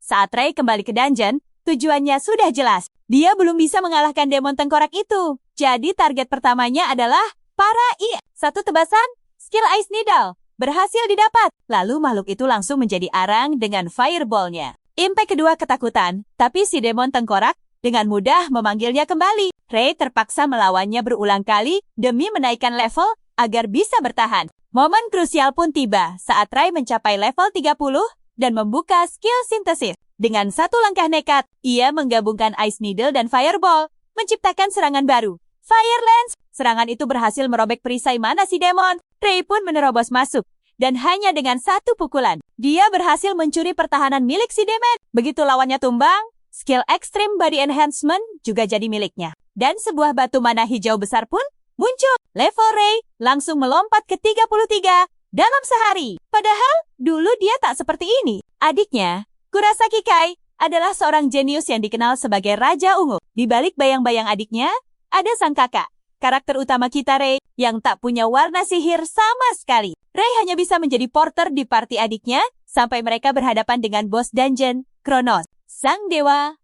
Saat Ray kembali ke dungeon, tujuannya sudah jelas. Dia belum bisa mengalahkan demon tengkorak itu. Jadi target pertamanya adalah para satu tebasan, skill Ice Needle. Berhasil didapat. Lalu makhluk itu langsung menjadi arang dengan fireball-nya. Impact kedua ketakutan, tapi si demon tengkorak dengan mudah memanggilnya kembali. Ray terpaksa melawannya berulang kali demi menaikkan level agar bisa bertahan. Momen krusial pun tiba saat Ray mencapai level 30 dan membuka skill sintesis. Dengan satu langkah nekat, ia menggabungkan Ice Needle dan Fireball, menciptakan serangan baru. Fire Lance! Serangan itu berhasil merobek perisai mana si demon. Ray pun menerobos masuk. Dan hanya dengan satu pukulan, dia berhasil mencuri pertahanan milik si demon. Begitu lawannya tumbang, skill Extreme Body Enhancement juga jadi miliknya. Dan sebuah batu mana hijau besar pun muncul. Level Ray langsung melompat ke 33 dalam sehari. Padahal, dulu dia tak seperti ini. Adiknya, Kurasaki Kai, adalah seorang jenius yang dikenal sebagai Raja Ungu. Di balik bayang-bayang adiknya, ada sang kakak, karakter utama kita Ray, yang tak punya warna sihir sama sekali. Ray hanya bisa menjadi porter di party adiknya, sampai mereka berhadapan dengan bos dungeon, Kronos. Sang dewa,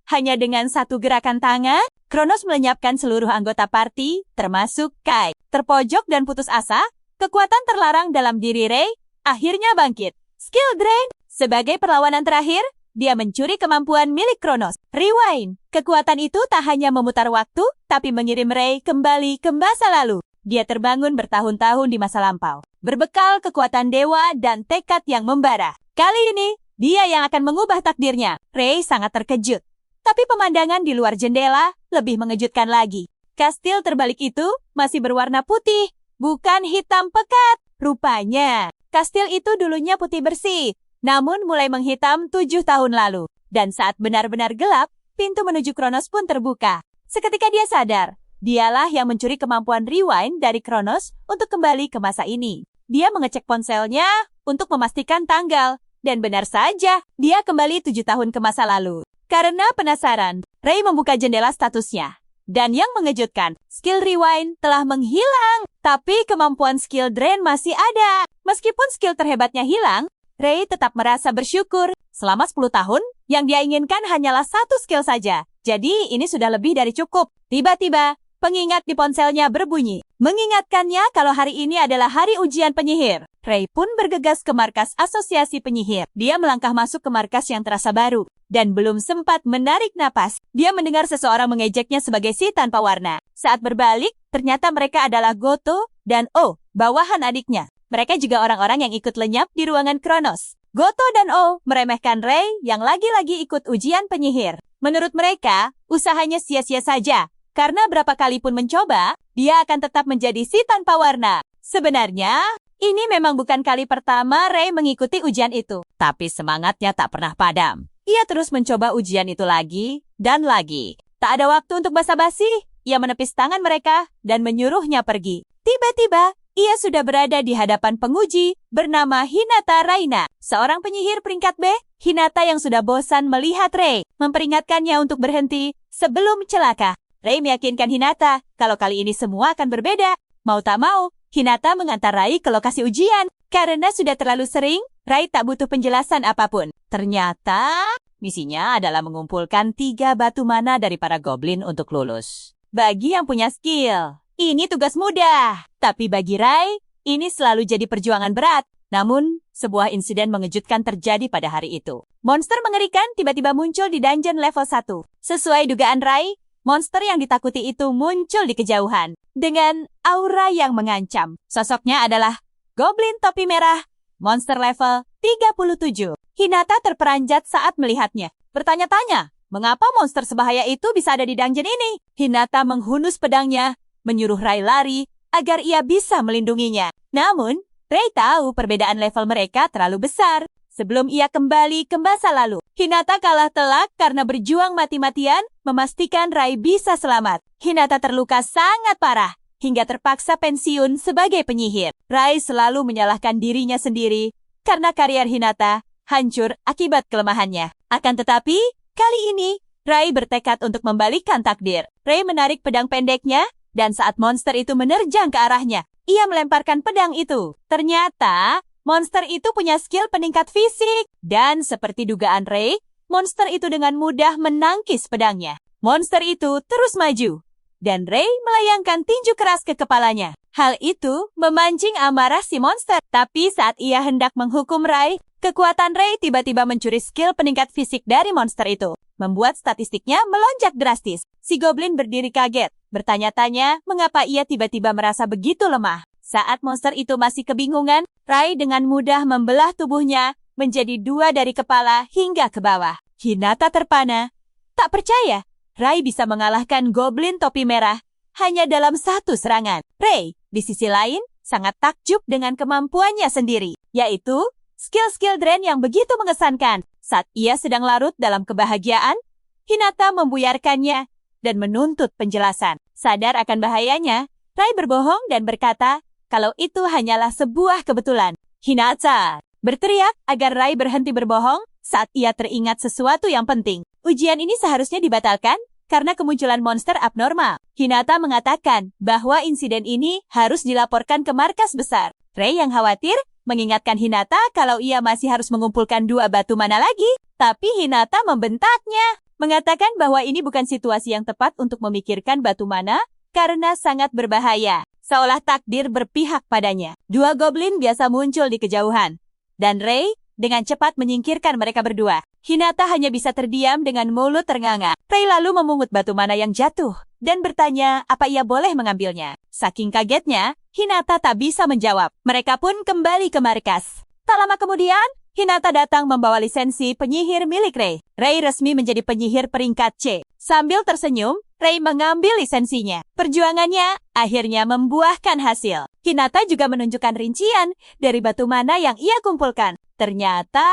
hanya dengan satu gerakan tangan, Kronos melenyapkan seluruh anggota party, termasuk Kai. Terpojok dan putus asa, kekuatan terlarang dalam diri Ray akhirnya bangkit. Skill Drain. Sebagai perlawanan terakhir, dia mencuri kemampuan milik Kronos. Rewind. Kekuatan itu tak hanya memutar waktu, tapi mengirim Ray kembali ke masa lalu. Dia terbangun bertahun-tahun di masa lampau. Berbekal kekuatan dewa dan tekad yang membara. Kali ini, dia yang akan mengubah takdirnya. Ray sangat terkejut. Tapi pemandangan di luar jendela lebih mengejutkan lagi. Kastil terbalik itu masih berwarna putih, bukan hitam pekat. Rupanya, kastil itu dulunya putih bersih, namun mulai menghitam 7 tahun lalu. Dan saat benar-benar gelap, pintu menuju Kronos pun terbuka. Seketika dia sadar, dialah yang mencuri kemampuan rewind dari Kronos untuk kembali ke masa ini. Dia mengecek ponselnya untuk memastikan tanggal. Dan benar saja, dia kembali 7 tahun ke masa lalu. Karena penasaran, Ray membuka jendela statusnya. Dan yang mengejutkan, skill rewind telah menghilang. Tapi kemampuan skill drain masih ada. Meskipun skill terhebatnya hilang, Ray tetap merasa bersyukur. Selama 10 tahun, yang dia inginkan hanyalah satu skill saja. Jadi ini sudah lebih dari cukup. Tiba-tiba, pengingat di ponselnya berbunyi. Mengingatkannya kalau hari ini adalah hari ujian penyihir. Ray pun bergegas ke markas asosiasi penyihir. Dia melangkah masuk ke markas yang terasa baru. Dan belum sempat menarik napas, dia mendengar seseorang mengejeknya sebagai si tanpa warna. Saat berbalik, ternyata mereka adalah Goto dan bawahan adiknya. Mereka juga orang-orang yang ikut lenyap di ruangan Kronos. Goto dan meremehkan Ray yang lagi-lagi ikut ujian penyihir. Menurut mereka, usahanya sia-sia saja. Karena berapa kali pun mencoba, dia akan tetap menjadi si tanpa warna. Sebenarnya, ini memang bukan kali pertama Ray mengikuti ujian itu. Tapi semangatnya tak pernah padam. Ia terus mencoba ujian itu lagi dan lagi. Tak ada waktu untuk basa-basi. Ia menepis tangan mereka dan menyuruhnya pergi. Tiba-tiba, ia sudah berada di hadapan penguji bernama Hinata Raina, seorang penyihir peringkat B. Hinata yang sudah bosan melihat Ray, memperingatkannya untuk berhenti sebelum celaka. Ray meyakinkan Hinata kalau kali ini semua akan berbeda. Mau tak mau, Hinata mengantar Ray ke lokasi ujian. Karena sudah terlalu sering, Ray tak butuh penjelasan apapun. Ternyata, misinya adalah mengumpulkan 3 batu mana dari para goblin untuk lulus. Bagi yang punya skill, ini tugas mudah. Tapi bagi Ray, ini selalu jadi perjuangan berat. Namun, sebuah insiden mengejutkan terjadi pada hari itu. Monster mengerikan tiba-tiba muncul di dungeon level 1. Sesuai dugaan Ray, monster yang ditakuti itu muncul di kejauhan. Dengan aura yang mengancam. Sosoknya adalah Goblin Topi Merah, monster level 37. Hinata terperanjat saat melihatnya. Bertanya-tanya, mengapa monster sebahaya itu bisa ada di dungeon ini? Hinata menghunus pedangnya, menyuruh Ray lari agar ia bisa melindunginya. Namun, Ray tahu perbedaan level mereka terlalu besar. Sebelum ia kembali ke masa lalu, Hinata kalah telak karena berjuang mati-matian memastikan Ray bisa selamat. Hinata terluka sangat parah hingga terpaksa pensiun sebagai penyihir. Ray selalu menyalahkan dirinya sendiri karena karier Hinata hancur akibat kelemahannya. Akan tetapi, kali ini Ray bertekad untuk membalikkan takdir. Ray menarik pedang pendeknya dan saat monster itu menerjang ke arahnya, ia melemparkan pedang itu. Ternyata, monster itu punya skill peningkat fisik. Dan seperti dugaan Ray, monster itu dengan mudah menangkis pedangnya. Monster itu terus maju. Dan Ray melayangkan tinju keras ke kepalanya. Hal itu memancing amarah si monster. Tapi saat ia hendak menghukum Ray, kekuatan Ray tiba-tiba mencuri skill peningkat fisik dari monster itu. Membuat statistiknya melonjak drastis. Si goblin berdiri kaget. Bertanya-tanya mengapa ia tiba-tiba merasa begitu lemah. Saat monster itu masih kebingungan, Ray dengan mudah membelah tubuhnya menjadi 2 dari kepala hingga ke bawah. Hinata terpana. Tak percaya, Ray bisa mengalahkan goblin topi merah hanya dalam 1 serangan. Ray, di sisi lain, sangat takjub dengan kemampuannya sendiri, yaitu skill-skill Drain yang begitu mengesankan. Saat ia sedang larut dalam kebahagiaan, Hinata membuyarkannya dan menuntut penjelasan. Sadar akan bahayanya, Ray berbohong dan berkata kalau itu hanyalah sebuah kebetulan. Hinata berteriak agar Ray berhenti berbohong saat ia teringat sesuatu yang penting. Ujian ini seharusnya dibatalkan karena kemunculan monster abnormal. Hinata mengatakan bahwa insiden ini harus dilaporkan ke markas besar. Ray yang khawatir mengingatkan Hinata kalau ia masih harus mengumpulkan 2 batu mana lagi. Tapi Hinata membentaknya, mengatakan bahwa ini bukan situasi yang tepat untuk memikirkan batu mana karena sangat berbahaya. Seolah takdir berpihak padanya. 2 goblin biasa muncul di kejauhan. Dan Ray dengan cepat menyingkirkan mereka berdua. Hinata hanya bisa terdiam dengan mulut ternganga. Ray lalu memungut batu mana yang jatuh dan bertanya apa ia boleh mengambilnya. Saking kagetnya, Hinata tak bisa menjawab. Mereka pun kembali ke markas. Tak lama kemudian, Hinata datang membawa lisensi penyihir milik Ray. Ray resmi menjadi penyihir peringkat C. Sambil tersenyum, Ray mengambil lisensinya. Perjuangannya akhirnya membuahkan hasil. Hinata juga menunjukkan rincian dari batu mana yang ia kumpulkan. Ternyata,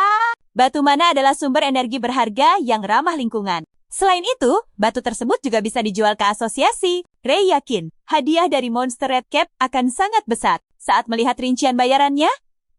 batu mana adalah sumber energi berharga yang ramah lingkungan. Selain itu, batu tersebut juga bisa dijual ke asosiasi. Ray yakin hadiah dari Monster Red Cap akan sangat besar. Saat melihat rincian bayarannya,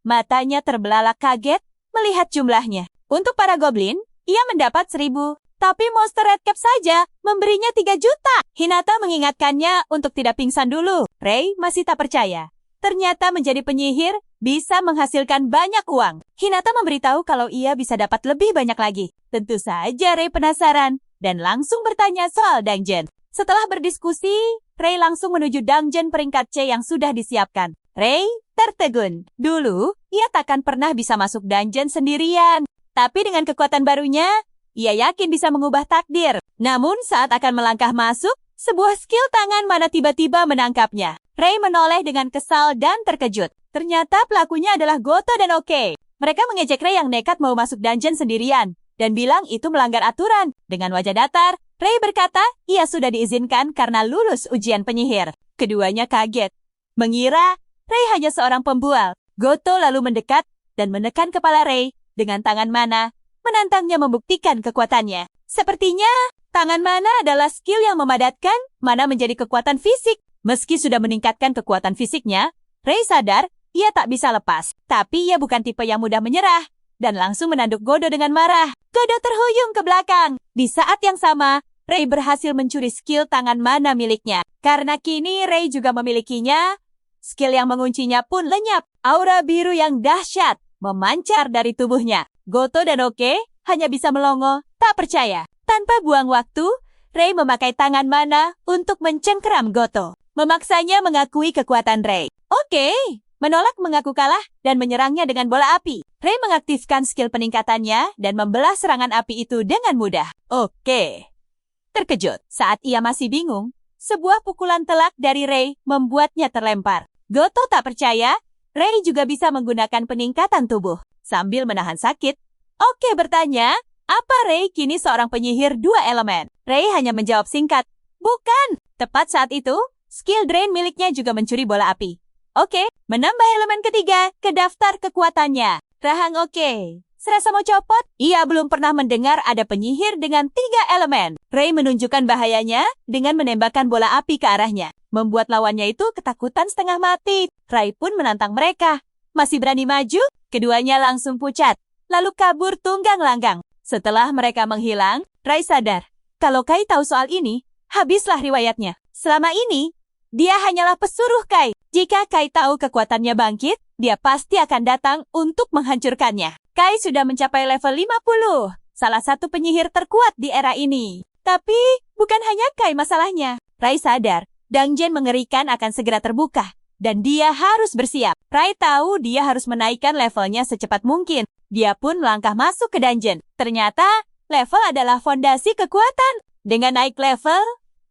matanya terbelalak kaget melihat jumlahnya. Untuk para goblin, ia mendapat 1.000. Tapi Monster Red Cap saja memberinya 3 juta. Hinata mengingatkannya untuk tidak pingsan dulu. Ray masih tak percaya. Ternyata menjadi penyihir bisa menghasilkan banyak uang. Hinata memberitahu kalau ia bisa dapat lebih banyak lagi. Tentu saja Ray penasaran dan langsung bertanya soal dungeon. Setelah berdiskusi, Ray langsung menuju dungeon peringkat C yang sudah disiapkan. Ray tertegun. Dulu, ia takkan pernah bisa masuk dungeon sendirian. Tapi dengan kekuatan barunya, ia yakin bisa mengubah takdir. Namun saat akan melangkah masuk, sebuah skill tangan mana tiba-tiba menangkapnya. Ray menoleh dengan kesal dan terkejut. Ternyata pelakunya adalah Goto dan Oke. Mereka mengejek Ray yang nekat mau masuk dungeon sendirian dan bilang itu melanggar aturan. Dengan wajah datar, Ray berkata ia sudah diizinkan karena lulus ujian penyihir. Keduanya kaget, mengira Ray hanya seorang pembual. Goto lalu mendekat dan menekan kepala Ray dengan tangan mana, menantangnya membuktikan kekuatannya. Sepertinya, tangan mana adalah skill yang memadatkan mana menjadi kekuatan fisik. Meski sudah meningkatkan kekuatan fisiknya, Ray sadar ia tak bisa lepas. Tapi ia bukan tipe yang mudah menyerah dan langsung menanduk Godo dengan marah. Godo terhuyung ke belakang. Di saat yang sama, Ray berhasil mencuri skill tangan mana miliknya. Karena kini Ray juga memilikinya, skill yang menguncinya pun lenyap. Aura biru yang dahsyat memancar dari tubuhnya. Goto dan Oke hanya bisa melongo, tak percaya. Tanpa buang waktu, Ray memakai tangan mana untuk mencengkeram Goto. Memaksanya mengakui kekuatan Ray. Oke, menolak mengaku kalah dan menyerangnya dengan bola api. Ray mengaktifkan skill peningkatannya dan membelah serangan api itu dengan mudah. Oke. Terkejut saat ia masih bingung, sebuah pukulan telak dari Ray membuatnya terlempar. Goto tak percaya, Ray juga bisa menggunakan peningkatan tubuh. Sambil menahan sakit, Oke bertanya, apa Ray kini seorang penyihir 2 elemen? Ray hanya menjawab singkat, bukan. Tepat saat itu, skill Drain miliknya juga mencuri bola api. Oke, menambah elemen ketiga ke daftar kekuatannya. Rahang Oke. Serasa mau copot, ia belum pernah mendengar ada penyihir dengan 3 elemen. Ray menunjukkan bahayanya dengan menembakkan bola api ke arahnya. Membuat lawannya itu ketakutan setengah mati. Ray pun menantang mereka. Masih berani maju? Keduanya langsung pucat, lalu kabur tunggang langgang. Setelah mereka menghilang, Ray sadar. Kalau Kai tahu soal ini, habislah riwayatnya. Selama ini, dia hanyalah pesuruh Kai. Jika Kai tahu kekuatannya bangkit, dia pasti akan datang untuk menghancurkannya. Kai sudah mencapai level 50, salah satu penyihir terkuat di era ini. Tapi, bukan hanya Kai masalahnya. Rai sadar, dungeon mengerikan akan segera terbuka. Dan dia harus bersiap. Rai tahu dia harus menaikkan levelnya secepat mungkin. Dia pun melangkah masuk ke dungeon. Ternyata, level adalah fondasi kekuatan. Dengan naik level,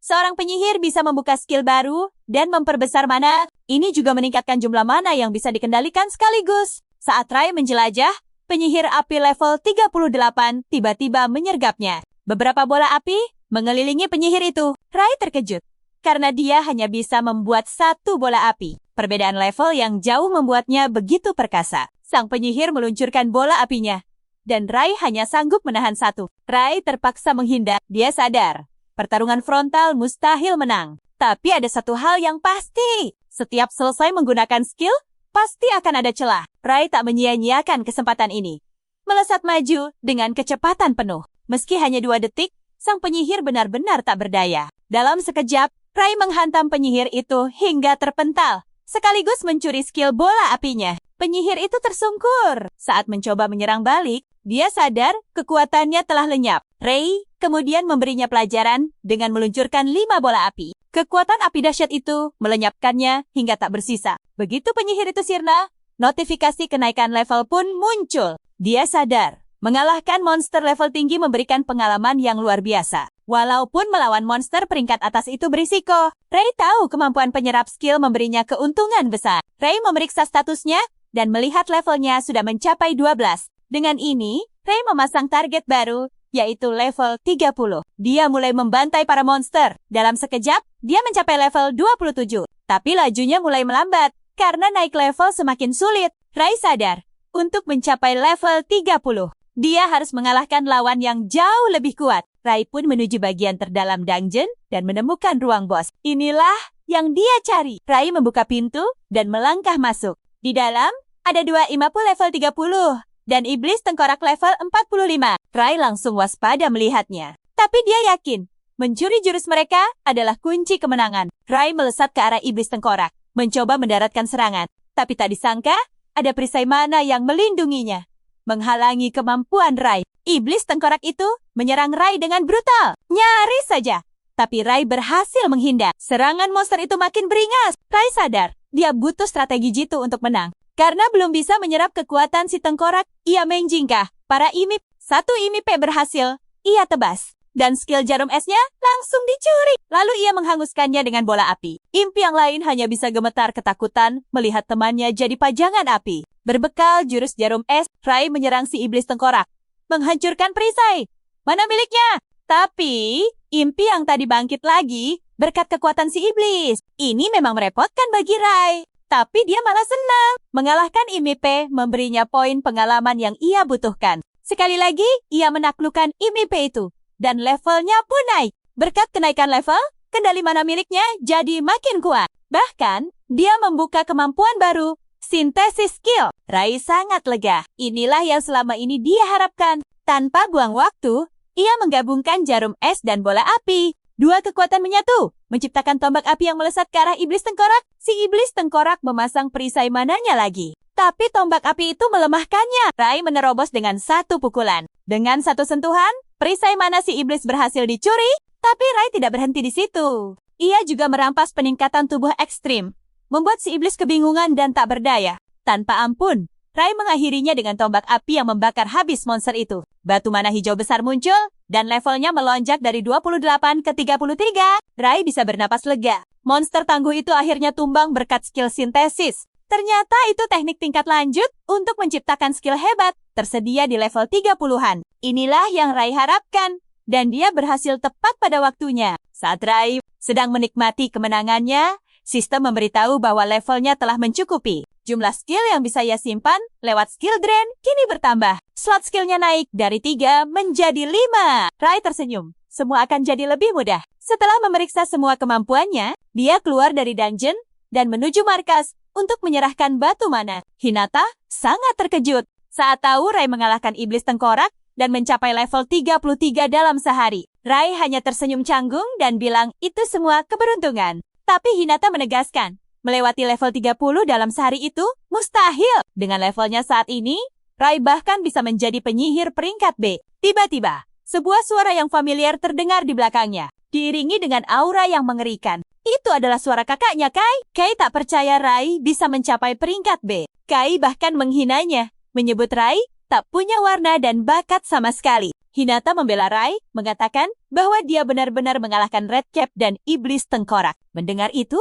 seorang penyihir bisa membuka skill baru dan memperbesar mana. Ini juga meningkatkan jumlah mana yang bisa dikendalikan sekaligus. Saat Rai menjelajah, penyihir api level 38 tiba-tiba menyergapnya. Beberapa bola api mengelilingi penyihir itu. Rai terkejut karena dia hanya bisa membuat satu bola api. Perbedaan level yang jauh membuatnya begitu perkasa. Sang penyihir meluncurkan bola apinya, dan Rai hanya sanggup menahan satu. Rai terpaksa menghindar. Dia sadar, pertarungan frontal mustahil menang. Tapi ada satu hal yang pasti. Setiap selesai menggunakan skill, pasti akan ada celah. Rai tak menyia-nyiakan kesempatan ini. Melesat maju dengan kecepatan penuh. Meski hanya 2 detik, sang penyihir benar-benar tak berdaya. Dalam sekejap, Rai menghantam penyihir itu hingga terpental, sekaligus mencuri skill bola apinya. Penyihir itu tersungkur. Saat mencoba menyerang balik, dia sadar kekuatannya telah lenyap. Rai kemudian memberinya pelajaran dengan meluncurkan 5 bola api. Kekuatan api dahsyat itu melenyapkannya hingga tak bersisa. Begitu penyihir itu sirna, notifikasi kenaikan level pun muncul. Dia sadar, mengalahkan monster level tinggi memberikan pengalaman yang luar biasa. Walaupun melawan monster peringkat atas itu berisiko, Rai tahu kemampuan penyerap skill memberinya keuntungan besar. Rai memeriksa statusnya dan melihat levelnya sudah mencapai 12. Dengan ini, Rai memasang target baru, yaitu level 30. Dia mulai membantai para monster. Dalam sekejap, dia mencapai level 27. Tapi lajunya mulai melambat, karena naik level semakin sulit. Rai sadar, untuk mencapai level 30, dia harus mengalahkan lawan yang jauh lebih kuat. Rai pun menuju bagian terdalam dungeon dan menemukan ruang bos. Inilah yang dia cari. Rai membuka pintu dan melangkah masuk. Di dalam, ada 2 imapul level 30 dan iblis tengkorak level 45. Rai langsung waspada melihatnya. Tapi dia yakin, mencuri jurus mereka adalah kunci kemenangan. Rai melesat ke arah iblis tengkorak, mencoba mendaratkan serangan. Tapi tak disangka, ada perisai mana yang melindunginya, menghalangi kemampuan Rai. Iblis tengkorak itu menyerang Rai dengan brutal. Nyaris saja. Tapi Rai berhasil menghindar. Serangan monster itu makin beringas. Rai sadar, dia butuh strategi jitu untuk menang. Karena belum bisa menyerap kekuatan si tengkorak, ia menjingkah. Para imip, satu imip berhasil, ia tebas. Dan skill jarum esnya langsung dicuri. Lalu ia menghanguskannya dengan bola api. Impi yang lain hanya bisa gemetar ketakutan melihat temannya jadi pajangan api. Berbekal jurus jarum es, Rai menyerang si iblis tengkorak, menghancurkan perisai. Mana miliknya? Tapi, impi yang tadi bangkit lagi berkat kekuatan si iblis. Ini memang merepotkan bagi Rai. Tapi dia malah senang. Mengalahkan Imipe memberinya poin pengalaman yang ia butuhkan. Sekali lagi, ia menaklukkan Imipe itu. Dan levelnya pun naik. Berkat kenaikan level, kendali mana miliknya jadi makin kuat. Bahkan, dia membuka kemampuan baru, sintesis skill. Rai sangat lega. Inilah yang selama ini dia harapkan. Tanpa buang waktu, ia menggabungkan jarum es dan bola api. 2 kekuatan menyatu, menciptakan tombak api yang melesat ke arah iblis tengkorak. Si iblis tengkorak memasang perisai mananya lagi. Tapi tombak api itu melemahkannya. Rai menerobos dengan 1 pukulan. Dengan 1 sentuhan, perisai mana si iblis berhasil dicuri. Tapi Rai tidak berhenti di situ. Ia juga merampas peningkatan tubuh ekstrim, membuat si iblis kebingungan dan tak berdaya. Tanpa ampun, Rai mengakhirinya dengan tombak api yang membakar habis monster itu. Batu mana hijau besar muncul, dan levelnya melonjak dari 28 ke 33. Rai bisa bernapas lega. Monster tangguh itu akhirnya tumbang berkat skill sintesis. Ternyata itu teknik tingkat lanjut untuk menciptakan skill hebat, tersedia di level 30-an. Inilah yang Rai harapkan, dan dia berhasil tepat pada waktunya. Saat Rai sedang menikmati kemenangannya, sistem memberitahu bahwa levelnya telah mencukupi. Jumlah skill yang bisa ia simpan lewat skill drain kini bertambah. Slot skillnya naik dari 3 menjadi 5. Rai tersenyum. Semua akan jadi lebih mudah. Setelah memeriksa semua kemampuannya, dia keluar dari dungeon dan menuju markas untuk menyerahkan batu mana. Hinata sangat terkejut saat tahu Rai mengalahkan iblis tengkorak dan mencapai level 33 dalam sehari. Rai hanya tersenyum canggung dan bilang itu semua keberuntungan. Tapi Hinata menegaskan, Melewati level 30 dalam sehari itu mustahil. Dengan levelnya saat ini, Rai bahkan bisa menjadi penyihir peringkat B. Tiba-tiba, sebuah suara yang familiar terdengar di belakangnya, diiringi dengan aura yang mengerikan. Itu adalah suara kakaknya Kai. Kai tak percaya Rai bisa mencapai peringkat B. Kai bahkan menghinanya, menyebut Rai tak punya warna dan bakat sama sekali. Hinata membela Rai, mengatakan bahwa dia benar-benar mengalahkan Red Cap dan Iblis Tengkorak. Mendengar itu,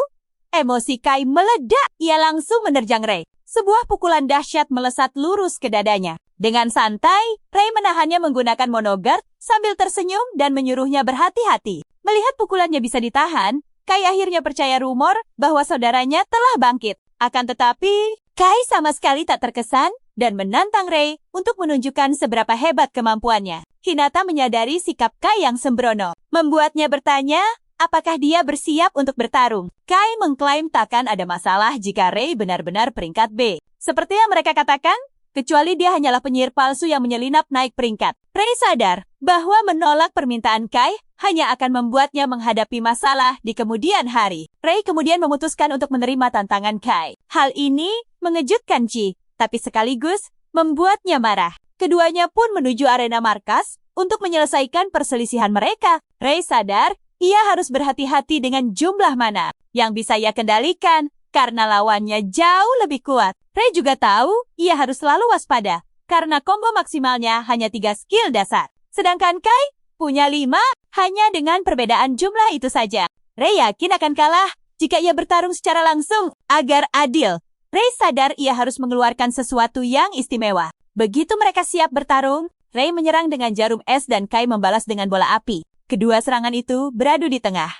emosi Kai meledak. Ia langsung menerjang Rai. Sebuah pukulan dahsyat melesat lurus ke dadanya. Dengan santai, Rai menahannya menggunakan monoguard sambil tersenyum dan menyuruhnya berhati-hati. Melihat pukulannya bisa ditahan, Kai akhirnya percaya rumor bahwa saudaranya telah bangkit. Akan tetapi, Kai sama sekali tak terkesan dan menantang Rai untuk menunjukkan seberapa hebat kemampuannya. Hinata menyadari sikap Kai yang sembrono, membuatnya bertanya apakah dia bersiap untuk bertarung. Kai mengklaim takkan ada masalah jika Rai benar-benar peringkat B. Seperti yang mereka katakan, kecuali dia hanyalah penyihir palsu yang menyelinap naik peringkat. Rai sadar bahwa menolak permintaan Kai hanya akan membuatnya menghadapi masalah di kemudian hari. Rai kemudian memutuskan untuk menerima tantangan Kai. Hal ini mengejutkan Ji, tapi sekaligus membuatnya marah. Keduanya pun menuju arena markas untuk menyelesaikan perselisihan mereka. Rai sadar ia harus berhati-hati dengan jumlah mana yang bisa ia kendalikan karena lawannya jauh lebih kuat. Rai juga tahu ia harus selalu waspada karena combo maksimalnya hanya 3 skill dasar. Sedangkan Kai punya 5 hanya dengan perbedaan jumlah itu saja. Rai yakin akan kalah jika ia bertarung secara langsung agar adil. Rai sadar ia harus mengeluarkan sesuatu yang istimewa. Begitu mereka siap bertarung, Rai menyerang dengan jarum es dan Kai membalas dengan bola api. Kedua serangan itu beradu di tengah,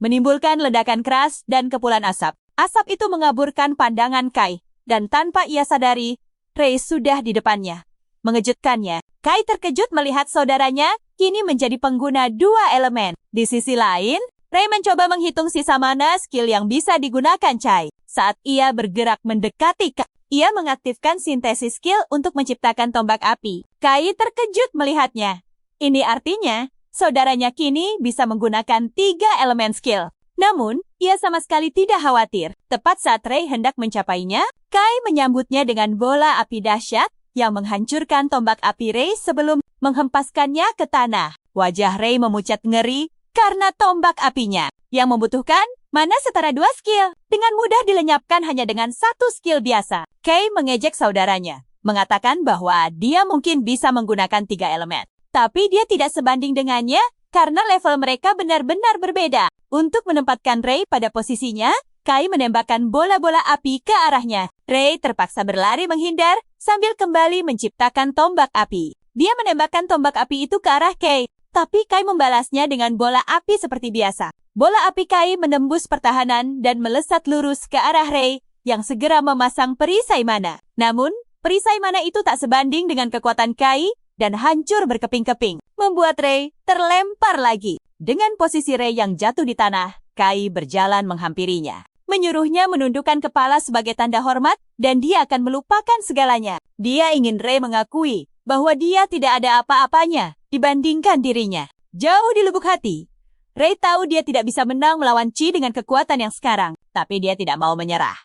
menimbulkan ledakan keras dan kepulan asap. Asap itu mengaburkan pandangan Kai, dan tanpa ia sadari, Rai sudah di depannya. Mengejutkannya, Kai terkejut melihat saudaranya kini menjadi pengguna 2 elemen. Di sisi lain, Rai mencoba menghitung sisa mana skill yang bisa digunakan Kai. Saat ia bergerak mendekati Kai, ia mengaktifkan sintesis skill untuk menciptakan tombak api. Kai terkejut melihatnya. Ini artinya, saudaranya kini bisa menggunakan 3 elemen skill. Namun, ia sama sekali tidak khawatir. Tepat saat Rai hendak mencapainya, Kai menyambutnya dengan bola api dahsyat yang menghancurkan tombak api Rai sebelum menghempaskannya ke tanah. Wajah Rai memucat ngeri karena tombak apinya yang membutuhkan mana setara 2 skill. Dengan mudah dilenyapkan hanya dengan 1 skill biasa. Kai mengejek saudaranya, mengatakan bahwa dia mungkin bisa menggunakan 3 elemen. Tapi dia tidak sebanding dengannya karena level mereka benar-benar berbeda. Untuk menempatkan Rai pada posisinya, Kai menembakkan bola-bola api ke arahnya. Rai terpaksa berlari menghindar sambil kembali menciptakan tombak api. Dia menembakkan tombak api itu ke arah Kai, tapi Kai membalasnya dengan bola api seperti biasa. Bola api Kai menembus pertahanan dan melesat lurus ke arah Rai yang segera memasang perisai mana. Namun, perisai mana itu tak sebanding dengan kekuatan Kai dan hancur berkeping-keping, membuat Rai terlempar lagi. Dengan posisi Rai yang jatuh di tanah, Kai berjalan menghampirinya, menyuruhnya menundukkan kepala sebagai tanda hormat dan dia akan melupakan segalanya. Dia ingin Rai mengakui bahwa dia tidak ada apa-apanya dibandingkan dirinya. Jauh di lubuk hati, Rai tahu dia tidak bisa menang melawan Chi dengan kekuatan yang sekarang, tapi dia tidak mau menyerah.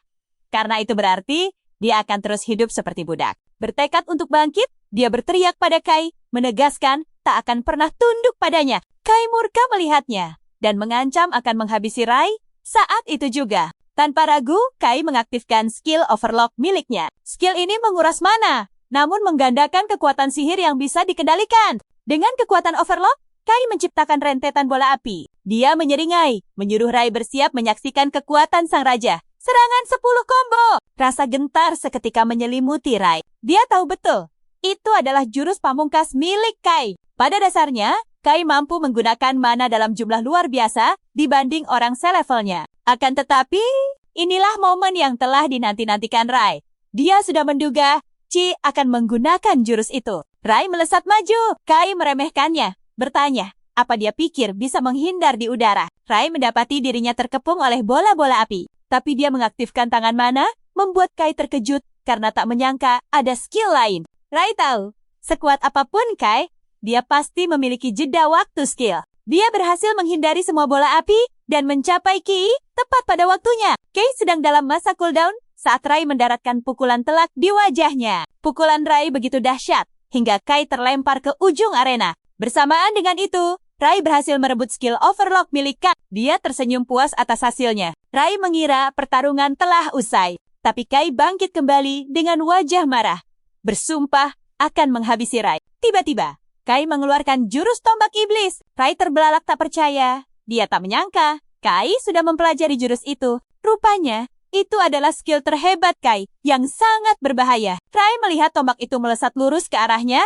Karena itu berarti dia akan terus hidup seperti budak. Bertekad untuk bangkit, dia berteriak pada Kai, menegaskan tak akan pernah tunduk padanya. Kai murka melihatnya dan mengancam akan menghabisi Rai. Saat itu juga, tanpa ragu, Kai mengaktifkan skill overlock miliknya. Skill ini menguras mana, namun menggandakan kekuatan sihir yang bisa dikendalikan. Dengan kekuatan overlock, Kai menciptakan rentetan bola api. Dia menyeringai, menyuruh Rai bersiap menyaksikan kekuatan sang raja. Serangan 10 combo. Rasa gentar seketika menyelimuti Rai. Dia tahu betul, itu adalah jurus pamungkas milik Kai. Pada dasarnya, Kai mampu menggunakan mana dalam jumlah luar biasa dibanding orang selevelnya. Akan tetapi, inilah momen yang telah dinanti-nantikan Rai. Dia sudah menduga Chi akan menggunakan jurus itu. Rai melesat maju. Kai meremehkannya, bertanya, apa dia pikir bisa menghindar di udara? Rai mendapati dirinya terkepung oleh bola-bola api. Tapi dia mengaktifkan tangan mana, membuat Kai terkejut karena tak menyangka ada skill lain. Rai tahu, sekuat apapun Kai, dia pasti memiliki jeda waktu skill. Dia berhasil menghindari semua bola api dan mencapai Kei tepat pada waktunya. Kei sedang dalam masa cooldown saat Rai mendaratkan pukulan telak di wajahnya. Pukulan Rai begitu dahsyat hingga Kai terlempar ke ujung arena. Bersamaan dengan itu, Rai berhasil merebut skill overlock milik Kai. Dia tersenyum puas atas hasilnya. Rai mengira pertarungan telah usai, tapi Kai bangkit kembali dengan wajah marah, bersumpah akan menghabisi Rai. Tiba-tiba, Kai mengeluarkan jurus tombak iblis. Rai terbelalak tak percaya. Dia tak menyangka Kai sudah mempelajari jurus itu. Rupanya, itu adalah skill terhebat Kai yang sangat berbahaya. Rai melihat tombak itu melesat lurus ke arahnya,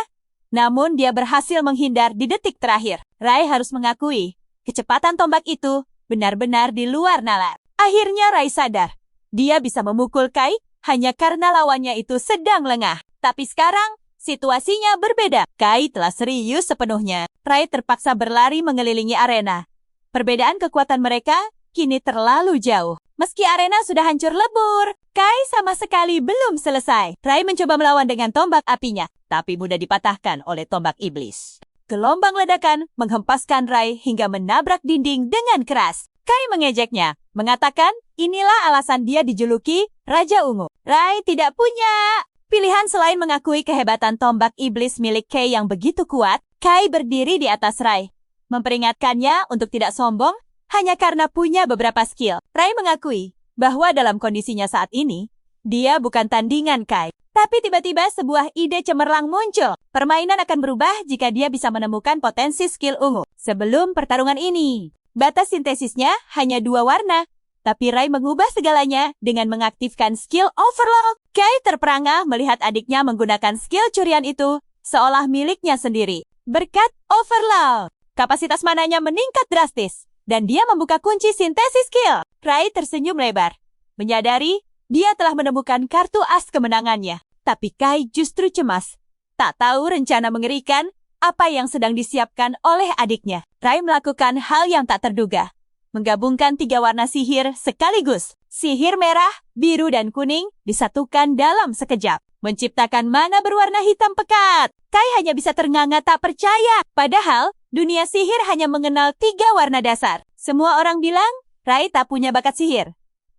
namun dia berhasil menghindar di detik terakhir. Rai harus mengakui, kecepatan tombak itu benar-benar di luar nalar. Akhirnya Rai sadar, dia bisa memukul Kai hanya karena lawannya itu sedang lengah. Tapi sekarang, situasinya berbeda. Kai telah serius sepenuhnya. Rai terpaksa berlari mengelilingi arena. Perbedaan kekuatan mereka kini terlalu jauh. Meski arena sudah hancur lebur, Kai sama sekali belum selesai. Rai mencoba melawan dengan tombak apinya, tapi mudah dipatahkan oleh tombak iblis. Gelombang ledakan menghempaskan Rai hingga menabrak dinding dengan keras. Kai mengejeknya, mengatakan inilah alasan dia dijuluki Raja Ungu. Rai tidak punya pilihan selain mengakui kehebatan tombak iblis milik Kai yang begitu kuat. Kai berdiri di atas Rai, memperingatkannya untuk tidak sombong hanya karena punya beberapa skill. Rai mengakui bahwa dalam kondisinya saat ini, dia bukan tandingan Kai. Tapi tiba-tiba sebuah ide cemerlang muncul. Permainan akan berubah jika dia bisa menemukan potensi skill ungu. Sebelum pertarungan ini, batas sintesisnya hanya 2 warna. Tapi Rai mengubah segalanya dengan mengaktifkan skill overlock. Kai terperangah melihat adiknya menggunakan skill curian itu seolah miliknya sendiri. Berkat overlock, kapasitas mananya meningkat drastis. Dan dia membuka kunci sintesis skill. Rai tersenyum lebar, menyadari dia telah menemukan kartu as kemenangannya. Tapi Kai justru cemas. Tak tahu rencana mengerikan apa yang sedang disiapkan oleh adiknya. Rai melakukan hal yang tak terduga. Menggabungkan 3 warna sihir sekaligus. Sihir merah, biru, dan kuning disatukan dalam sekejap. Menciptakan mana berwarna hitam pekat. Kai hanya bisa ternganga tak percaya. Padahal, dunia sihir hanya mengenal 3 warna dasar. Semua orang bilang, Rai tak punya bakat sihir.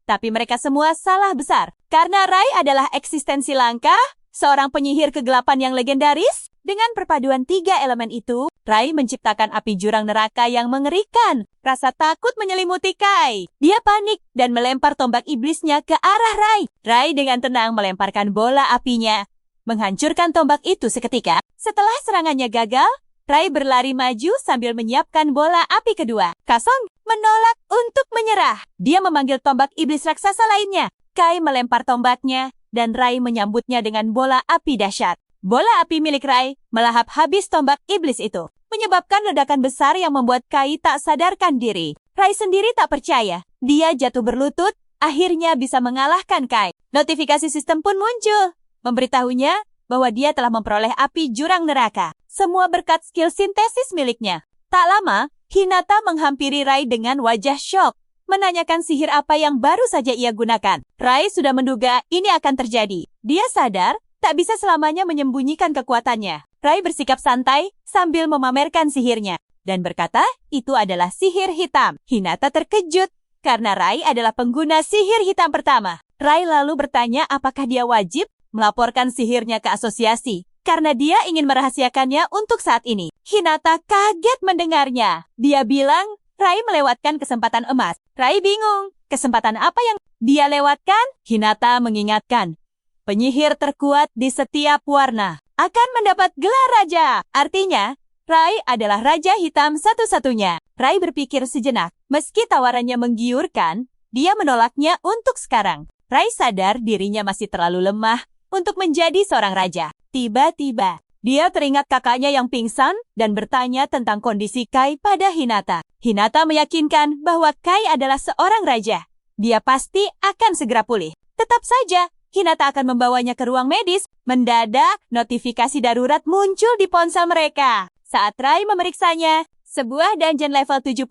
Tapi mereka semua salah besar. Karena Rai adalah eksistensi langka, seorang penyihir kegelapan yang legendaris. Dengan perpaduan 3 elemen itu, Rai menciptakan api jurang neraka yang mengerikan. Rasa takut menyelimuti Kai. Dia panik dan melempar tombak iblisnya ke arah Rai. Rai dengan tenang melemparkan bola apinya, menghancurkan tombak itu seketika. Setelah serangannya gagal, Rai berlari maju sambil menyiapkan bola api kedua. Kasong menolak untuk menyerah. Dia memanggil tombak iblis raksasa lainnya. Kai melempar tombaknya, dan Rai menyambutnya dengan bola api dahsyat. Bola api milik Rai melahap habis tombak iblis itu, menyebabkan ledakan besar yang membuat Kai tak sadarkan diri. Rai sendiri tak percaya. Dia jatuh berlutut, akhirnya bisa mengalahkan Kai. Notifikasi sistem pun muncul, memberitahunya bahwa dia telah memperoleh api jurang neraka. Semua berkat skill sintesis miliknya. Tak lama, Hinata menghampiri Rai dengan wajah syok, menanyakan sihir apa yang baru saja ia gunakan. Rai sudah menduga ini akan terjadi. Dia sadar tak bisa selamanya menyembunyikan kekuatannya. Rai bersikap santai sambil memamerkan sihirnya dan berkata itu adalah sihir hitam. Hinata terkejut karena Rai adalah pengguna sihir hitam pertama. Rai lalu bertanya apakah dia wajib melaporkan sihirnya ke asosiasi karena dia ingin merahasiakannya untuk saat ini. Hinata kaget mendengarnya. Dia bilang Rai melewatkan kesempatan emas. Rai bingung, kesempatan apa yang dia lewatkan? Hinata mengingatkan, penyihir terkuat di setiap warna akan mendapat gelar raja. Artinya, Rai adalah raja hitam satu-satunya. Rai berpikir sejenak. Meski tawarannya menggiurkan, dia menolaknya untuk sekarang. Rai sadar dirinya masih terlalu lemah untuk menjadi seorang raja. Tiba-tiba, dia teringat kakaknya yang pingsan dan bertanya tentang kondisi Kai pada Hinata. Hinata meyakinkan bahwa Kai adalah seorang raja. Dia pasti akan segera pulih. Tetap saja, Hinata akan membawanya ke ruang medis. Mendadak, notifikasi darurat muncul di ponsel mereka. Saat Rai memeriksanya, sebuah dungeon level 70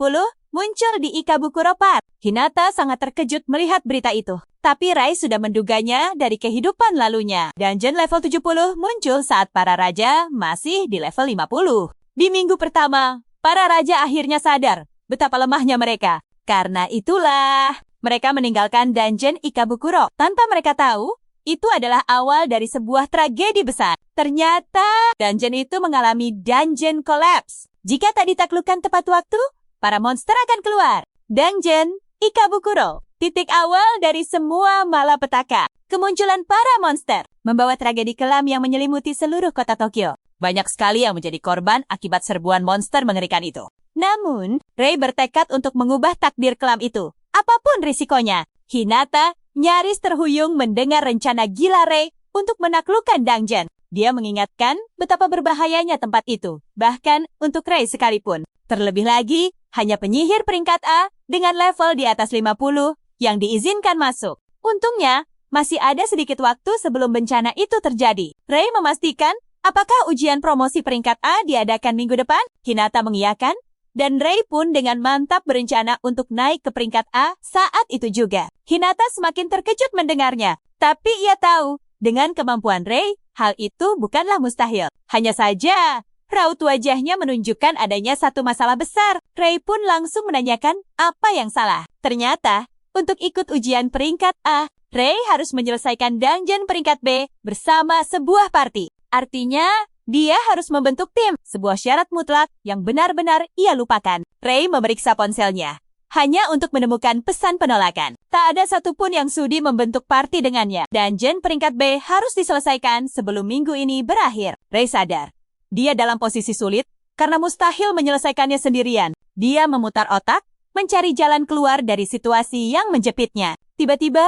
muncul di Ikabukuropar. Hinata sangat terkejut melihat berita itu. Tapi Rai sudah menduganya dari kehidupan lalunya. Dungeon level 70 muncul saat para raja masih di level 50. Di minggu pertama, Para raja akhirnya sadar betapa lemahnya mereka. Karena itulah, mereka meninggalkan dungeon Ikabukuro. Tanpa mereka tahu, itu adalah awal dari sebuah tragedi besar. Ternyata, dungeon itu mengalami dungeon collapse. Jika tak ditaklukkan tepat waktu, para monster akan keluar. Dungeon Ikabukuro, titik awal dari semua malapetaka. Kemunculan para monster membawa tragedi kelam yang menyelimuti seluruh kota Tokyo. Banyak sekali yang menjadi korban akibat serbuan monster mengerikan itu. Namun, Rei bertekad untuk mengubah takdir kelam itu. Apapun risikonya, Hinata nyaris terhuyung mendengar rencana gila Rei untuk menaklukkan dungeon. Dia mengingatkan betapa berbahayanya tempat itu, bahkan untuk Rei sekalipun. Terlebih lagi, hanya penyihir peringkat A dengan level di atas 50 yang diizinkan masuk. Untungnya, masih ada sedikit waktu sebelum bencana itu terjadi. Rei memastikan apakah ujian promosi peringkat A diadakan minggu depan? Hinata mengiyakan, dan Rei pun dengan mantap berencana untuk naik ke peringkat A saat itu juga. Hinata semakin terkejut mendengarnya, tapi ia tahu dengan kemampuan Rei, hal itu bukanlah mustahil. Hanya saja, raut wajahnya menunjukkan adanya satu masalah besar. Rei pun langsung menanyakan apa yang salah. Ternyata, untuk ikut ujian peringkat A, Rei harus menyelesaikan dungeon peringkat B bersama sebuah party. Artinya, dia harus membentuk tim, sebuah syarat mutlak yang benar-benar ia lupakan. Rei memeriksa ponselnya, hanya untuk menemukan pesan penolakan. Tak ada satupun yang sudi membentuk party dengannya. Dungeon peringkat B harus diselesaikan sebelum minggu ini berakhir. Rei sadar, dia dalam posisi sulit karena mustahil menyelesaikannya sendirian. Dia memutar otak, mencari jalan keluar dari situasi yang menjepitnya. Tiba-tiba,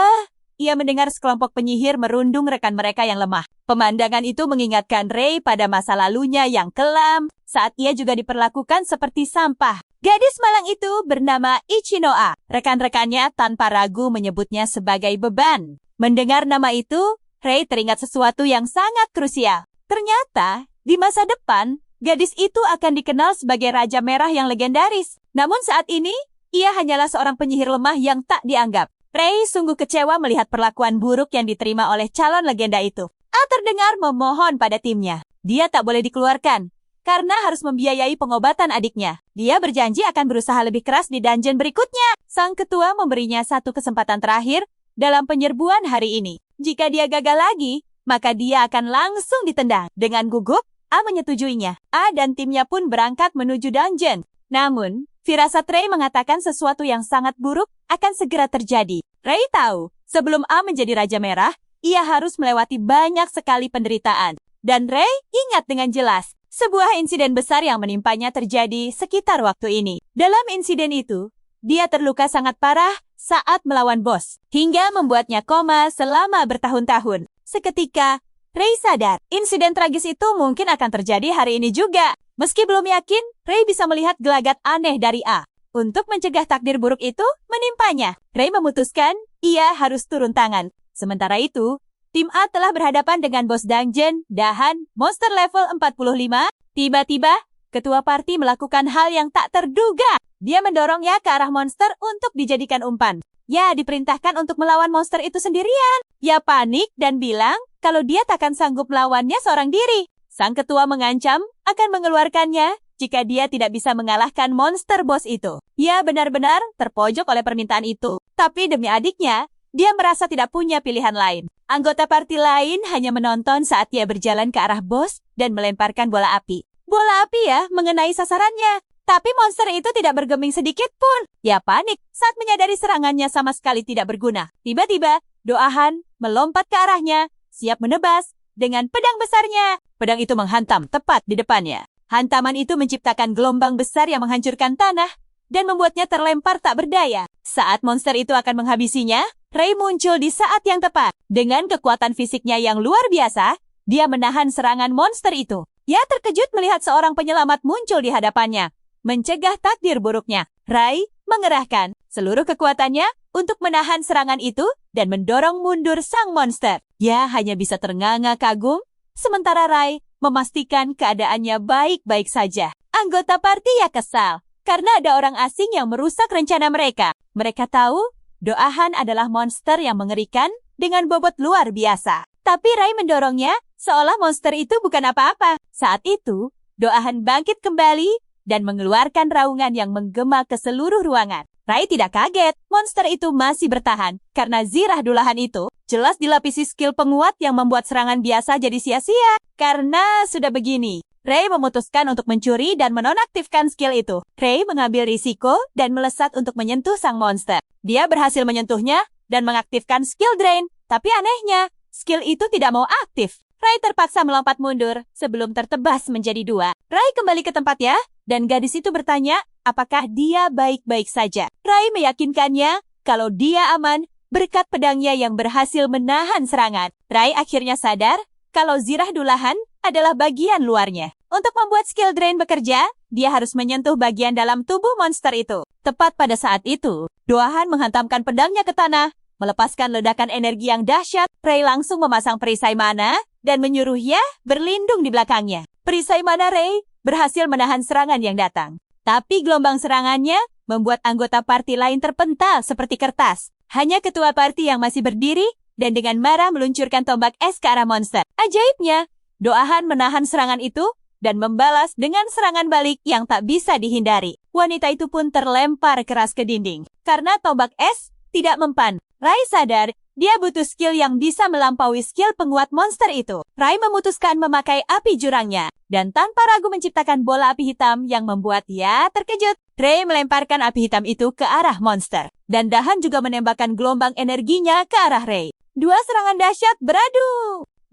ia mendengar sekelompok penyihir merundung rekan mereka yang lemah. Pemandangan itu mengingatkan Rei pada masa lalunya yang kelam, saat ia juga diperlakukan seperti sampah. Gadis malang itu bernama Ichinoa. Rekan-rekannya tanpa ragu menyebutnya sebagai beban. Mendengar nama itu, Rei teringat sesuatu yang sangat krusial. Ternyata, di masa depan, gadis itu akan dikenal sebagai Raja Merah yang legendaris. Namun saat ini, ia hanyalah seorang penyihir lemah yang tak dianggap. Rei sungguh kecewa melihat perlakuan buruk yang diterima oleh calon legenda itu. A terdengar memohon pada timnya. Dia tak boleh dikeluarkan, karena harus membiayai pengobatan adiknya. Dia berjanji akan berusaha lebih keras di dungeon berikutnya. Sang ketua memberinya satu kesempatan terakhir dalam penyerbuan hari ini. Jika dia gagal lagi, maka dia akan langsung ditendang. Dengan gugup, A menyetujuinya. A dan timnya pun berangkat menuju dungeon. Namun, firasat Rei mengatakan sesuatu yang sangat buruk akan segera terjadi. Rei tahu, sebelum A menjadi Raja Merah, ia harus melewati banyak sekali penderitaan. Dan Rei ingat dengan jelas, sebuah insiden besar yang menimpanya terjadi sekitar waktu ini. Dalam insiden itu, dia terluka sangat parah saat melawan bos, hingga membuatnya koma selama bertahun-tahun. Seketika, Rei sadar, insiden tragis itu mungkin akan terjadi hari ini juga. Meski belum yakin, Rei bisa melihat gelagat aneh dari A. Untuk mencegah takdir buruk itu menimpanya, Rei memutuskan ia harus turun tangan. Sementara itu, tim A telah berhadapan dengan bos dungeon, Dahan, monster level 45. Tiba-tiba, ketua party melakukan hal yang tak terduga. Dia mendorongnya ke arah monster untuk dijadikan umpan. Ya, diperintahkan untuk melawan monster itu sendirian. Ia panik dan bilang kalau dia takkan sanggup melawannya seorang diri. Sang ketua mengancam akan mengeluarkannya jika dia tidak bisa mengalahkan monster bos itu. Ia benar-benar terpojok oleh permintaan itu. Tapi demi adiknya, dia merasa tidak punya pilihan lain. Anggota party lain hanya menonton saat ia berjalan ke arah bos dan melemparkan bola api. Bola api ya mengenai sasarannya. Tapi monster itu tidak bergeming sedikit pun. Ia panik saat menyadari serangannya sama sekali tidak berguna. Tiba-tiba, Doahan melompat ke arahnya, siap menebas dengan pedang besarnya. Pedang itu menghantam tepat di depannya. Hantaman itu menciptakan gelombang besar yang menghancurkan tanah dan membuatnya terlempar tak berdaya. Saat monster itu akan menghabisinya, Rei muncul di saat yang tepat. Dengan kekuatan fisiknya yang luar biasa, dia menahan serangan monster itu. Ia terkejut melihat seorang penyelamat muncul di hadapannya, mencegah takdir buruknya. Rei mengerahkan seluruh kekuatannya untuk menahan serangan itu dan mendorong mundur sang monster. Ia hanya bisa ternganga kagum, sementara Rei memastikan keadaannya baik-baik saja. Anggota party ya kesal, karena ada orang asing yang merusak rencana mereka. Mereka tahu Doahan adalah monster yang mengerikan dengan bobot luar biasa. Tapi Rei mendorongnya seolah monster itu bukan apa-apa. Saat itu, Doahan bangkit kembali dan mengeluarkan raungan yang menggema ke seluruh ruangan. Rai tidak kaget, monster itu masih bertahan, karena zirah dulahan itu jelas dilapisi skill penguat yang membuat serangan biasa jadi sia-sia. Karena sudah begini, Rai memutuskan untuk mencuri dan menonaktifkan skill itu. Rai mengambil risiko dan melesat untuk menyentuh sang monster. Dia berhasil menyentuhnya dan mengaktifkan skill drain, tapi anehnya, skill itu tidak mau aktif. Rai terpaksa melompat mundur sebelum tertebas menjadi dua. Rai kembali ke tempatnya, dan gadis itu bertanya apakah dia baik-baik saja. Rai meyakinkannya kalau dia aman berkat pedangnya yang berhasil menahan serangan. Rai akhirnya sadar kalau zirah dulahan adalah bagian luarnya. Untuk membuat skill drain bekerja, dia harus menyentuh bagian dalam tubuh monster itu. Tepat pada saat itu, Doahan menghantamkan pedangnya ke tanah, melepaskan ledakan energi yang dahsyat. Rai langsung memasang perisai mana dan menyuruhnya berlindung di belakangnya. Perisai mana Rai berhasil menahan serangan yang datang. Tapi gelombang serangannya membuat anggota parti lain terpental seperti kertas. Hanya ketua parti yang masih berdiri dan dengan marah meluncurkan tombak es ke arah monster. Ajaibnya, Doahan menahan serangan itu dan membalas dengan serangan balik yang tak bisa dihindari. Wanita itu pun terlempar keras ke dinding. Karena tombak es tidak mempan, Rai sadar dia butuh skill yang bisa melampaui skill penguat monster itu. Rai memutuskan memakai api jurangnya, dan tanpa ragu menciptakan bola api hitam yang membuat dia terkejut. Rai melemparkan api hitam itu ke arah monster, dan Dahan juga menembakkan gelombang energinya ke arah Rai. Dua serangan dahsyat beradu.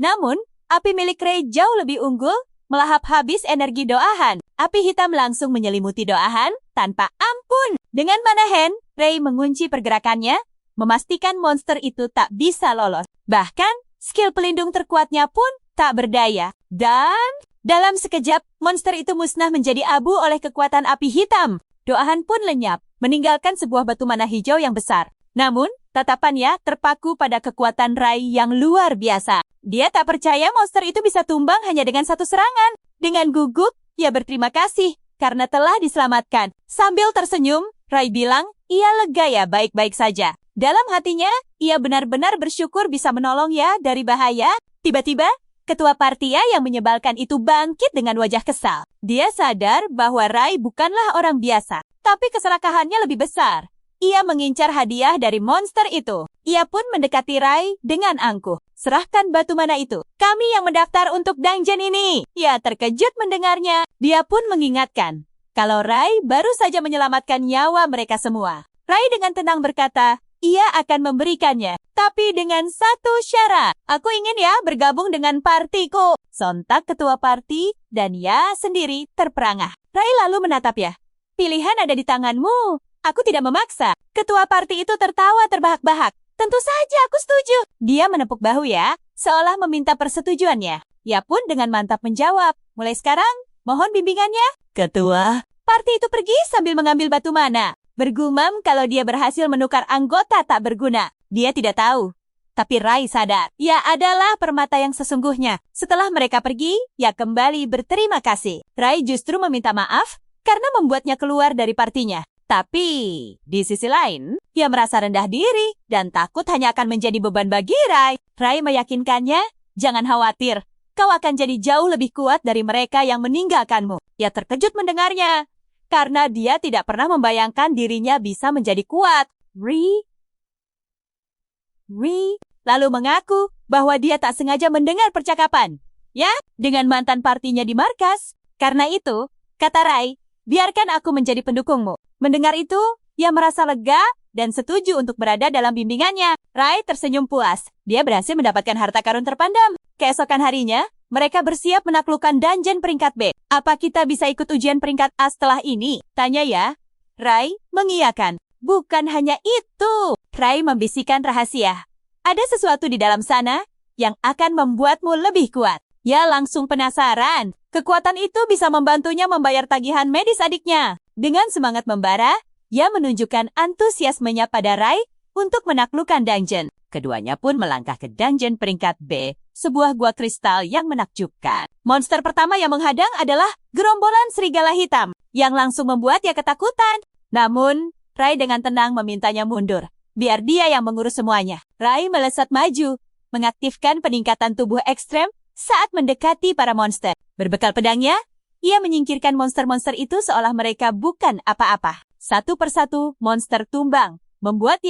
Namun, api milik Rai jauh lebih unggul, melahap habis energi Doahan. Api hitam langsung menyelimuti Doahan tanpa ampun. Dengan manahan, Rai mengunci pergerakannya, memastikan monster itu tak bisa lolos. Bahkan, skill pelindung terkuatnya pun tak berdaya. Dan, dalam sekejap, monster itu musnah menjadi abu oleh kekuatan api hitam. Doahan pun lenyap, meninggalkan sebuah batu mana hijau yang besar. Namun, tatapannya terpaku pada kekuatan Rai yang luar biasa. Dia tak percaya monster itu bisa tumbang hanya dengan satu serangan. Dengan gugup, ia berterima kasih karena telah diselamatkan. Sambil tersenyum, Rai bilang, ia lega ya baik-baik saja. Dalam hatinya, ia benar-benar bersyukur bisa menolong ya dari bahaya. Tiba-tiba, ketua partia yang menyebalkan itu bangkit dengan wajah kesal. Dia sadar bahwa Rai bukanlah orang biasa, tapi keserakahannya lebih besar. Ia mengincar hadiah dari monster itu. Ia pun mendekati Rai dengan angkuh. Serahkan batu mana itu. Kami yang mendaftar untuk dungeon ini. Ia terkejut mendengarnya. Dia pun mengingatkan kalau Rai baru saja menyelamatkan nyawa mereka semua. Rai dengan tenang berkata, ia akan memberikannya, tapi dengan satu syarat. Aku ingin ya bergabung dengan partiku. Sontak ketua parti dan ia sendiri terperangah. Rai lalu menatap ya. Pilihan ada di tanganmu. Aku tidak memaksa. Ketua parti itu tertawa terbahak-bahak. Tentu saja aku setuju. Dia menepuk bahu ya, seolah meminta persetujuannya. Ia pun dengan mantap menjawab. Mulai sekarang, mohon bimbingannya. Ketua parti itu pergi sambil mengambil batu mana. Bergumam kalau dia berhasil menukar anggota tak berguna. Dia tidak tahu. Tapi Rai sadar, ia adalah permata yang sesungguhnya. Setelah mereka pergi, ia kembali berterima kasih. Rai justru meminta maaf karena membuatnya keluar dari partinya. Tapi, di sisi lain, ia merasa rendah diri dan takut hanya akan menjadi beban bagi Rai. Rai meyakinkannya, jangan khawatir. Kau akan jadi jauh lebih kuat dari mereka yang meninggalkanmu. Ia terkejut mendengarnya. Karena dia tidak pernah membayangkan dirinya bisa menjadi kuat. Ri lalu mengaku bahwa dia tak sengaja mendengar percakapan. Ya, dengan mantan partinya di markas. Karena itu, kata Rai, biarkan aku menjadi pendukungmu. Mendengar itu, ia merasa lega dan setuju untuk berada dalam bimbingannya. Rai tersenyum puas. Dia berhasil mendapatkan harta karun terpandang. Keesokan harinya, mereka bersiap menaklukkan dungeon peringkat B. Apa kita bisa ikut ujian peringkat A setelah ini? Tanya ya. Rai mengiyakan. Bukan hanya itu. Rai membisikkan rahasia. Ada sesuatu di dalam sana yang akan membuatmu lebih kuat. Ia langsung penasaran. Kekuatan itu bisa membantunya membayar tagihan medis adiknya. Dengan semangat membara, ia menunjukkan antusiasmenya pada Rai untuk menaklukkan dungeon. Keduanya pun melangkah ke dungeon peringkat B, sebuah gua kristal yang menakjubkan. Monster pertama yang menghadang adalah gerombolan serigala hitam, yang langsung membuatnya ketakutan. Namun, Rai dengan tenang memintanya mundur, biar dia yang mengurus semuanya. Rai melesat maju, mengaktifkan peningkatan tubuh ekstrem saat mendekati para monster. Berbekal pedangnya, Ia menyingkirkan monster-monster itu seolah mereka bukan apa-apa. Satu persatu, monster tumbang. Membuat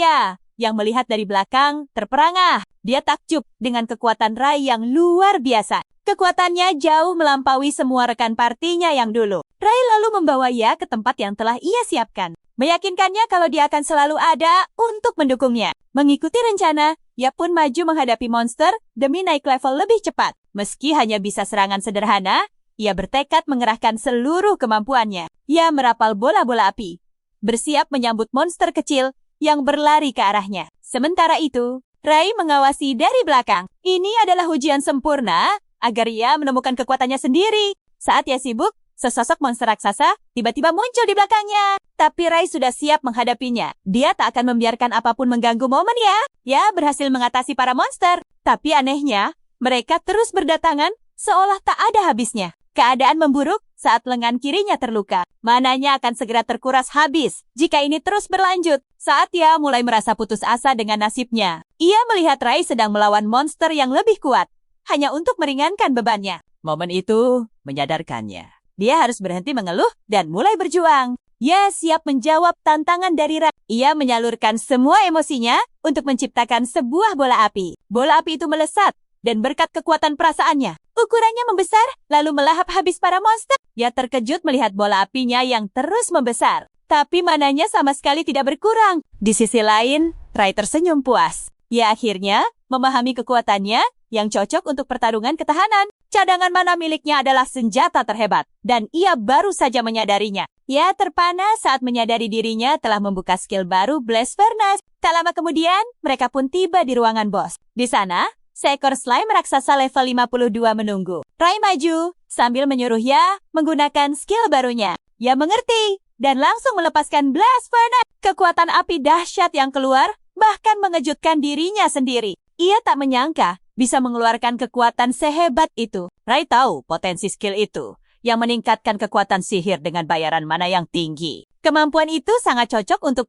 yang melihat dari belakang, terperangah. Dia takjub dengan kekuatan Rai yang luar biasa. Kekuatannya jauh melampaui semua rekan partinya yang dulu. Rai lalu membawa ke tempat yang telah ia siapkan. Meyakinkannya kalau dia akan selalu ada untuk mendukungnya. Mengikuti rencana, ia pun maju menghadapi monster demi naik level lebih cepat. Meski hanya bisa serangan sederhana, ia bertekad mengerahkan seluruh kemampuannya. Ia merapal bola-bola api, bersiap menyambut monster kecil yang berlari ke arahnya. Sementara itu, Rai mengawasi dari belakang. Ini adalah ujian sempurna agar ia menemukan kekuatannya sendiri. Saat ia sibuk, sesosok monster raksasa tiba-tiba muncul di belakangnya. Tapi Rai sudah siap menghadapinya. Dia tak akan membiarkan apapun mengganggu momen Ya berhasil mengatasi para monster. Tapi anehnya, mereka terus berdatangan seolah tak ada habisnya. Keadaan memburuk saat lengan kirinya terluka. Mananya akan segera terkuras habis jika ini terus berlanjut. Saat ia mulai merasa putus asa dengan nasibnya, ia melihat Rai sedang melawan monster yang lebih kuat, hanya untuk meringankan bebannya. Momen itu menyadarkannya. Dia harus berhenti mengeluh dan mulai berjuang. Ia siap menjawab tantangan dari Rai. Ia menyalurkan semua emosinya untuk menciptakan sebuah bola api. Bola api itu melesat, dan berkat kekuatan perasaannya, ukurannya membesar, lalu melahap habis para monster. Ia terkejut melihat bola apinya yang terus membesar. Tapi mananya sama sekali tidak berkurang. Di sisi lain, Rai tersenyum puas. Ia akhirnya memahami kekuatannya yang cocok untuk pertarungan ketahanan. Cadangan mana miliknya adalah senjata terhebat, dan ia baru saja menyadarinya. Ia terpana saat menyadari dirinya telah membuka skill baru Blast Furnace. Tak lama kemudian, mereka pun tiba di ruangan bos. Di sana, seekor slime raksasa level 52 menunggu. Rai maju sambil menyuruh menggunakan skill barunya. Ia mengerti dan langsung melepaskan Blast Furnace. Kekuatan api dahsyat yang keluar bahkan mengejutkan dirinya sendiri. Ia tak menyangka bisa mengeluarkan kekuatan sehebat itu. Rai tahu potensi skill itu yang meningkatkan kekuatan sihir dengan bayaran mana yang tinggi. Kemampuan itu sangat cocok untuk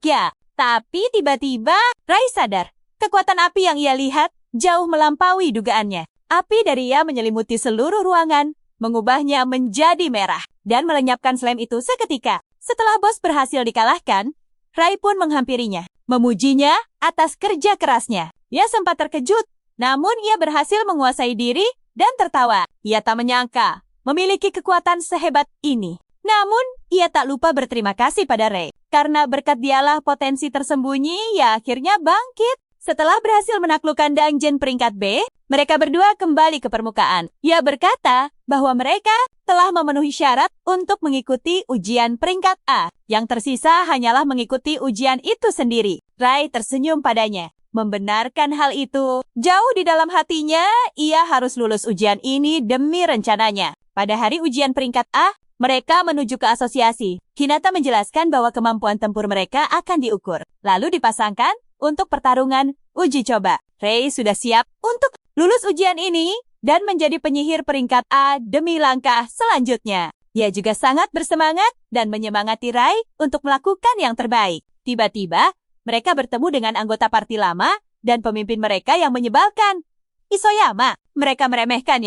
Tapi tiba-tiba Rai sadar kekuatan api yang ia lihat jauh melampaui dugaannya. Api dari menyelimuti seluruh ruangan, mengubahnya menjadi merah, dan melenyapkan slime itu seketika. Setelah bos berhasil dikalahkan, Rai pun menghampirinya, memujinya atas kerja kerasnya. Ia sempat terkejut, namun ia berhasil menguasai diri dan tertawa. Ia tak menyangka memiliki kekuatan sehebat ini. Namun, ia tak lupa berterima kasih pada Rai. Karena berkat dialah potensi tersembunyi, ia akhirnya bangkit. Setelah berhasil menaklukkan dungeon peringkat B, mereka berdua kembali ke permukaan. Ia berkata bahwa mereka telah memenuhi syarat untuk mengikuti ujian peringkat A. Yang tersisa hanyalah mengikuti ujian itu sendiri. Rai tersenyum padanya. Membenarkan hal itu, jauh di dalam hatinya, ia harus lulus ujian ini demi rencananya. Pada hari ujian peringkat A, mereka menuju ke asosiasi. Hinata menjelaskan bahwa kemampuan tempur mereka akan diukur, lalu dipasangkan untuk pertarungan uji coba. Rai sudah siap untuk lulus ujian ini dan menjadi penyihir peringkat A demi langkah selanjutnya. Ia juga sangat bersemangat dan menyemangati Rai untuk melakukan yang terbaik. Tiba-tiba, mereka bertemu dengan anggota parti lama dan pemimpin mereka yang menyebalkan. Isoyama, mereka meremehkan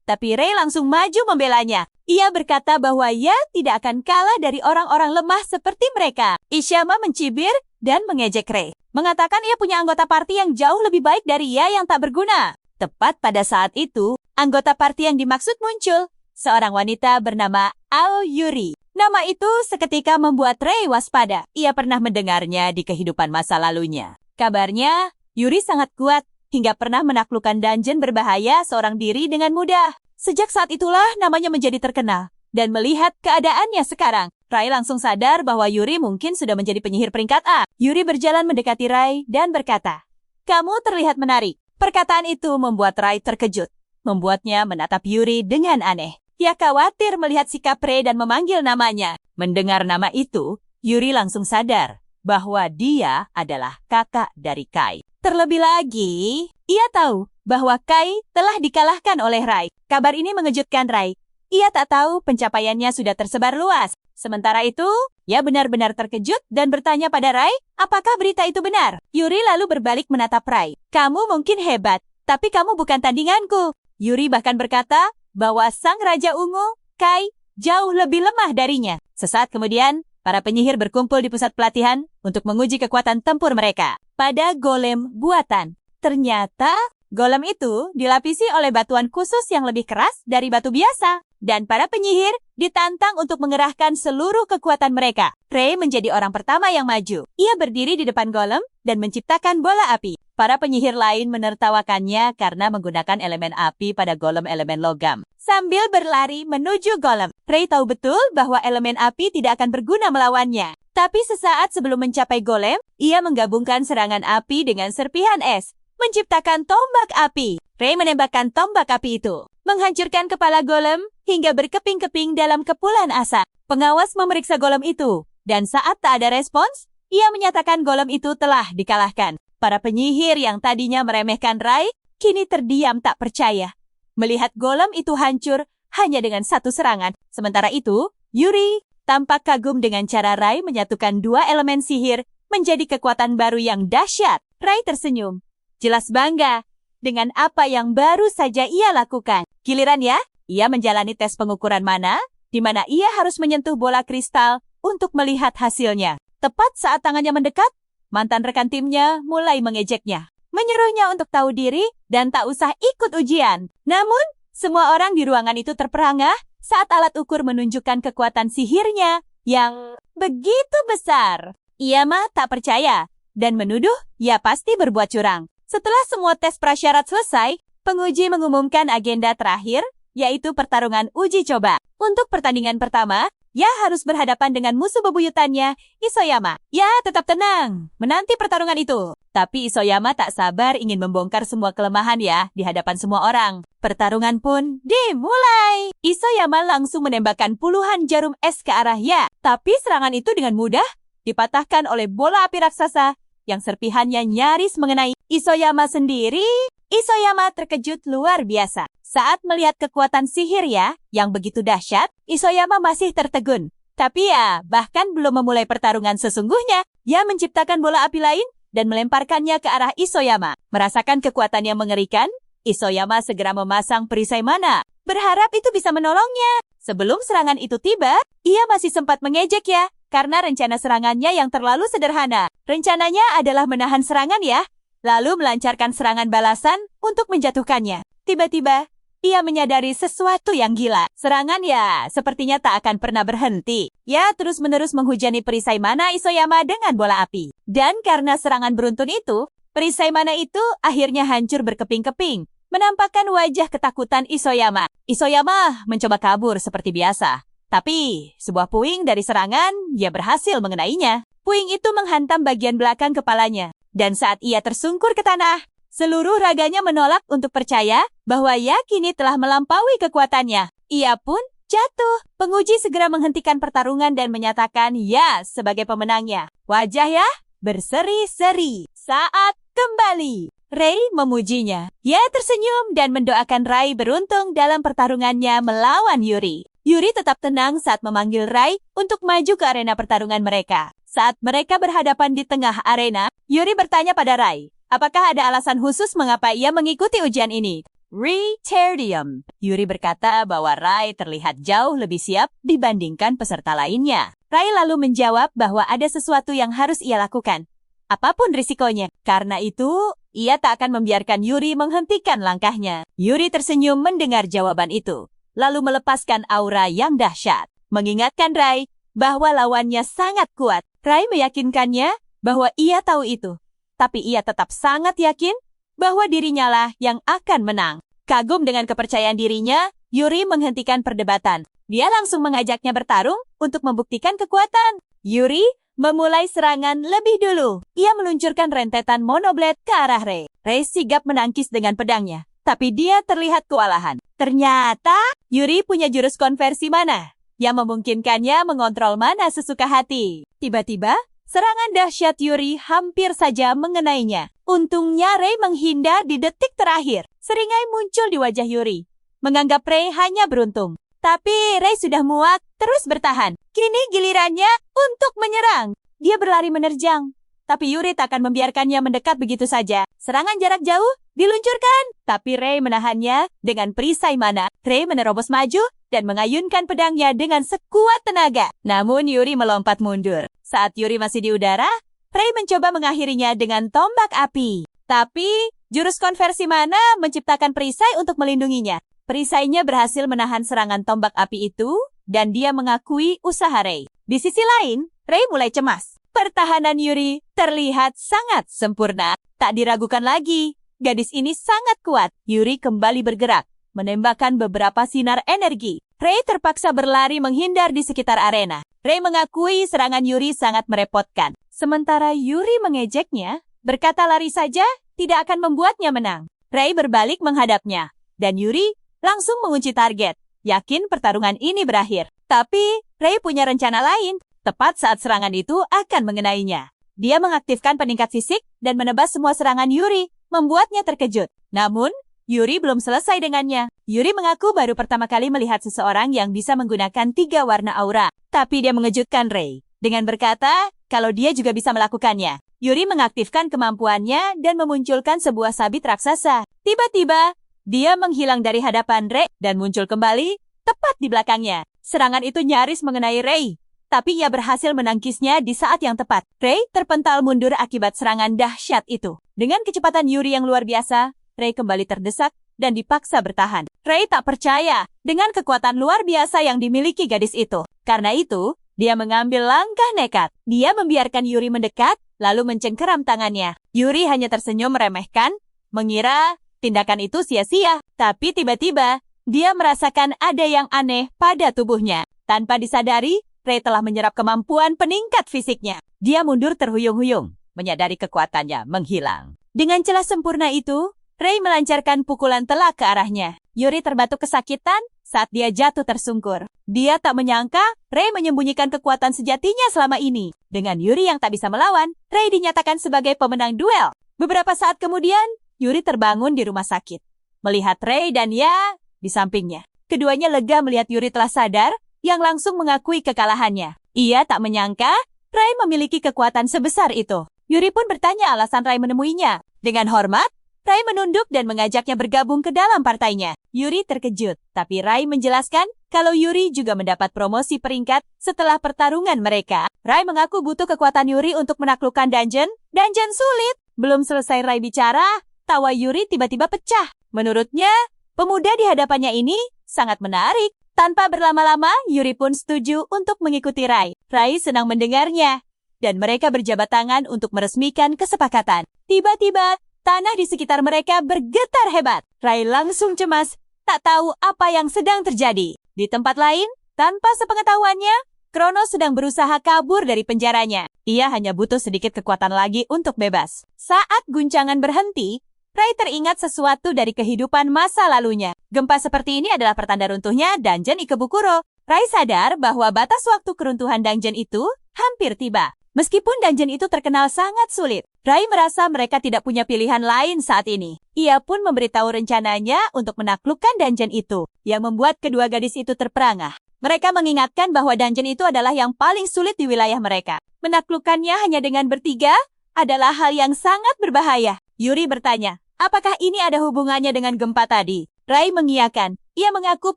tapi Rai langsung maju membelanya. Ia berkata bahwa ia tidak akan kalah dari orang-orang lemah seperti mereka. Ishiyama mencibir dan mengejek Rai, mengatakan ia punya anggota parti yang jauh lebih baik dari ia yang tak berguna. Tepat pada saat itu, anggota parti yang dimaksud muncul, seorang wanita bernama Ao Yuri. Nama itu seketika membuat Rai waspada. Ia pernah mendengarnya di kehidupan masa lalunya. Kabarnya, Yuri sangat kuat hingga pernah menaklukkan dungeon berbahaya seorang diri dengan mudah. Sejak saat itulah namanya menjadi terkenal. Dan melihat keadaannya sekarang, Rai langsung sadar bahwa Yuri mungkin sudah menjadi penyihir peringkat A. Yuri berjalan mendekati Rai dan berkata, "Kamu terlihat menarik." Perkataan itu membuat Rai terkejut, membuatnya menatap Yuri dengan aneh. Ia khawatir melihat sikap Rai dan memanggil namanya. Mendengar nama itu, Yuri langsung sadar bahwa dia adalah kakak dari Kai. Terlebih lagi, ia tahu bahwa Kai telah dikalahkan oleh Rai. Kabar ini mengejutkan Rai. Ia tak tahu pencapaiannya sudah tersebar luas. Sementara itu, ia benar-benar terkejut dan bertanya pada Rai, apakah berita itu benar? Yuri lalu berbalik menatap Rai. "Kamu mungkin hebat, tapi kamu bukan tandinganku." Yuri bahkan berkata bahwa sang Raja Ungu, Kai, jauh lebih lemah darinya. Sesaat kemudian, para penyihir berkumpul di pusat pelatihan untuk menguji kekuatan tempur mereka pada golem buatan. Ternyata, golem itu dilapisi oleh batuan khusus yang lebih keras dari batu biasa. Dan para penyihir ditantang untuk mengerahkan seluruh kekuatan mereka. Ray menjadi orang pertama yang maju. Ia berdiri di depan golem dan menciptakan bola api. Para penyihir lain menertawakannya karena menggunakan elemen api pada golem elemen logam. Sambil berlari menuju golem, Ray tahu betul bahwa elemen api tidak akan berguna melawannya. Tapi sesaat sebelum mencapai golem, ia menggabungkan serangan api dengan serpihan es, menciptakan tombak api. Ray menembakkan tombak api itu, menghancurkan kepala golem hingga berkeping-keping dalam kepulan asap. Pengawas memeriksa golem itu, dan saat tak ada respons, ia menyatakan golem itu telah dikalahkan. Para penyihir yang tadinya meremehkan Ray, kini terdiam tak percaya. Melihat golem itu hancur hanya dengan satu serangan. Sementara itu, Yuri tampak kagum dengan cara Ray menyatukan dua elemen sihir menjadi kekuatan baru yang dahsyat. Ray tersenyum, jelas bangga dengan apa yang baru saja ia lakukan. Giliran ya, ia menjalani tes pengukuran mana, di mana ia harus menyentuh bola kristal untuk melihat hasilnya. Tepat saat tangannya mendekat, mantan rekan timnya mulai mengejeknya, menyuruhnya untuk tahu diri dan tak usah ikut ujian. Namun, semua orang di ruangan itu terperangah saat alat ukur menunjukkan kekuatan sihirnya yang begitu besar. Ia mah tak percaya dan menuduh ia pasti berbuat curang. Setelah semua tes prasyarat selesai, penguji mengumumkan agenda terakhir, yaitu pertarungan uji coba. Untuk pertandingan pertama, ia harus berhadapan dengan musuh bebuyutannya, Isoyama. Ya, tetap tenang, menanti pertarungan itu. Tapi Isoyama tak sabar ingin membongkar semua kelemahan ya di hadapan semua orang. Pertarungan pun dimulai. Isoyama langsung menembakkan puluhan jarum es ke arah Ya. Tapi serangan itu dengan mudah dipatahkan oleh bola api raksasa yang serpihannya nyaris mengenai Isoyama sendiri. Isoyama terkejut luar biasa. Saat melihat kekuatan sihir Ya yang begitu dahsyat, Isoyama masih tertegun. Tapi ya, bahkan belum memulai pertarungan sesungguhnya, Ya menciptakan bola api lain dan melemparkannya ke arah Isoyama. Merasakan kekuatan yang mengerikan, Isoyama segera memasang perisai mana, berharap itu bisa menolongnya. Sebelum serangan itu tiba, ia masih sempat mengejek Ya, karena rencana serangannya yang terlalu sederhana. Rencananya adalah menahan serangan Ya, lalu melancarkan serangan balasan untuk menjatuhkannya. Tiba-tiba, ia menyadari sesuatu yang gila. Serangan Ya sepertinya tak akan pernah berhenti. Ya terus-menerus menghujani perisai mana Isoyama dengan bola api. Dan karena serangan beruntun itu, perisai mana itu akhirnya hancur berkeping-keping, menampakkan wajah ketakutan Isoyama. Isoyama mencoba kabur seperti biasa. Tapi, sebuah puing dari serangan, ia berhasil mengenainya. Puing itu menghantam bagian belakang kepalanya. Dan saat ia tersungkur ke tanah, seluruh raganya menolak untuk percaya bahwa Ya kini telah melampaui kekuatannya. Ia pun jatuh. Penguji segera menghentikan pertarungan dan menyatakan Ya sebagai pemenangnya. Wajah Ya berseri-seri saat kembali. Ray memujinya. Ya tersenyum dan mendoakan Ray beruntung dalam pertarungannya melawan Yuri. Yuri tetap tenang saat memanggil Ray untuk maju ke arena pertarungan mereka. Saat mereka berhadapan di tengah arena, Yuri bertanya pada Ray, apakah ada alasan khusus mengapa ia mengikuti ujian ini? Retardium. Yuri berkata bahwa Ray terlihat jauh lebih siap dibandingkan peserta lainnya. Ray lalu menjawab bahwa ada sesuatu yang harus ia lakukan, apapun risikonya. Karena itu, ia tak akan membiarkan Yuri menghentikan langkahnya. Yuri tersenyum mendengar jawaban itu, lalu melepaskan aura yang dahsyat, mengingatkan Ray bahwa lawannya sangat kuat. Ray meyakinkannya bahwa ia tahu itu, tapi ia tetap sangat yakin bahwa dirinya lah yang akan menang. Kagum dengan kepercayaan dirinya, Yuri menghentikan perdebatan. Dia langsung mengajaknya bertarung untuk membuktikan kekuatan. Yuri memulai serangan lebih dulu. Ia meluncurkan rentetan monoblade ke arah Ray. Ray sigap menangkis dengan pedangnya, tapi dia terlihat kewalahan. Ternyata, Yuri punya jurus konversi mana yang memungkinkannya mengontrol mana sesuka hati. Tiba-tiba, serangan dahsyat Yuri hampir saja mengenainya. Untungnya Ray menghindar di detik terakhir. Seringai muncul di wajah Yuri, menganggap Ray hanya beruntung. Tapi Ray sudah muak, terus bertahan. Kini gilirannya untuk menyerang. Dia berlari menerjang, tapi Yuri tak akan membiarkannya mendekat begitu saja. Serangan jarak jauh diluncurkan, tapi Ray menahannya dengan perisai mana. Ray menerobos maju dan mengayunkan pedangnya dengan sekuat tenaga. Namun Yuri melompat mundur. Saat Yuri masih di udara, Ray mencoba mengakhirinya dengan tombak api. Tapi, jurus konversi mana menciptakan perisai untuk melindunginya. Perisainya berhasil menahan serangan tombak api itu, dan dia mengakui usaha Ray. Di sisi lain, Ray mulai cemas. Pertahanan Yuri terlihat sangat sempurna. Tak diragukan lagi, gadis ini sangat kuat. Yuri kembali bergerak, menembakkan beberapa sinar energi. Ray terpaksa berlari menghindar di sekitar arena. Ray mengakui serangan Yuri sangat merepotkan. Sementara Yuri mengejeknya, berkata lari saja tidak akan membuatnya menang. Ray berbalik menghadapnya, dan Yuri langsung mengunci target, yakin pertarungan ini berakhir. Tapi, Ray punya rencana lain. Tepat saat serangan itu akan mengenainya. Dia mengaktifkan peningkat fisik dan menebas semua serangan Yuri, membuatnya terkejut. Namun, Yuri belum selesai dengannya. Yuri mengaku baru pertama kali melihat seseorang yang bisa menggunakan 3 warna aura. Tapi dia mengejutkan Ray dengan berkata kalau dia juga bisa melakukannya. Yuri mengaktifkan kemampuannya dan memunculkan sebuah sabit raksasa. Tiba-tiba, dia menghilang dari hadapan Ray dan muncul kembali tepat di belakangnya. Serangan itu nyaris mengenai Ray, tapi ia berhasil menangkisnya di saat yang tepat. Ray terpental mundur akibat serangan dahsyat itu. Dengan kecepatan Yuri yang luar biasa, Ray kembali terdesak dan dipaksa bertahan. Ray tak percaya dengan kekuatan luar biasa yang dimiliki gadis itu. Karena itu, dia mengambil langkah nekat. Dia membiarkan Yuri mendekat, lalu mencengkeram tangannya. Yuri hanya tersenyum meremehkan, mengira tindakan itu sia-sia. Tapi tiba-tiba, dia merasakan ada yang aneh pada tubuhnya. Tanpa disadari, Ray telah menyerap kemampuan peningkat fisiknya. Dia mundur terhuyung-huyung, menyadari kekuatannya menghilang. Dengan celah sempurna itu, Ray melancarkan pukulan telak ke arahnya. Yuri terbatuk kesakitan saat dia jatuh tersungkur. Dia tak menyangka Ray menyembunyikan kekuatan sejatinya selama ini. Dengan Yuri yang tak bisa melawan, Ray dinyatakan sebagai pemenang duel. Beberapa saat kemudian, Yuri terbangun di rumah sakit, melihat Ray dan Ya di sampingnya. Keduanya lega melihat Yuri telah sadar, yang langsung mengakui kekalahannya. Ia tak menyangka Ray memiliki kekuatan sebesar itu. Yuri pun bertanya alasan Ray menemuinya. Dengan hormat, Ray menunduk dan mengajaknya bergabung ke dalam partainya. Yuri terkejut, tapi Ray menjelaskan kalau Yuri juga mendapat promosi peringkat setelah pertarungan mereka. Ray mengaku butuh kekuatan Yuri untuk menaklukkan dungeon sulit. Belum selesai Ray bicara, tawa Yuri tiba-tiba pecah. Menurutnya, pemuda di hadapannya ini sangat menarik. Tanpa berlama-lama, Yuri pun setuju untuk mengikuti Ray. Ray senang mendengarnya, dan mereka berjabat tangan untuk meresmikan kesepakatan. Tiba-tiba, tanah di sekitar mereka bergetar hebat. Ray langsung cemas, tak tahu apa yang sedang terjadi. Di tempat lain, tanpa sepengetahuannya, Kronos sedang berusaha kabur dari penjaranya. Ia hanya butuh sedikit kekuatan lagi untuk bebas. Saat guncangan berhenti, Ray teringat sesuatu dari kehidupan masa lalunya. Gempa seperti ini adalah pertanda runtuhnya dungeon Ikebukuro. Ray sadar bahwa batas waktu keruntuhan dungeon itu hampir tiba. Meskipun dungeon itu terkenal sangat sulit, Ray merasa mereka tidak punya pilihan lain saat ini. Ia pun memberitahu rencananya untuk menaklukkan dungeon itu, yang membuat kedua gadis itu terperangah. Mereka mengingatkan bahwa dungeon itu adalah yang paling sulit di wilayah mereka. Menaklukkannya hanya dengan bertiga adalah hal yang sangat berbahaya. Yuri bertanya, apakah ini ada hubungannya dengan gempa tadi? Ray mengiyakan. Ia mengaku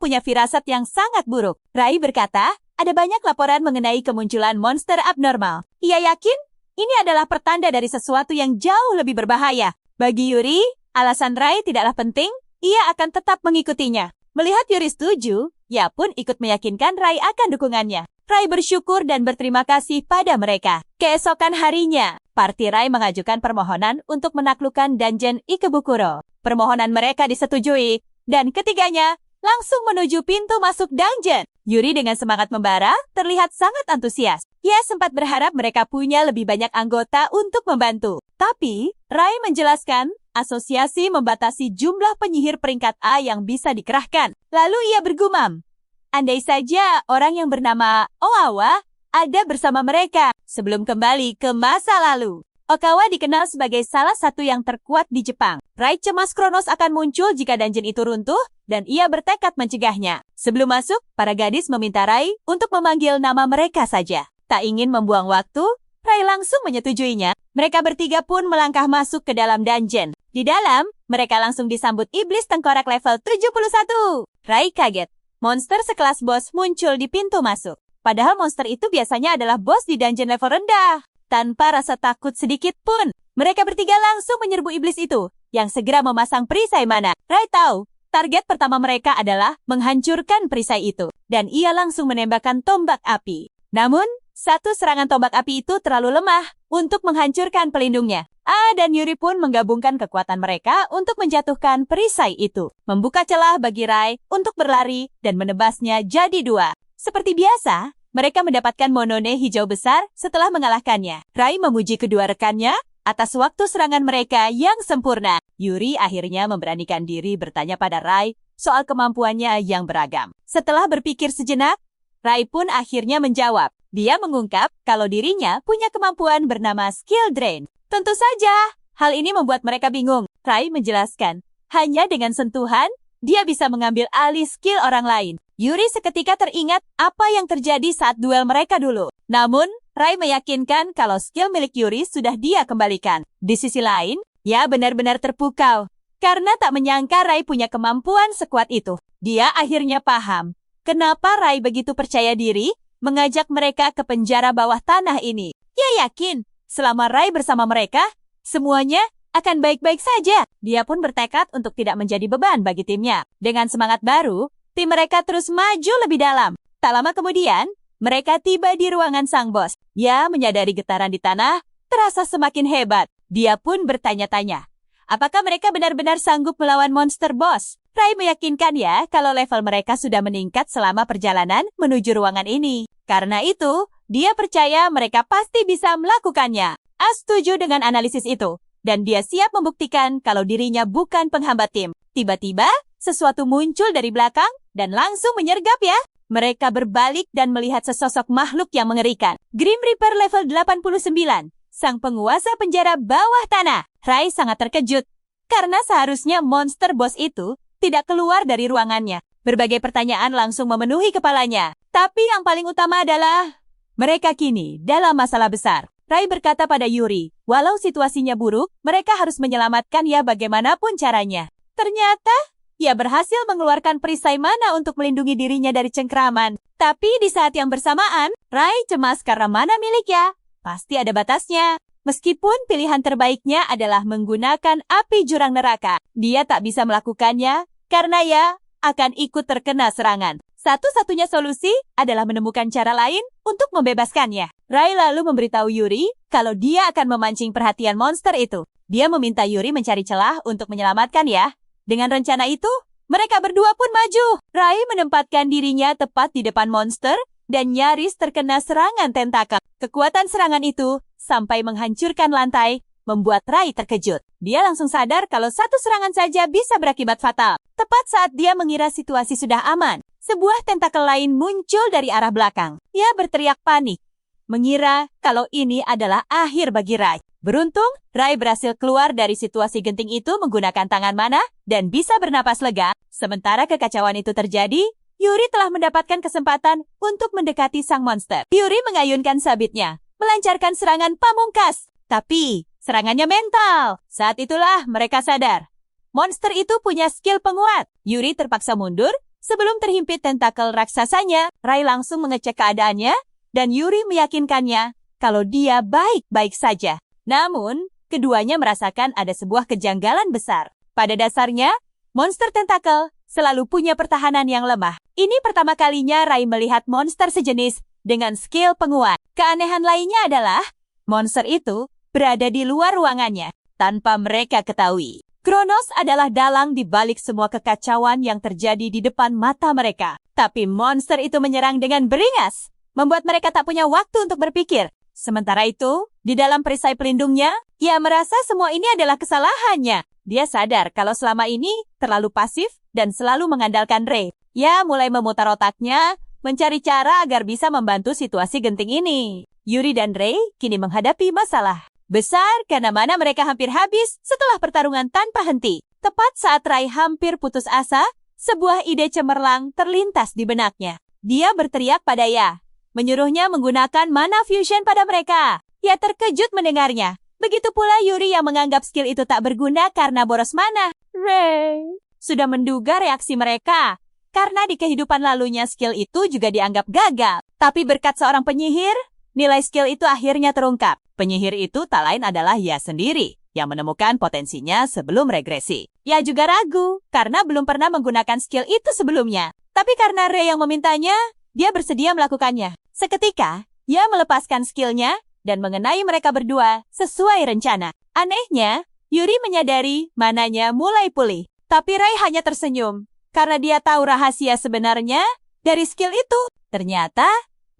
punya firasat yang sangat buruk. Ray berkata, ada banyak laporan mengenai kemunculan monster abnormal. Ia yakin ini adalah pertanda dari sesuatu yang jauh lebih berbahaya. Bagi Yuri, alasan Ray tidaklah penting. Ia akan tetap mengikutinya. Melihat Yuri setuju, ia pun ikut meyakinkan Ray akan dukungannya. Ray bersyukur dan berterima kasih pada mereka. Keesokan harinya, parti Ray mengajukan permohonan untuk menaklukkan dungeon Ikebukuro. Permohonan mereka disetujui, dan ketiganya langsung menuju pintu masuk dungeon. Yuri dengan semangat membara terlihat sangat antusias. Ia sempat berharap mereka punya lebih banyak anggota untuk membantu. Tapi, Ray menjelaskan, asosiasi membatasi jumlah penyihir peringkat A yang bisa dikerahkan. Lalu ia bergumam, andai saja orang yang bernama Oawa ada bersama mereka sebelum kembali ke masa lalu. Okawa dikenal sebagai salah satu yang terkuat di Jepang. Ray cemas Kronos akan muncul jika dungeon itu runtuh, dan ia bertekad mencegahnya. Sebelum masuk, para gadis meminta Ray untuk memanggil nama mereka saja. Tak ingin membuang waktu, Ray langsung menyetujuinya. Mereka bertiga pun melangkah masuk ke dalam dungeon. Di dalam, mereka langsung disambut iblis tengkorak level 71. Ray kaget. monster sekelas bos muncul di pintu masuk. Padahal monster itu biasanya adalah bos di dungeon level rendah. Tanpa rasa takut sedikit pun, mereka bertiga langsung menyerbu iblis itu, yang segera memasang perisai mana. Rai tahu, target pertama mereka adalah menghancurkan perisai itu, dan ia langsung menembakkan tombak api. Namun, satu serangan tombak api itu terlalu lemah untuk menghancurkan pelindungnya. Dan Yuri pun menggabungkan kekuatan mereka untuk menjatuhkan perisai itu, membuka celah bagi Rai untuk berlari dan menebasnya jadi dua. Seperti biasa, mereka mendapatkan Monone hijau besar setelah mengalahkannya. Rai memuji kedua rekannya atas waktu serangan mereka yang sempurna. Yuri akhirnya memberanikan diri bertanya pada Rai soal kemampuannya yang beragam. Setelah berpikir sejenak, Rai pun akhirnya menjawab. Dia mengungkap kalau dirinya punya kemampuan bernama skill drain. Tentu saja, hal ini membuat mereka bingung. Rai menjelaskan, hanya dengan sentuhan, dia bisa mengambil alih skill orang lain. Yuri seketika teringat apa yang terjadi saat duel mereka dulu. Namun, Rai meyakinkan kalau skill milik Yuri sudah dia kembalikan. Di sisi lain, ia benar-benar terpukau. Karena tak menyangka Rai punya kemampuan sekuat itu. Dia akhirnya paham kenapa Rai begitu percaya diri mengajak mereka ke penjara bawah tanah ini. Ia yakin, selama Rai bersama mereka, semuanya akan baik-baik saja. Dia pun bertekad untuk tidak menjadi beban bagi timnya. Dengan semangat baru, tim mereka terus maju lebih dalam. Tak lama kemudian, mereka tiba di ruangan sang bos. Ia menyadari getaran di tanah terasa semakin hebat. Dia pun bertanya-tanya, apakah mereka benar-benar sanggup melawan monster bos? Rai meyakinkan ya kalau level mereka sudah meningkat selama perjalanan menuju ruangan ini. Karena itu, dia percaya mereka pasti bisa melakukannya. Setuju dengan analisis itu. Dan dia siap membuktikan kalau dirinya bukan penghambat tim. Tiba-tiba, sesuatu muncul dari belakang dan langsung menyergap ya. Mereka berbalik dan melihat sesosok makhluk yang mengerikan. Grim Reaper level 89, sang penguasa penjara bawah tanah. Rai sangat terkejut, karena seharusnya monster bos itu tidak keluar dari ruangannya. Berbagai pertanyaan langsung memenuhi kepalanya. Tapi yang paling utama adalah, mereka kini dalam masalah besar. Rai berkata pada Yuri, walau situasinya buruk, mereka harus menyelamatkan ya bagaimanapun caranya. Ternyata, ia berhasil mengeluarkan perisai mana untuk melindungi dirinya dari cengkraman. Tapi di saat yang bersamaan, Rai cemas karena mana miliknya. Pasti ada batasnya. Meskipun pilihan terbaiknya adalah menggunakan api jurang neraka, dia tak bisa melakukannya karena ia akan ikut terkena serangan. Satu-satunya solusi adalah menemukan cara lain untuk membebaskannya. Rai lalu memberitahu Yuri kalau dia akan memancing perhatian monster itu. Dia meminta Yuri mencari celah untuk menyelamatkan ya. Dengan rencana itu, mereka berdua pun maju. Rai menempatkan dirinya tepat di depan monster dan nyaris terkena serangan tentakel. Kekuatan serangan itu sampai menghancurkan lantai, membuat Rai terkejut. Dia langsung sadar kalau satu serangan saja bisa berakibat fatal. Tepat saat dia mengira situasi sudah aman, sebuah tentakel lain muncul dari arah belakang. Ia berteriak panik, mengira kalau ini adalah akhir bagi Rai. Beruntung, Rai berhasil keluar dari situasi genting itu menggunakan tangan mana dan bisa bernapas lega. Sementara kekacauan itu terjadi, Yuri telah mendapatkan kesempatan untuk mendekati sang monster. Yuri mengayunkan sabitnya, melancarkan serangan pamungkas. Tapi, serangannya mental. Saat itulah mereka sadar. Monster itu punya skill penguat. Yuri terpaksa mundur sebelum terhimpit tentakel raksasanya. Rai langsung mengecek keadaannya dan Yuri meyakinkannya kalau dia baik-baik saja. Namun, keduanya merasakan ada sebuah kejanggalan besar. Pada dasarnya, monster tentakel selalu punya pertahanan yang lemah. Ini pertama kalinya Rai melihat monster sejenis dengan skill penguat. Keanehan lainnya adalah, monster itu berada di luar ruangannya tanpa mereka ketahui. Kronos adalah dalang di balik semua kekacauan yang terjadi di depan mata mereka. Tapi monster itu menyerang dengan beringas, membuat mereka tak punya waktu untuk berpikir. Sementara itu, di dalam perisai pelindungnya, ia merasa semua ini adalah kesalahannya. Dia sadar kalau selama ini terlalu pasif dan selalu mengandalkan Ray. Ia mulai memutar otaknya, mencari cara agar bisa membantu situasi genting ini. Yuri dan Ray kini menghadapi masalah besar karena mana mereka hampir habis setelah pertarungan tanpa henti. Tepat saat Ray hampir putus asa, sebuah ide cemerlang terlintas di benaknya. Dia berteriak pada ia, menyuruhnya menggunakan mana fusion pada mereka. Ia terkejut mendengarnya. Begitu pula Yuri yang menganggap skill itu tak berguna karena boros mana. Ray sudah menduga reaksi mereka. karena di kehidupan lalunya skill itu juga dianggap gagal. Tapi berkat seorang penyihir, nilai skill itu akhirnya terungkap. Penyihir itu tak lain adalah ia sendiri yang menemukan potensinya sebelum regresi. Ia juga ragu karena belum pernah menggunakan skill itu sebelumnya. Tapi karena Ray yang memintanya, dia bersedia melakukannya. Seketika, ia melepaskan skillnya dan mengenai mereka berdua sesuai rencana. Anehnya, Yuri menyadari mananya mulai pulih. Tapi Ray hanya tersenyum karena dia tahu rahasia sebenarnya dari skill itu. Ternyata,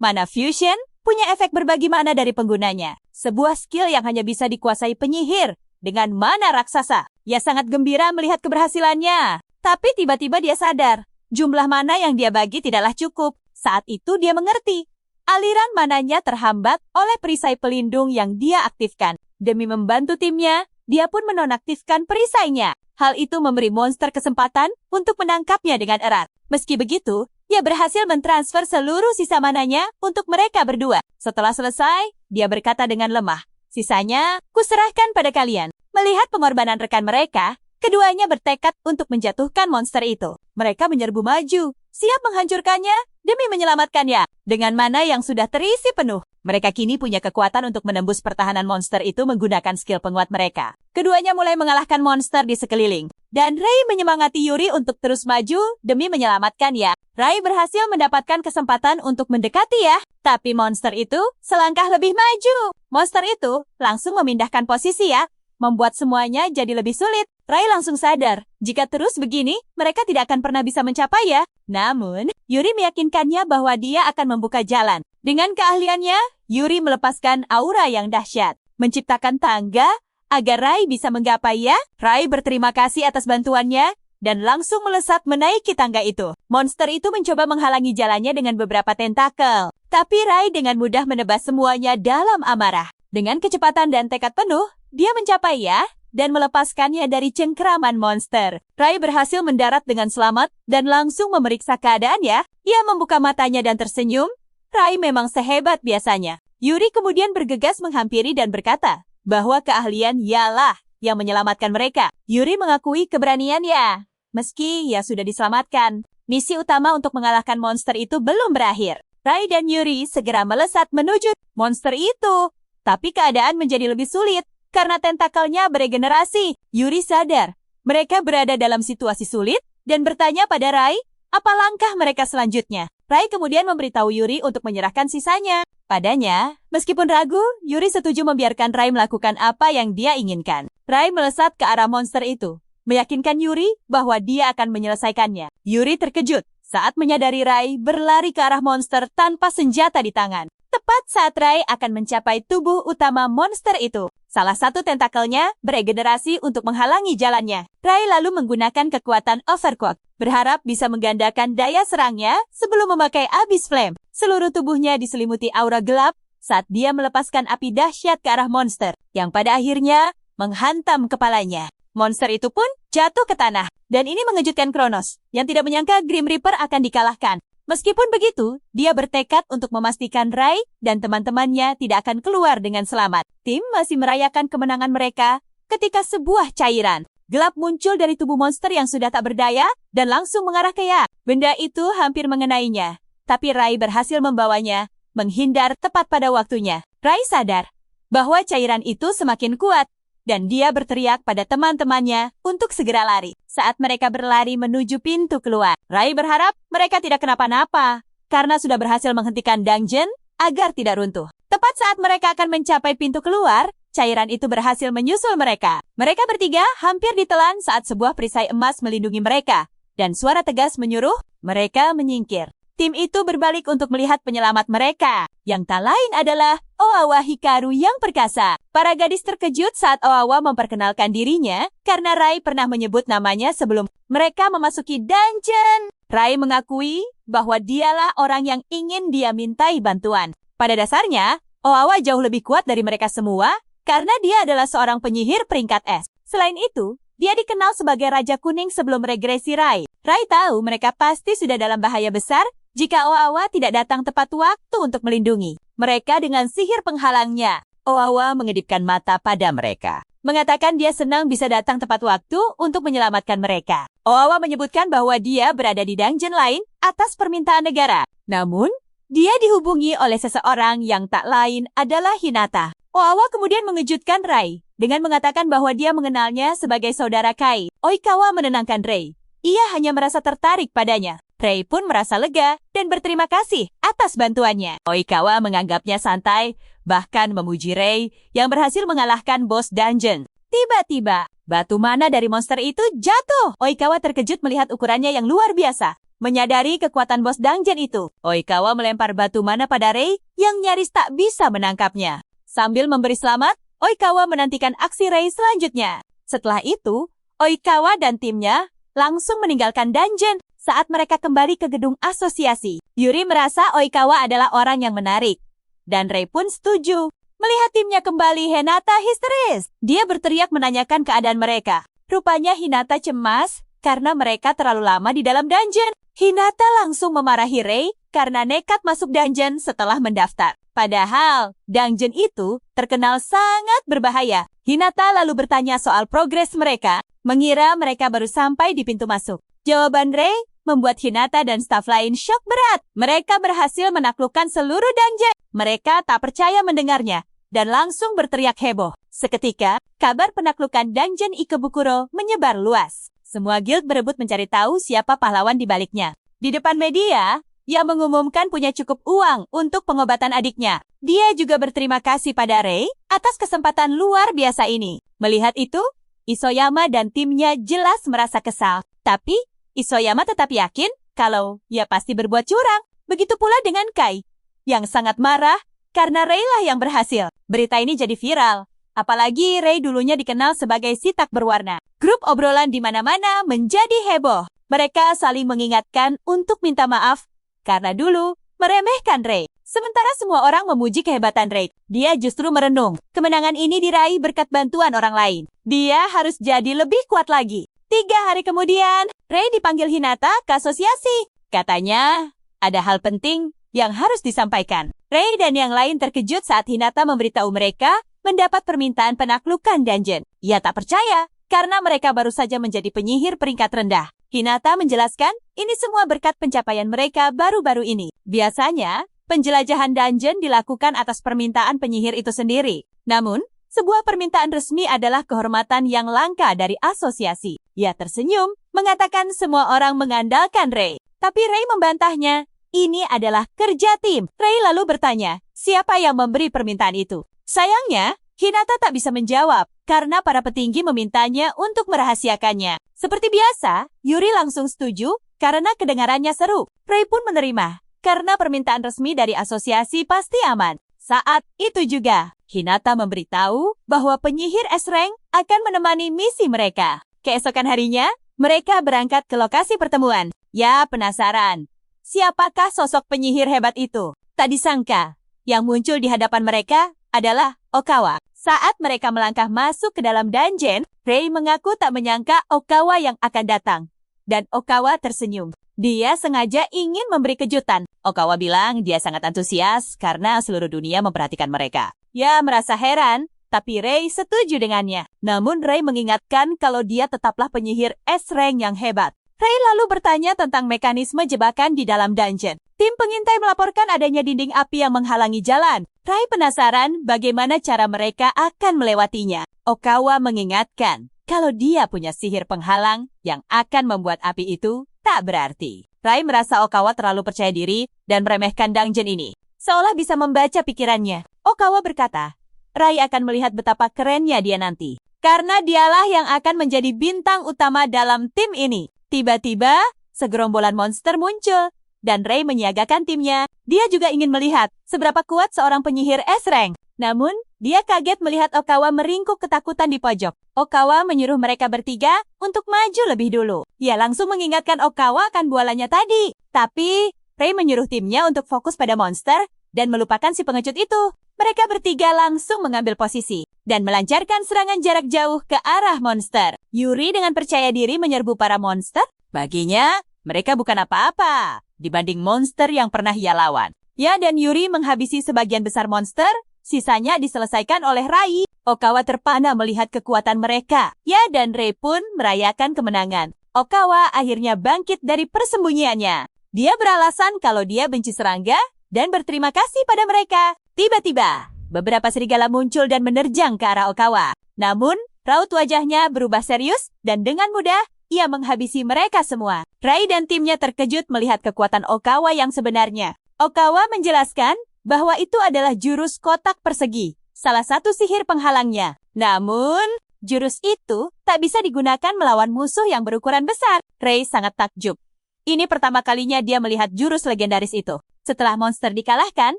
mana fusion punya efek berbagi mana dari penggunanya. Sebuah skill yang hanya bisa dikuasai penyihir dengan mana raksasa. Ia sangat gembira melihat keberhasilannya. Tapi tiba-tiba dia sadar, jumlah mana yang dia bagi tidaklah cukup. Saat itu dia mengerti. Aliran mananya terhambat oleh perisai pelindung yang dia aktifkan. Demi membantu timnya, dia pun menonaktifkan perisainya. Hal itu memberi monster kesempatan untuk menangkapnya dengan erat. Meski begitu, ia berhasil mentransfer seluruh sisa mananya untuk mereka berdua. Setelah selesai, dia berkata dengan lemah, "Sisanya, kuserahkan pada kalian." Melihat pengorbanan rekan mereka, keduanya bertekad untuk menjatuhkan monster itu. Mereka menyerbu maju, siap menghancurkannya demi menyelamatkannya. Dengan mana yang sudah terisi penuh, mereka kini punya kekuatan untuk menembus pertahanan monster itu menggunakan skill penguat mereka. Keduanya mulai mengalahkan monster di sekeliling. Dan Ray menyemangati Yuri untuk terus maju demi menyelamatkannya. Ray berhasil mendapatkan kesempatan untuk mendekati ya. Tapi monster itu selangkah lebih maju. Monster itu langsung memindahkan posisi ya. Membuat semuanya jadi lebih sulit. Ray langsung sadar, jika terus begini, mereka tidak akan pernah bisa mencapai ya. Namun, Yuri meyakinkannya bahwa dia akan membuka jalan. Dengan keahliannya, Yuri melepaskan aura yang dahsyat, menciptakan tangga agar Ray bisa menggapai ya. Ray berterima kasih atas bantuannya dan langsung melesat menaiki tangga itu. Monster itu mencoba menghalangi jalannya dengan beberapa tentakel. Tapi Ray dengan mudah menebas semuanya dalam amarah. Dengan kecepatan dan tekad penuh, dia mencapai ya dan melepaskannya dari cengkeraman monster. Ray berhasil mendarat dengan selamat dan langsung memeriksa keadaannya. Ia membuka matanya dan tersenyum. Ray memang sehebat biasanya. Yuri kemudian bergegas menghampiri dan berkata bahwa keahlian ialah yang menyelamatkan mereka. Yuri mengakui keberaniannya. Meski ia sudah diselamatkan, misi utama untuk mengalahkan monster itu belum berakhir. Ray dan Yuri segera melesat menuju monster itu. Tapi keadaan menjadi lebih sulit karena tentakelnya beregenerasi. Yuri sadar mereka berada dalam situasi sulit dan bertanya pada Ray apa langkah mereka selanjutnya. Ray kemudian memberitahu Yuri untuk menyerahkan sisanya padanya. Meskipun ragu, Yuri setuju membiarkan Ray melakukan apa yang dia inginkan. Ray melesat ke arah monster itu, meyakinkan Yuri bahwa dia akan menyelesaikannya. Yuri terkejut saat menyadari Ray berlari ke arah monster tanpa senjata di tangan. Tepat saat Ray akan mencapai tubuh utama monster itu, salah satu tentakelnya beregenerasi untuk menghalangi jalannya. Ray lalu menggunakan kekuatan Overclock, berharap bisa menggandakan daya serangnya sebelum memakai Abyss Flame. Seluruh tubuhnya diselimuti aura gelap saat dia melepaskan api dahsyat ke arah monster, yang pada akhirnya menghantam kepalanya. Monster itu pun jatuh ke tanah, dan ini mengejutkan Kronos, yang tidak menyangka Grim Reaper akan dikalahkan. Meskipun begitu, dia bertekad untuk memastikan Ray dan teman-temannya tidak akan keluar dengan selamat. Tim masih merayakan kemenangan mereka ketika sebuah cairan gelap muncul dari tubuh monster yang sudah tak berdaya dan langsung mengarah ke Ya. Benda itu hampir mengenainya, tapi Ray berhasil membawanya menghindar tepat pada waktunya. Ray sadar bahwa cairan itu semakin kuat dan dia berteriak pada teman-temannya untuk segera lari. Saat mereka berlari menuju pintu keluar, Ray berharap mereka tidak kenapa-napa karena sudah berhasil menghentikan dungeon agar tidak runtuh. Tepat saat mereka akan mencapai pintu keluar, cairan itu berhasil menyusul mereka. Mereka bertiga hampir ditelan saat sebuah perisai emas melindungi mereka dan suara tegas menyuruh mereka menyingkir. Tim itu berbalik untuk melihat penyelamat mereka, yang tak lain adalah Oawa Hikaru yang perkasa. Para gadis terkejut saat Oawa memperkenalkan dirinya karena Ray pernah menyebut namanya sebelum mereka memasuki dungeon. Ray mengakui bahwa dialah orang yang ingin dia mintai bantuan. Pada dasarnya, Oawa jauh lebih kuat dari mereka semua karena dia adalah seorang penyihir peringkat S. Selain itu, dia dikenal sebagai Raja Kuning sebelum regresi Ray. Ray tahu mereka pasti sudah dalam bahaya besar jika Oawa tidak datang tepat waktu untuk melindungi mereka dengan sihir penghalangnya. Oawa mengedipkan mata pada mereka. mengatakan dia senang bisa datang tepat waktu untuk menyelamatkan mereka. Oawa menyebutkan bahwa dia berada di dungeon lain atas permintaan negara. Namun, dia dihubungi oleh seseorang yang tak lain adalah Hinata. Oawa kemudian mengejutkan Rai dengan mengatakan bahwa dia mengenalnya sebagai saudara Kai. Oikawa menenangkan Rai. Ia hanya merasa tertarik padanya. Rai pun merasa lega dan berterima kasih atas bantuannya. Oikawa menganggapnya santai, bahkan memuji Rai yang berhasil mengalahkan bos dungeon. Tiba-tiba, batu mana dari monster itu jatuh. Oikawa terkejut melihat ukurannya yang luar biasa. Menyadari kekuatan bos dungeon itu, Oikawa melempar batu mana pada Rai yang nyaris tak bisa menangkapnya. Sambil memberi selamat, Oikawa menantikan aksi Rai selanjutnya. Setelah itu, Oikawa dan timnya langsung meninggalkan dungeon saat mereka kembali ke gedung asosiasi. Yuri merasa Oikawa adalah orang yang menarik. Dan Rai pun setuju. Melihat timnya kembali, Hinata histeris. Dia berteriak menanyakan keadaan mereka. Rupanya Hinata cemas karena mereka terlalu lama di dalam dungeon. Hinata langsung memarahi Rai karena nekat masuk dungeon setelah mendaftar. Padahal, dungeon itu terkenal sangat berbahaya. Hinata lalu bertanya soal progres mereka, mengira mereka baru sampai di pintu masuk. Jawaban Rai membuat Hinata dan staf lain syok berat. Mereka berhasil menaklukkan seluruh dungeon. Mereka tak percaya mendengarnya dan langsung berteriak heboh. Seketika, kabar penaklukan dungeon Ikebukuro menyebar luas. Semua guild berebut mencari tahu siapa pahlawan di baliknya. Di depan media, yang mengumumkan punya cukup uang untuk pengobatan adiknya. Dia juga berterima kasih pada Rai atas kesempatan luar biasa ini. Melihat itu, Isoyama dan timnya jelas merasa kesal. Tapi, Isoyama tetap yakin kalau ia pasti berbuat curang. Begitu pula dengan Kai, yang sangat marah karena Rai lah yang berhasil. Berita ini jadi viral. Apalagi Rai dulunya dikenal sebagai si tak berwarna. Grup obrolan di mana-mana menjadi heboh. Mereka saling mengingatkan untuk minta maaf karena dulu meremehkan Rai. Sementara semua orang memuji kehebatan Rai, dia justru merenung. Kemenangan ini diraih berkat bantuan orang lain. Dia harus jadi lebih kuat lagi. 3 hari kemudian, Rai dipanggil Hinata ke asosiasi. Katanya, ada hal penting yang harus disampaikan. Rai dan yang lain terkejut saat Hinata memberitahu mereka mendapat permintaan penaklukan dungeon. Ia tak percaya karena mereka baru saja menjadi penyihir peringkat rendah. Hinata menjelaskan, ini semua berkat pencapaian mereka baru-baru ini. Biasanya, penjelajahan dungeon dilakukan atas permintaan penyihir itu sendiri. Namun, sebuah permintaan resmi adalah kehormatan yang langka dari asosiasi. Ia tersenyum, mengatakan semua orang mengandalkan Rai. Tapi Rai membantahnya, ini adalah kerja tim. Rai lalu bertanya, siapa yang memberi permintaan itu? Sayangnya, Hinata tak bisa menjawab karena para petinggi memintanya untuk merahasiakannya. Seperti biasa, Yuri langsung setuju karena kedengarannya seru. Rai pun menerima karena permintaan resmi dari asosiasi pasti aman. Saat itu juga, Hinata memberitahu bahwa penyihir S-Rank akan menemani misi mereka. Keesokan harinya, mereka berangkat ke lokasi pertemuan. Ya, penasaran. Siapakah sosok penyihir hebat itu? Tak disangka, yang muncul di hadapan mereka adalah Okawa. Saat mereka melangkah masuk ke dalam dungeon, Rai mengaku tak menyangka Okawa yang akan datang. Dan Okawa tersenyum. Dia sengaja ingin memberi kejutan. Okawa bilang dia sangat antusias karena seluruh dunia memperhatikan mereka. Ya, merasa heran, tapi Rai setuju dengannya. Namun Rai mengingatkan kalau dia tetaplah penyihir S-Rank yang hebat. Rai lalu bertanya tentang mekanisme jebakan di dalam dungeon. Tim pengintai melaporkan adanya dinding api yang menghalangi jalan. Rai penasaran bagaimana cara mereka akan melewatinya. Okawa mengingatkan kalau dia punya sihir penghalang yang akan membuat api itu tak berarti. Rai merasa Okawa terlalu percaya diri dan meremehkan dungeon ini. Seolah bisa membaca pikirannya. Okawa berkata, Rai akan melihat betapa kerennya dia nanti. Karena dialah yang akan menjadi bintang utama dalam tim ini. Tiba-tiba, segerombolan monster muncul. Dan Rai menyiagakan timnya. Dia juga ingin melihat seberapa kuat seorang penyihir S-Rank. Namun, dia kaget melihat Okawa meringkuk ketakutan di pojok. Okawa menyuruh mereka bertiga untuk maju lebih dulu. Ia langsung mengingatkan Okawa akan bualannya tadi. Tapi, Rai menyuruh timnya untuk fokus pada monster dan melupakan si pengecut itu. Mereka bertiga langsung mengambil posisi dan melancarkan serangan jarak jauh ke arah monster. Yuri dengan percaya diri menyerbu para monster. Baginya, mereka bukan apa-apa dibanding monster yang pernah ia lawan. Ya, dan Yuri menghabisi sebagian besar monster, sisanya diselesaikan oleh Rai. Okawa terpana melihat kekuatan mereka. Ya, dan Rei pun merayakan kemenangan. Okawa akhirnya bangkit dari persembunyiannya. Dia beralasan kalau dia benci serangga dan berterima kasih pada mereka. Tiba-tiba, beberapa serigala muncul dan menerjang ke arah Okawa. Namun, raut wajahnya berubah serius dan dengan mudah ia menghabisi mereka semua. Rai dan timnya terkejut melihat kekuatan Okawa yang sebenarnya. Okawa menjelaskan bahwa itu adalah jurus kotak persegi, salah satu sihir penghalangnya. Namun, jurus itu tak bisa digunakan melawan musuh yang berukuran besar. Rai sangat takjub. Ini pertama kalinya dia melihat jurus legendaris itu. Setelah monster dikalahkan,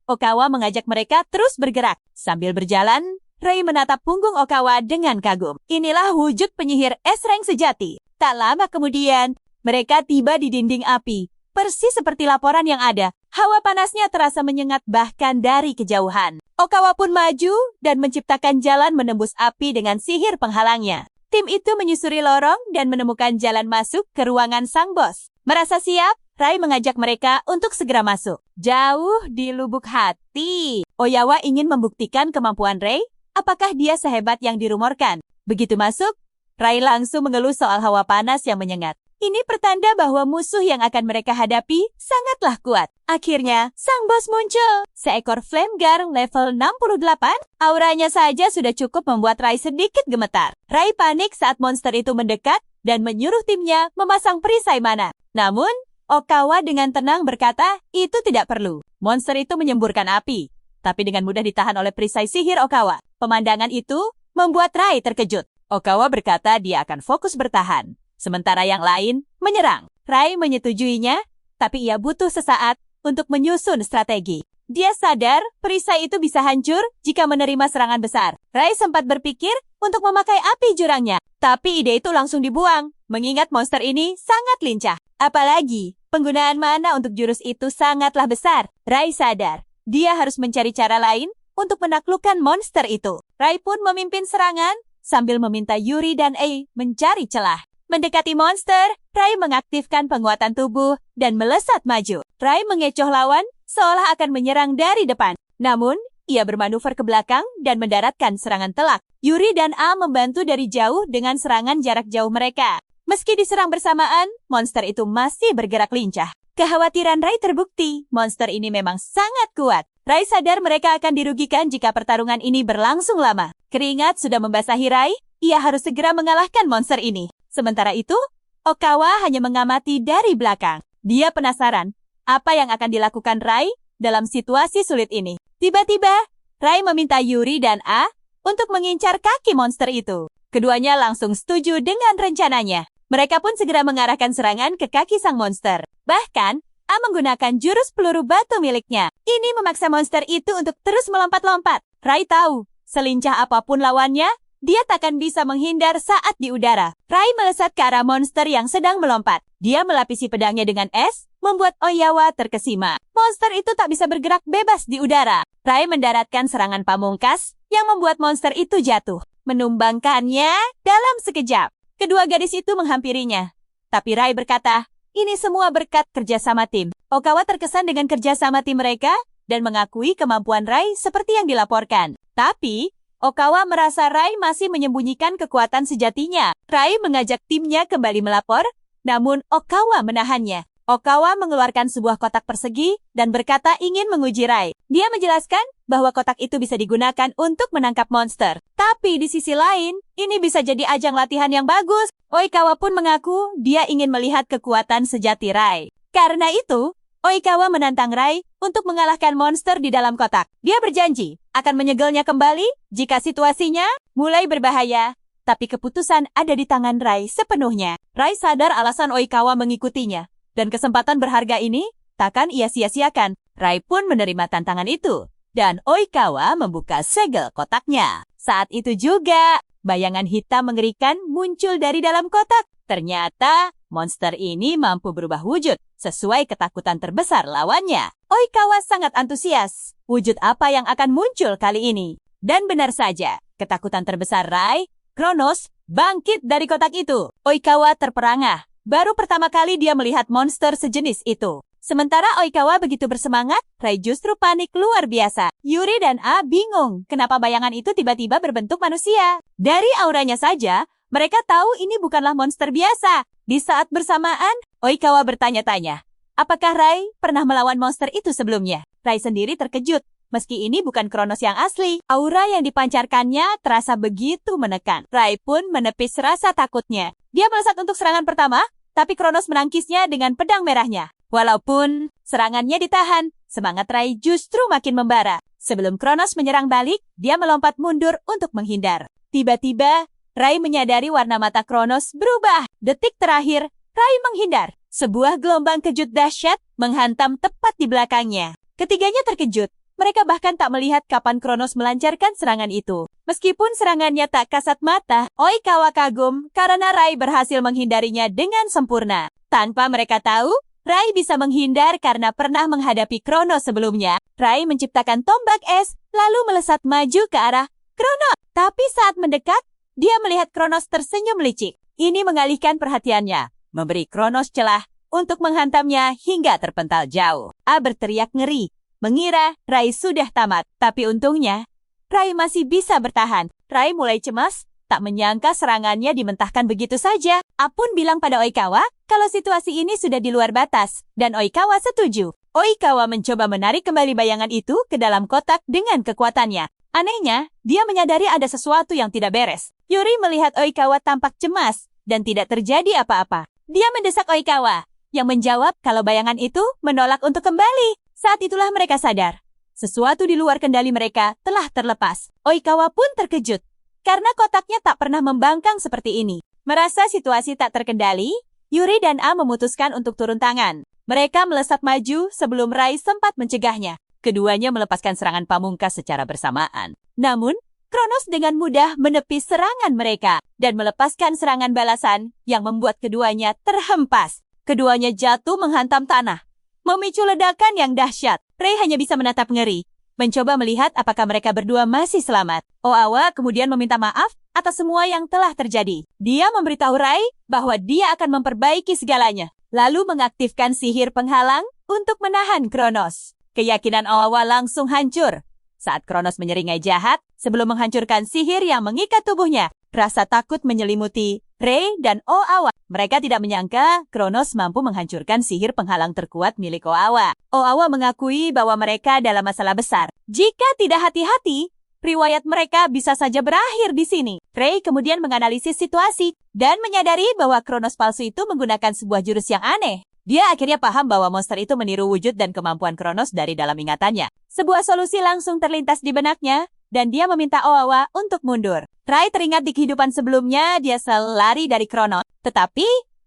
Okawa mengajak mereka terus bergerak. Sambil berjalan, Rai menatap punggung Okawa dengan kagum. Inilah wujud penyihir es rank sejati. Tak lama kemudian, mereka tiba di dinding api. Persis seperti laporan yang ada, hawa panasnya terasa menyengat bahkan dari kejauhan. Okawa pun maju dan menciptakan jalan menembus api dengan sihir penghalangnya. Tim itu menyusuri lorong dan menemukan jalan masuk ke ruangan sang bos. Merasa siap, Rai mengajak mereka untuk segera masuk. Jauh di lubuk hati, Oyawa ingin membuktikan kemampuan Rai. Apakah dia sehebat yang dirumorkan? Begitu masuk, Rai langsung mengeluh soal hawa panas yang menyengat. Ini pertanda bahwa musuh yang akan mereka hadapi sangatlah kuat. Akhirnya, sang bos muncul. Seekor Flamegar level 68, auranya saja sudah cukup membuat Rai sedikit gemetar. Rai panik saat monster itu mendekat dan menyuruh timnya memasang perisai mana. Namun, Okawa dengan tenang berkata, itu tidak perlu. Monster itu menyemburkan api, tapi dengan mudah ditahan oleh perisai sihir Okawa. Pemandangan itu membuat Rai terkejut. Okawa berkata dia akan fokus bertahan, sementara yang lain menyerang. Rai menyetujuinya, tapi ia butuh sesaat untuk menyusun strategi. Dia sadar perisai itu bisa hancur jika menerima serangan besar. Rai sempat berpikir untuk memakai api jurangnya, tapi ide itu langsung dibuang, mengingat monster ini sangat lincah. Apalagi, penggunaan mana untuk jurus itu sangatlah besar. Rai sadar, dia harus mencari cara lain untuk menaklukkan monster itu. Rai pun memimpin serangan sambil meminta Yuri dan Ei mencari celah. Mendekati monster, Rai mengaktifkan penguatan tubuh dan melesat maju. Rai mengecoh lawan seolah akan menyerang dari depan. Namun, ia bermanuver ke belakang dan mendaratkan serangan telak. Yuri dan A membantu dari jauh dengan serangan jarak jauh mereka. Meski diserang bersamaan, monster itu masih bergerak lincah. Kekhawatiran Rai terbukti, monster ini memang sangat kuat. Rai sadar mereka akan dirugikan jika pertarungan ini berlangsung lama. Keringat sudah membasahi Rai, ia harus segera mengalahkan monster ini. Sementara itu, Okawa hanya mengamati dari belakang. Dia penasaran apa yang akan dilakukan Rai dalam situasi sulit ini. Tiba-tiba, Rai meminta Yuri dan A untuk mengincar kaki monster itu. Keduanya langsung setuju dengan rencananya. Mereka pun segera mengarahkan serangan ke kaki sang monster. Bahkan, A menggunakan jurus peluru batu miliknya. Ini memaksa monster itu untuk terus melompat-lompat. Rai tahu, selincah apapun lawannya, dia takkan bisa menghindar saat di udara. Rai melesat ke arah monster yang sedang melompat. Dia melapisi pedangnya dengan es, membuat Oyawa terkesima. Monster itu tak bisa bergerak bebas di udara. Rai mendaratkan serangan pamungkas yang membuat monster itu jatuh, menumbangkannya dalam sekejap. Kedua gadis itu menghampirinya. Tapi Rai berkata, ini semua berkat kerjasama tim. Okawa terkesan dengan kerjasama tim mereka dan mengakui kemampuan Rai seperti yang dilaporkan. Tapi, Okawa merasa Rai masih menyembunyikan kekuatan sejatinya. Rai mengajak timnya kembali melapor, namun Okawa menahannya. Okawa mengeluarkan sebuah kotak persegi dan berkata ingin menguji Rai. Dia menjelaskan bahwa kotak itu bisa digunakan untuk menangkap monster. Tapi di sisi lain, ini bisa jadi ajang latihan yang bagus. Oikawa pun mengaku dia ingin melihat kekuatan sejati Rai. Karena itu, Oikawa menantang Rai untuk mengalahkan monster di dalam kotak. Dia berjanji akan menyegelnya kembali jika situasinya mulai berbahaya. Tapi keputusan ada di tangan Rai sepenuhnya. Rai sadar alasan Oikawa mengikutinya. Dan kesempatan berharga ini takkan ia sia-siakan. Rai pun menerima tantangan itu. Dan Oikawa membuka segel kotaknya. Saat itu juga, bayangan hitam mengerikan muncul dari dalam kotak. Ternyata, monster ini mampu berubah wujud sesuai ketakutan terbesar lawannya. Oikawa sangat antusias. Wujud apa yang akan muncul kali ini? Dan benar saja, ketakutan terbesar Rai, Kronos, bangkit dari kotak itu. Oikawa terperangah. Baru pertama kali dia melihat monster sejenis itu. Sementara Oikawa begitu bersemangat, Rai justru panik luar biasa. Yuri dan A bingung kenapa bayangan itu tiba-tiba berbentuk manusia. Dari auranya saja, mereka tahu ini bukanlah monster biasa. Di saat bersamaan, Oikawa bertanya-tanya, apakah Rai pernah melawan monster itu sebelumnya? Rai sendiri terkejut. Meski ini bukan Kronos yang asli, aura yang dipancarkannya terasa begitu menekan. Rai pun menepis rasa takutnya. Dia melesat untuk serangan pertama, tapi Kronos menangkisnya dengan pedang merahnya. Walaupun serangannya ditahan, semangat Rai justru makin membara. Sebelum Kronos menyerang balik, dia melompat mundur untuk menghindar. Tiba-tiba, Rai menyadari warna mata Kronos berubah. Detik terakhir, Rai menghindar. Sebuah gelombang kejut dahsyat menghantam tepat di belakangnya. Ketiganya terkejut. Mereka bahkan tak melihat kapan Kronos melancarkan serangan itu. Meskipun serangannya tak kasat mata, Oikawa kagum karena Rai berhasil menghindarinya dengan sempurna. Tanpa mereka tahu, Rai bisa menghindar karena pernah menghadapi Kronos sebelumnya. Rai menciptakan tombak es, lalu melesat maju ke arah Kronos. Tapi saat mendekat, dia melihat Kronos tersenyum licik. Ini mengalihkan perhatiannya, memberi Kronos celah untuk menghantamnya hingga terpental jauh. A berteriak ngeri, mengira Rai sudah tamat. Tapi untungnya, Rai masih bisa bertahan. Rai mulai cemas, tak menyangka serangannya dimentahkan begitu saja. A pun bilang pada Oikawa kalau situasi ini sudah di luar batas, dan Oikawa setuju. Oikawa mencoba menarik kembali bayangan itu ke dalam kotak dengan kekuatannya. Anehnya, dia menyadari ada sesuatu yang tidak beres. Yuri melihat Oikawa tampak cemas, dan tidak terjadi apa-apa. Dia mendesak Oikawa, yang menjawab kalau bayangan itu menolak untuk kembali. Saat itulah mereka sadar. Sesuatu di luar kendali mereka telah terlepas. Oikawa pun terkejut, karena kotaknya tak pernah membangkang seperti ini. Merasa situasi tak terkendali, Yuri dan A memutuskan untuk turun tangan. Mereka melesat maju sebelum Rai sempat mencegahnya. Keduanya melepaskan serangan pamungkas secara bersamaan. Namun, Kronos dengan mudah menepis serangan mereka dan melepaskan serangan balasan yang membuat keduanya terhempas. Keduanya jatuh menghantam tanah, memicu ledakan yang dahsyat. Rai hanya bisa menatap ngeri, mencoba melihat apakah mereka berdua masih selamat. Oawa kemudian meminta maaf atas semua yang telah terjadi. Dia memberitahu Rai bahwa dia akan memperbaiki segalanya, lalu mengaktifkan sihir penghalang untuk menahan Kronos. Keyakinan Oawa langsung hancur saat Kronos menyeringai jahat sebelum menghancurkan sihir yang mengikat tubuhnya. Rasa takut menyelimuti Rai dan Oawa. Mereka tidak menyangka Kronos mampu menghancurkan sihir penghalang terkuat milik Oawa. Oawa mengakui bahwa mereka dalam masalah besar. Jika tidak hati-hati, riwayat mereka bisa saja berakhir di sini. Rai kemudian menganalisis situasi dan menyadari bahwa Kronos palsu itu menggunakan sebuah jurus yang aneh. Dia akhirnya paham bahwa monster itu meniru wujud dan kemampuan Kronos dari dalam ingatannya. Sebuah solusi langsung terlintas di benaknya, dan dia meminta Oawa untuk mundur. Rai teringat di kehidupan sebelumnya dia selalu lari dari Kronos, tetapi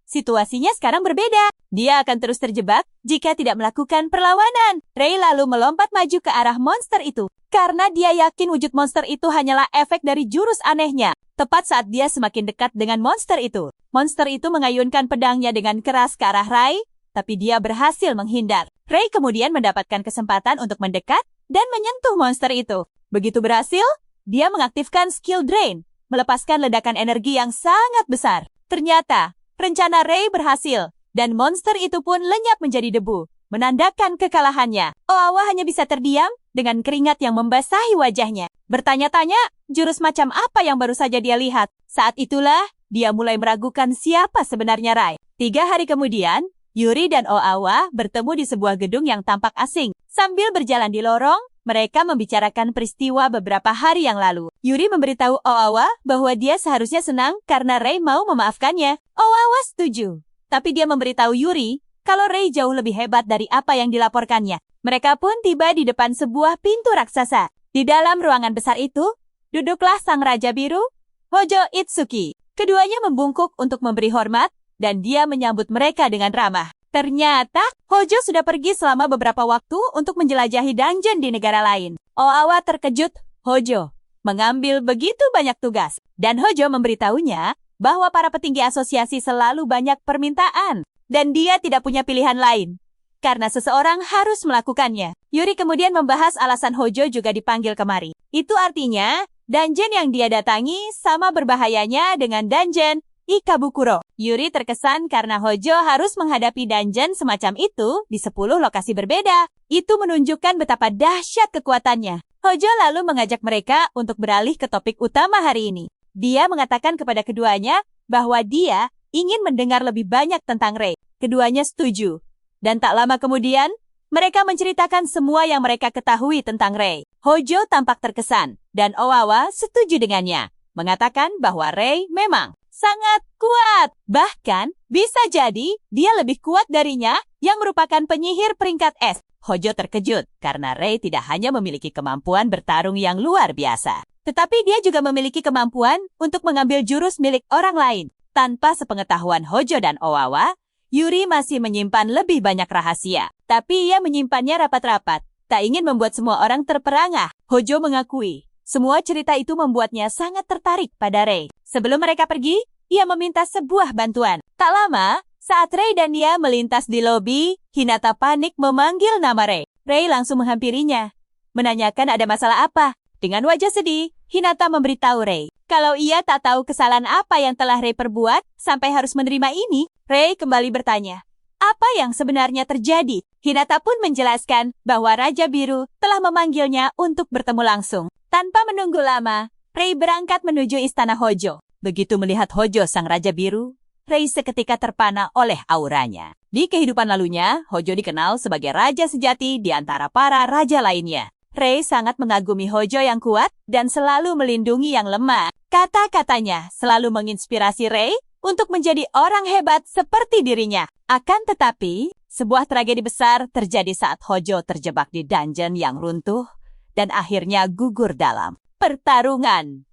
situasinya sekarang berbeda. Dia akan terus terjebak jika tidak melakukan perlawanan. Rai lalu melompat maju ke arah monster itu, karena dia yakin wujud monster itu hanyalah efek dari jurus anehnya. Tepat saat dia semakin dekat dengan monster itu mengayunkan pedangnya dengan keras ke arah Rai, tapi dia berhasil menghindar. Rai kemudian mendapatkan kesempatan untuk mendekat dan menyentuh monster itu. Begitu berhasil, dia mengaktifkan skill drain, melepaskan ledakan energi yang sangat besar. Ternyata, rencana Rai berhasil, dan monster itu pun lenyap menjadi debu, menandakan kekalahannya. Oawa hanya bisa terdiam dengan keringat yang membasahi wajahnya. Bertanya-tanya, jurus macam apa yang baru saja dia lihat. Saat itulah, dia mulai meragukan siapa sebenarnya Rai. 3 hari kemudian, Yuri dan Oawa bertemu di sebuah gedung yang tampak asing. Sambil berjalan di lorong, mereka membicarakan peristiwa beberapa hari yang lalu. Yuri memberitahu Oawa bahwa dia seharusnya senang karena Rai mau memaafkannya. Oawa setuju, tapi dia memberitahu Yuri kalau Rai jauh lebih hebat dari apa yang dilaporkannya. Mereka pun tiba di depan sebuah pintu raksasa. Di dalam ruangan besar itu, duduklah sang Raja Biru, Hojo Itsuki. Keduanya membungkuk untuk memberi hormat, dan dia menyambut mereka dengan ramah. Ternyata, Hojo sudah pergi selama beberapa waktu untuk menjelajahi dungeon di negara lain. Oawa terkejut, Hojo mengambil begitu banyak tugas, dan Hojo memberitahunya bahwa para petinggi asosiasi selalu banyak permintaan, dan dia tidak punya pilihan lain, karena seseorang harus melakukannya. Yuri kemudian membahas alasan Hojo juga dipanggil kemari. Itu artinya, dungeon yang dia datangi sama berbahayanya dengan dungeon Ikabukuro. Yuri terkesan karena Hojo harus menghadapi dungeon semacam itu di 10 lokasi berbeda. Itu menunjukkan betapa dahsyat kekuatannya. Hojo lalu mengajak mereka untuk beralih ke topik utama hari ini. Dia mengatakan kepada keduanya bahwa dia ingin mendengar lebih banyak tentang Rei. Keduanya setuju. Dan tak lama kemudian, mereka menceritakan semua yang mereka ketahui tentang Rei. Hojo tampak terkesan, dan Owawa setuju dengannya. Mengatakan bahwa Rei memang sangat kuat. Bahkan, bisa jadi dia lebih kuat darinya yang merupakan penyihir peringkat S. Hojo terkejut karena Rei tidak hanya memiliki kemampuan bertarung yang luar biasa, tetapi dia juga memiliki kemampuan untuk mengambil jurus milik orang lain. Tanpa sepengetahuan Hojo dan Owawa, Yuri masih menyimpan lebih banyak rahasia. Tapi ia menyimpannya rapat-rapat, tak ingin membuat semua orang terperangah. Hojo mengakui, semua cerita itu membuatnya sangat tertarik pada Rei. Sebelum mereka pergi, ia meminta sebuah bantuan. Tak lama, saat Rei dan dia melintas di lobi, Hinata panik memanggil nama Rei. Rei langsung menghampirinya, menanyakan ada masalah apa. Dengan wajah sedih, Hinata memberitahu Rei kalau ia tak tahu kesalahan apa yang telah Rei perbuat sampai harus menerima ini. Rei kembali bertanya, apa yang sebenarnya terjadi? Hinata pun menjelaskan bahwa Raja Biru telah memanggilnya untuk bertemu langsung. Tanpa menunggu lama, Rei berangkat menuju istana Hojo. Begitu melihat Hojo sang Raja Biru, Rei seketika terpana oleh auranya. Di kehidupan lalunya, Hojo dikenal sebagai raja sejati di antara para raja lainnya. Rei sangat mengagumi Hojo yang kuat dan selalu melindungi yang lemah. Kata-katanya selalu menginspirasi Rei untuk menjadi orang hebat seperti dirinya. Akan tetapi, sebuah tragedi besar terjadi saat Hojo terjebak di dungeon yang runtuh dan akhirnya gugur dalam pertarungan.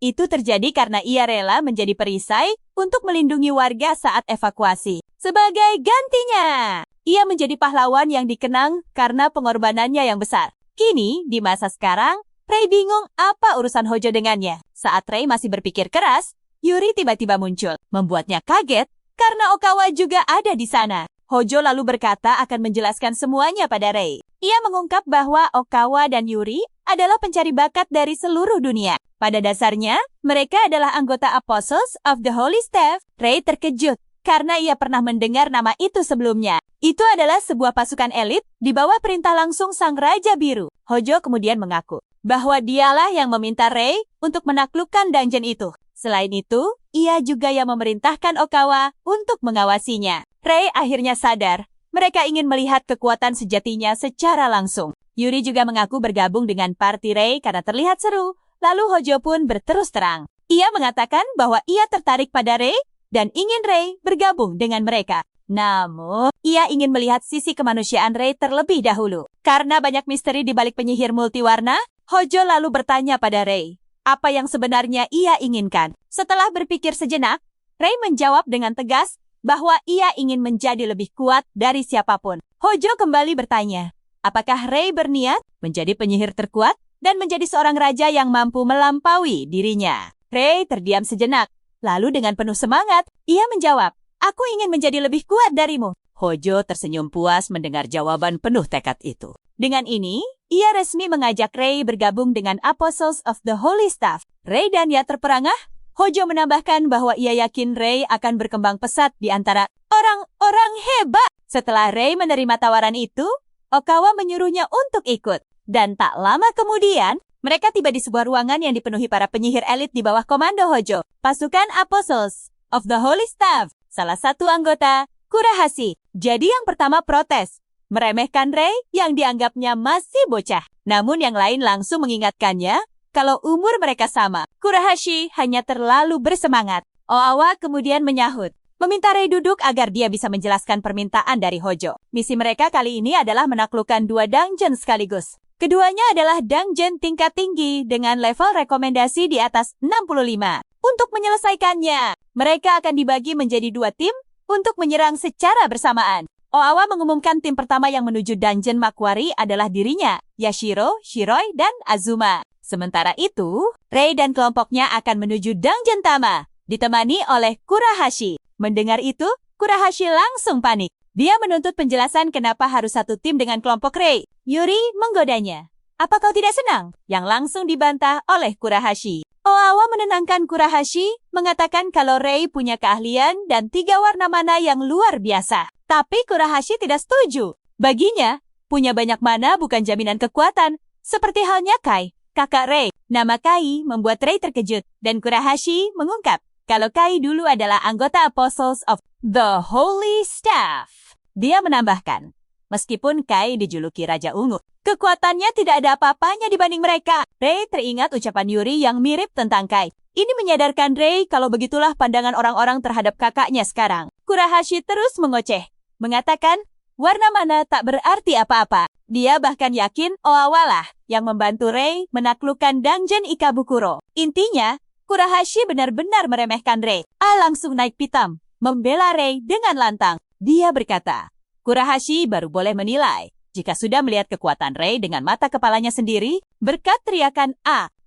Itu terjadi karena ia rela menjadi perisai untuk melindungi warga saat evakuasi. Sebagai gantinya, ia menjadi pahlawan yang dikenang karena pengorbanannya yang besar. Kini, di masa sekarang, Rei bingung apa urusan Hojo dengannya. Saat Rei masih berpikir keras, Yuri tiba-tiba muncul, membuatnya kaget karena Okawa juga ada di sana. Hojo lalu berkata akan menjelaskan semuanya pada Rei. Ia mengungkap bahwa Okawa dan Yuri adalah pencari bakat dari seluruh dunia. Pada dasarnya, mereka adalah anggota Apostles of the Holy Staff. Rei terkejut karena ia pernah mendengar nama itu sebelumnya. Itu adalah sebuah pasukan elit di bawah perintah langsung Sang Raja Biru. Hojo kemudian mengaku bahwa dialah yang meminta Rei untuk menaklukkan dungeon itu. Selain itu, ia juga yang memerintahkan Okawa untuk mengawasinya. Rei akhirnya sadar, mereka ingin melihat kekuatan sejatinya secara langsung. Yuri juga mengaku bergabung dengan party Rei karena terlihat seru. Lalu Hojo pun berterus terang. Ia mengatakan bahwa ia tertarik pada Rei dan ingin Rei bergabung dengan mereka. Namun, ia ingin melihat sisi kemanusiaan Rei terlebih dahulu. Karena banyak misteri di balik penyihir multiwarna, Hojo lalu bertanya pada Rei, apa yang sebenarnya ia inginkan. Setelah berpikir sejenak, Rei menjawab dengan tegas bahwa ia ingin menjadi lebih kuat dari siapapun. Hojo kembali bertanya, apakah Rei berniat menjadi penyihir terkuat dan menjadi seorang raja yang mampu melampaui dirinya? Rei terdiam sejenak, lalu dengan penuh semangat, ia menjawab, aku ingin menjadi lebih kuat darimu. Hojo tersenyum puas mendengar jawaban penuh tekad itu. Dengan ini, ia resmi mengajak Rei bergabung dengan Apostles of the Holy Staff. Rei dan ia terperangah. Hojo menambahkan bahwa ia yakin Rei akan berkembang pesat di antara orang-orang hebat. Setelah Rei menerima tawaran itu, Okawa menyuruhnya untuk ikut. Dan tak lama kemudian, mereka tiba di sebuah ruangan yang dipenuhi para penyihir elit di bawah komando Hojo. Pasukan Apostles of the Holy Staff, salah satu anggota, Kurahashi. Jadi yang pertama protes, meremehkan Rei yang dianggapnya masih bocah. Namun yang lain langsung mengingatkannya kalau umur mereka sama. Kurahashi hanya terlalu bersemangat. Oawa kemudian menyahut, meminta Rei duduk agar dia bisa menjelaskan permintaan dari Hojo. Misi mereka kali ini adalah menaklukkan 2 dungeon sekaligus. Keduanya adalah dungeon tingkat tinggi dengan level rekomendasi di atas 65. Untuk menyelesaikannya, mereka akan dibagi menjadi 2 tim untuk menyerang secara bersamaan. Oawa mengumumkan tim pertama yang menuju dungeon Makwari adalah dirinya, Yashiro, Shiroi, dan Azuma. Sementara itu, Rei dan kelompoknya akan menuju dungeon Tama, ditemani oleh Kurahashi. Mendengar itu, Kurahashi langsung panik. Dia menuntut penjelasan kenapa harus satu tim dengan kelompok Rei. Yuri menggodanya. Apa kau tidak senang? Yang langsung dibantah oleh Kurahashi. Oawa menenangkan Kurahashi, mengatakan kalau Rei punya keahlian dan 3 warna mana yang luar biasa. Tapi Kurahashi tidak setuju. Baginya, punya banyak mana bukan jaminan kekuatan, seperti halnya Kai, kakak Rei. Nama Kai membuat Rei terkejut, dan Kurahashi mengungkap kalau Kai dulu adalah anggota Apostles of the Holy Staff. Dia menambahkan, meskipun Kai dijuluki Raja Ungu, kekuatannya tidak ada apa-apanya dibanding mereka. Rei teringat ucapan Yuri yang mirip tentang Kai. Ini menyadarkan Rei kalau begitulah pandangan orang-orang terhadap kakaknya sekarang. Kurahashi terus mengoceh, mengatakan warna mana tak berarti apa-apa. Dia bahkan yakin Oawa lah yang membantu Rei menaklukkan Dungeon Ikabukuro. Intinya, Kurahashi benar-benar meremehkan Rei. Langsung naik pitam, membela Rei dengan lantang. Dia berkata, Kurahashi baru boleh menilai jika sudah melihat kekuatan Rei dengan mata kepalanya sendiri. Berkat teriakan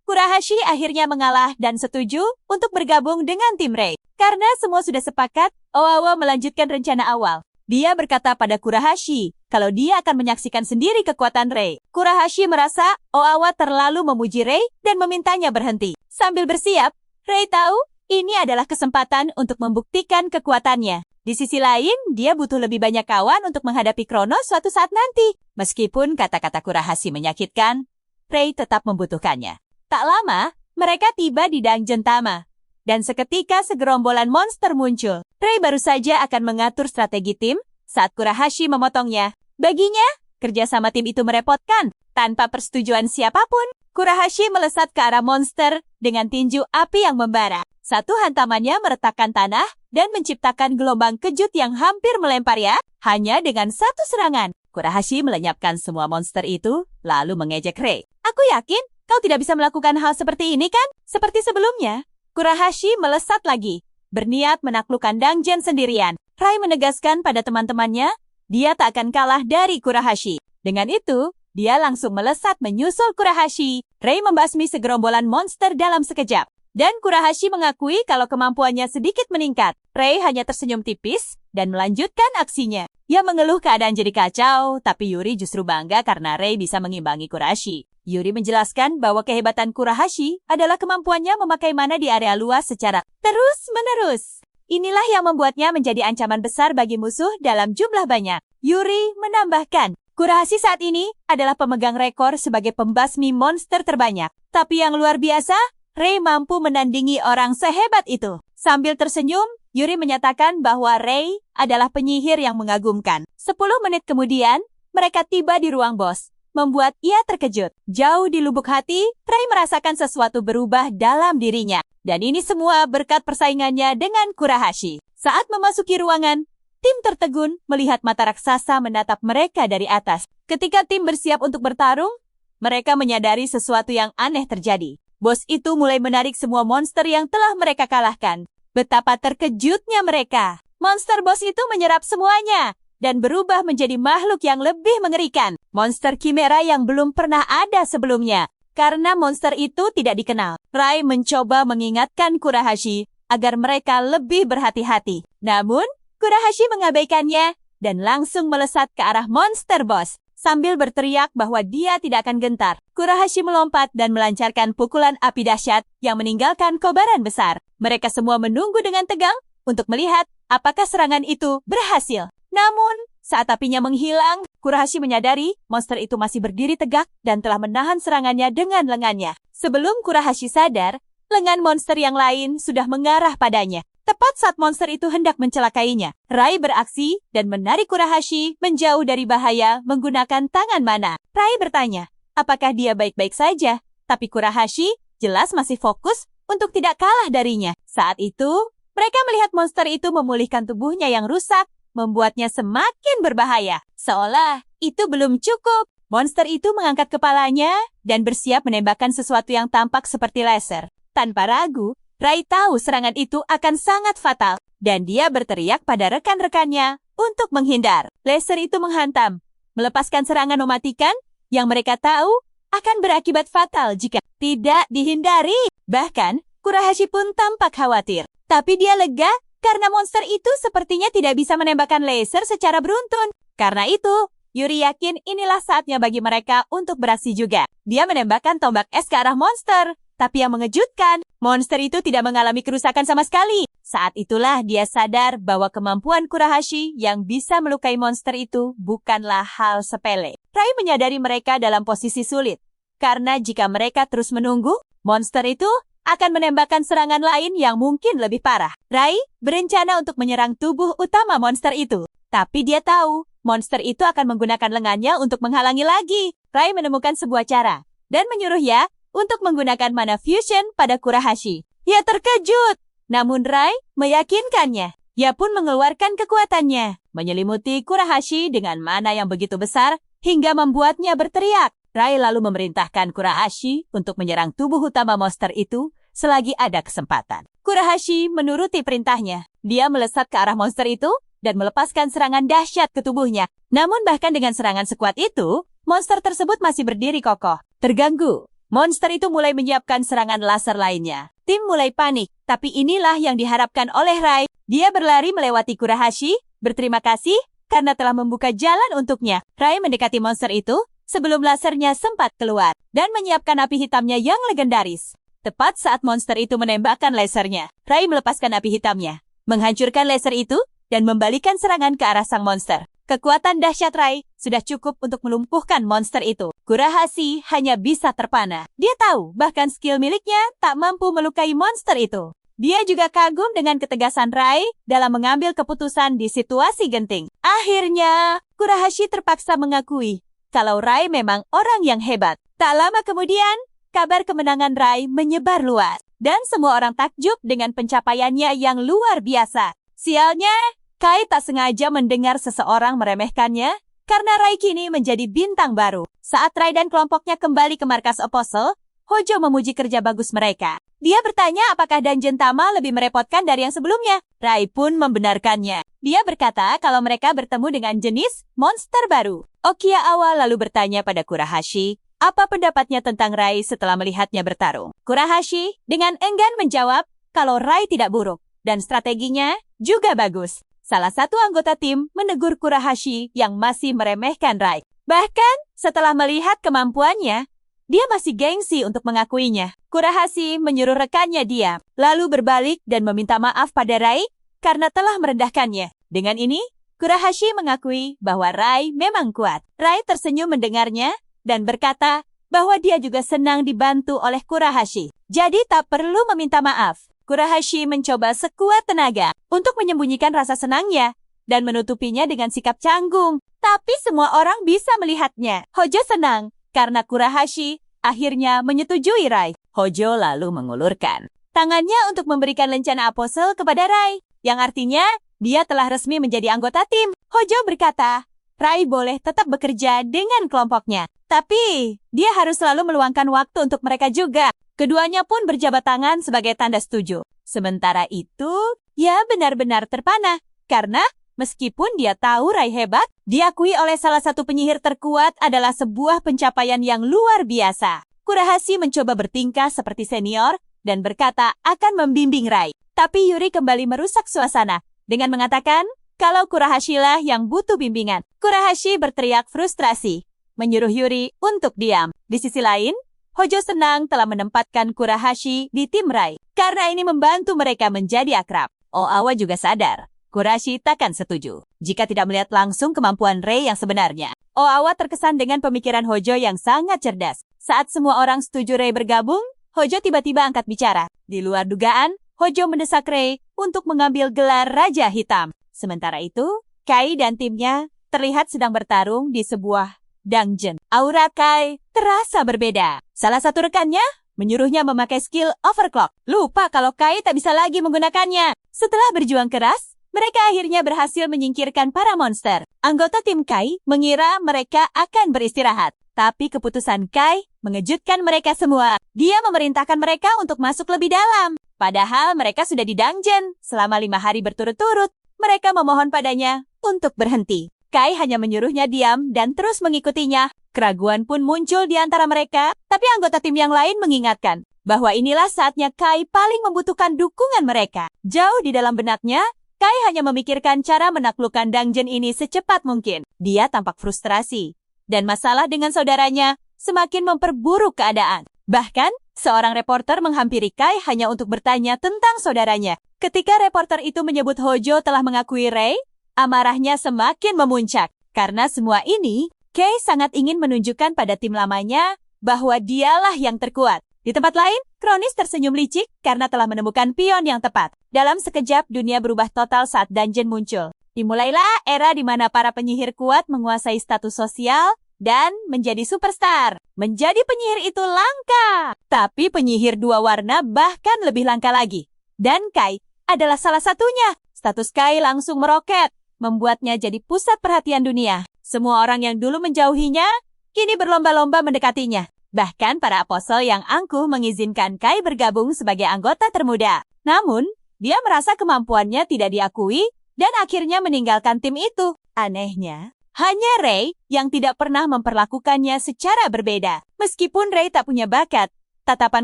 Kurahashi akhirnya mengalah dan setuju untuk bergabung dengan tim Rei. Karena semua sudah sepakat, Oawa melanjutkan rencana awal. Dia berkata pada Kurahashi kalau dia akan menyaksikan sendiri kekuatan Rei. Kurahashi merasa Oawa terlalu memuji Rei dan memintanya berhenti. Sambil bersiap, Rei tahu ini adalah kesempatan untuk membuktikan kekuatannya. Di sisi lain, dia butuh lebih banyak kawan untuk menghadapi Kronos suatu saat nanti. Meskipun kata-kata Kurahashi menyakitkan, Rei tetap membutuhkannya. Tak lama, mereka tiba di Dungeon Tama. Dan seketika segerombolan monster muncul. Rei baru saja akan mengatur strategi tim saat Kurahashi memotongnya. Baginya, kerja sama tim itu merepotkan. Tanpa persetujuan siapapun, Kurahashi melesat ke arah monster dengan tinju api yang membara. Satu hantamannya meretakkan tanah dan menciptakan gelombang kejut yang hampir melemparnya hanya dengan satu serangan. Kurahashi melenyapkan semua monster itu, lalu mengejek Rei. Aku yakin kau tidak bisa melakukan hal seperti ini kan? Seperti sebelumnya. Kurahashi melesat lagi, berniat menaklukkan Dungeon sendirian. Rei menegaskan pada teman-temannya, dia tak akan kalah dari Kurahashi. Dengan itu, dia langsung melesat menyusul Kurahashi. Rei membasmi segerombolan monster dalam sekejap. Dan Kurahashi mengakui kalau kemampuannya sedikit meningkat. Rei hanya tersenyum tipis dan melanjutkan aksinya. Ia mengeluh keadaan jadi kacau, tapi Yuri justru bangga karena Rei bisa mengimbangi Kurahashi. Yuri menjelaskan bahwa kehebatan Kurahashi adalah kemampuannya memakai mana di area luas secara terus-menerus. Inilah yang membuatnya menjadi ancaman besar bagi musuh dalam jumlah banyak. Yuri menambahkan, Kurahashi saat ini adalah pemegang rekor sebagai pembasmi monster terbanyak. Tapi yang luar biasa, Rei mampu menandingi orang sehebat itu. Sambil tersenyum, Yuri menyatakan bahwa Rei adalah penyihir yang mengagumkan. 10 menit kemudian, mereka tiba di ruang bos, membuat ia terkejut. Jauh di lubuk hati, Rei merasakan sesuatu berubah dalam dirinya. Dan ini semua berkat persaingannya dengan Kurahashi. Saat memasuki ruangan, tim tertegun melihat mata raksasa menatap mereka dari atas. Ketika tim bersiap untuk bertarung, mereka menyadari sesuatu yang aneh terjadi. Bos itu mulai menarik semua monster yang telah mereka kalahkan. Betapa terkejutnya mereka. Monster bos itu menyerap semuanya dan berubah menjadi makhluk yang lebih mengerikan. Monster Chimera yang belum pernah ada sebelumnya. Karena monster itu tidak dikenal, Rei mencoba mengingatkan Kurahashi agar mereka lebih berhati-hati. Namun, Kurahashi mengabaikannya dan langsung melesat ke arah monster boss. Sambil berteriak bahwa dia tidak akan gentar, Kurahashi melompat dan melancarkan pukulan api dahsyat yang meninggalkan kobaran besar. Mereka semua menunggu dengan tegang untuk melihat apakah serangan itu berhasil. Namun, saat apinya menghilang, Kurahashi menyadari monster itu masih berdiri tegak dan telah menahan serangannya dengan lengannya. Sebelum Kurahashi sadar, lengan monster yang lain sudah mengarah padanya. Tepat saat monster itu hendak mencelakainya, Rei beraksi dan menarik Kurahashi menjauh dari bahaya menggunakan tangan mana. Rei bertanya, apakah dia baik-baik saja? Tapi Kurahashi jelas masih fokus untuk tidak kalah darinya. Saat itu, mereka melihat monster itu memulihkan tubuhnya yang rusak, membuatnya semakin berbahaya. Seolah itu belum cukup, monster itu mengangkat kepalanya dan bersiap menembakkan sesuatu yang tampak seperti laser. Tanpa ragu, Rei tahu serangan itu akan sangat fatal, dan dia berteriak pada rekan-rekannya untuk menghindar. Laser itu menghantam, melepaskan serangan mematikan yang mereka tahu akan berakibat fatal jika tidak dihindari. Bahkan, Kurahashi pun tampak khawatir. Tapi dia lega karena monster itu sepertinya tidak bisa menembakkan laser secara beruntun. Karena itu, Yuri yakin inilah saatnya bagi mereka untuk beraksi juga. Dia menembakkan tombak es ke arah monster. Tapi yang mengejutkan, monster itu tidak mengalami kerusakan sama sekali. Saat itulah dia sadar bahwa kemampuan Kurahashi yang bisa melukai monster itu bukanlah hal sepele. Rai menyadari mereka dalam posisi sulit. Karena jika mereka terus menunggu, monster itu akan menembakkan serangan lain yang mungkin lebih parah. Rai berencana untuk menyerang tubuh utama monster itu. Tapi dia tahu, monster itu akan menggunakan lengannya untuk menghalangi lagi. Rai menemukan sebuah cara dan menyuruhnya untuk menggunakan mana fusion pada Kurahashi. Ia terkejut, namun Rai meyakinkannya. Ia pun mengeluarkan kekuatannya, menyelimuti Kurahashi dengan mana yang begitu besar hingga membuatnya berteriak. Rai lalu memerintahkan Kurahashi untuk menyerang tubuh utama monster itu selagi ada kesempatan. Kurahashi menuruti perintahnya. Dia melesat ke arah monster itu dan melepaskan serangan dahsyat ke tubuhnya. Namun bahkan dengan serangan sekuat itu, monster tersebut masih berdiri kokoh. Terganggu, monster itu mulai menyiapkan serangan laser lainnya. Tim mulai panik, tapi inilah yang diharapkan oleh Rai. Dia berlari melewati Kurahashi, berterima kasih karena telah membuka jalan untuknya. Rai mendekati monster itu sebelum lasernya sempat keluar dan menyiapkan api hitamnya yang legendaris. Tepat saat monster itu menembakkan lasernya, Rai melepaskan api hitamnya, menghancurkan laser itu dan membalikan serangan ke arah sang monster. Kekuatan dahsyat Rai sudah cukup untuk melumpuhkan monster itu. Kurahashi hanya bisa terpana. Dia tahu bahkan skill miliknya tak mampu melukai monster itu. Dia juga kagum dengan ketegasan Rai dalam mengambil keputusan di situasi genting. Akhirnya, Kurahashi terpaksa mengakui kalau Rai memang orang yang hebat. Tak lama kemudian, kabar kemenangan Rai menyebar luas. Dan semua orang takjub dengan pencapaiannya yang luar biasa. Sialnya, Kai tak sengaja mendengar seseorang meremehkannya karena Rai kini menjadi bintang baru. Saat Rai dan kelompoknya kembali ke markas Apostle, Hojo memuji kerja bagus mereka. Dia bertanya apakah Dungeon Tama lebih merepotkan dari yang sebelumnya. Rai pun membenarkannya. Dia berkata kalau mereka bertemu dengan jenis monster baru. Okiawa lalu bertanya pada Kurahashi, apa pendapatnya tentang Rai setelah melihatnya bertarung. Kurahashi dengan enggan menjawab kalau Rai tidak buruk dan strateginya juga bagus. Salah satu anggota tim menegur Kurahashi yang masih meremehkan Rai. Bahkan setelah melihat kemampuannya, dia masih gengsi untuk mengakuinya. Kurahashi menyuruh rekannya diam, lalu berbalik dan meminta maaf pada Rai karena telah merendahkannya. Dengan ini, Kurahashi mengakui bahwa Rai memang kuat. Rai tersenyum mendengarnya dan berkata bahwa dia juga senang dibantu oleh Kurahashi. Jadi tak perlu meminta maaf. Kurahashi mencoba sekuat tenaga untuk menyembunyikan rasa senangnya dan menutupinya dengan sikap canggung. Tapi semua orang bisa melihatnya. Hojo senang karena Kurahashi akhirnya menyetujui Rai. Hojo lalu mengulurkan tangannya untuk memberikan lencana Apostle kepada Rai, yang artinya dia telah resmi menjadi anggota tim. Hojo berkata, Rai boleh tetap bekerja dengan kelompoknya, tapi dia harus selalu meluangkan waktu untuk mereka juga. Keduanya pun berjabat tangan sebagai tanda setuju. Sementara itu, ia benar-benar terpana. Karena meskipun dia tahu Rai hebat, diakui oleh salah satu penyihir terkuat adalah sebuah pencapaian yang luar biasa. Kurahashi mencoba bertingkah seperti senior dan berkata akan membimbing Rai. Tapi Yuri kembali merusak suasana dengan mengatakan kalau Kurahashi lah yang butuh bimbingan. Kurahashi berteriak frustrasi, menyuruh Yuri untuk diam. Di sisi lain, Hojo senang telah menempatkan Kurahashi di tim Rai, karena ini membantu mereka menjadi akrab. Oawa juga sadar, Kurahashi takkan setuju jika tidak melihat langsung kemampuan Rai yang sebenarnya. Oawa terkesan dengan pemikiran Hojo yang sangat cerdas. Saat semua orang setuju Rai bergabung, Hojo tiba-tiba angkat bicara. Di luar dugaan, Hojo mendesak Rai untuk mengambil gelar Raja Hitam. Sementara itu, Kai dan timnya terlihat sedang bertarung di sebuah dungeon. Aura Kai terasa berbeda. Salah satu rekannya menyuruhnya memakai skill overclock. Lupa kalau Kai tak bisa lagi menggunakannya. Setelah berjuang keras, mereka akhirnya berhasil menyingkirkan para monster. Anggota tim Kai mengira mereka akan beristirahat. Tapi keputusan Kai mengejutkan mereka semua. Dia memerintahkan mereka untuk masuk lebih dalam. Padahal mereka sudah di dungeon selama 5 hari berturut-turut. Mereka memohon padanya untuk berhenti. Kai hanya menyuruhnya diam dan terus mengikutinya. Keraguan pun muncul di antara mereka, tapi anggota tim yang lain mengingatkan bahwa inilah saatnya Kai paling membutuhkan dukungan mereka. Jauh di dalam benaknya, Kai hanya memikirkan cara menaklukkan dungeon ini secepat mungkin. Dia tampak frustrasi, dan masalah dengan saudaranya semakin memperburuk keadaan. Bahkan, seorang reporter menghampiri Kai hanya untuk bertanya tentang saudaranya. Ketika reporter itu menyebut Hojo telah mengakui Rei, amarahnya semakin memuncak. Karena semua ini, Kai sangat ingin menunjukkan pada tim lamanya bahwa dialah yang terkuat. Di tempat lain, Kronis tersenyum licik karena telah menemukan pion yang tepat. Dalam sekejap, dunia berubah total saat dungeon muncul. Dimulailah era di mana para penyihir kuat menguasai status sosial dan menjadi superstar. Menjadi penyihir itu langka. Tapi penyihir dua warna bahkan lebih langka lagi. Dan Kai adalah salah satunya. Status Kai langsung meroket, membuatnya jadi pusat perhatian dunia. Semua orang yang dulu menjauhinya, kini berlomba-lomba mendekatinya. Bahkan para apostel yang angkuh mengizinkan Kai bergabung sebagai anggota termuda. Namun, dia merasa kemampuannya tidak diakui dan akhirnya meninggalkan tim itu. Anehnya, hanya Rei yang tidak pernah memperlakukannya secara berbeda. Meskipun Rei tak punya bakat, tatapan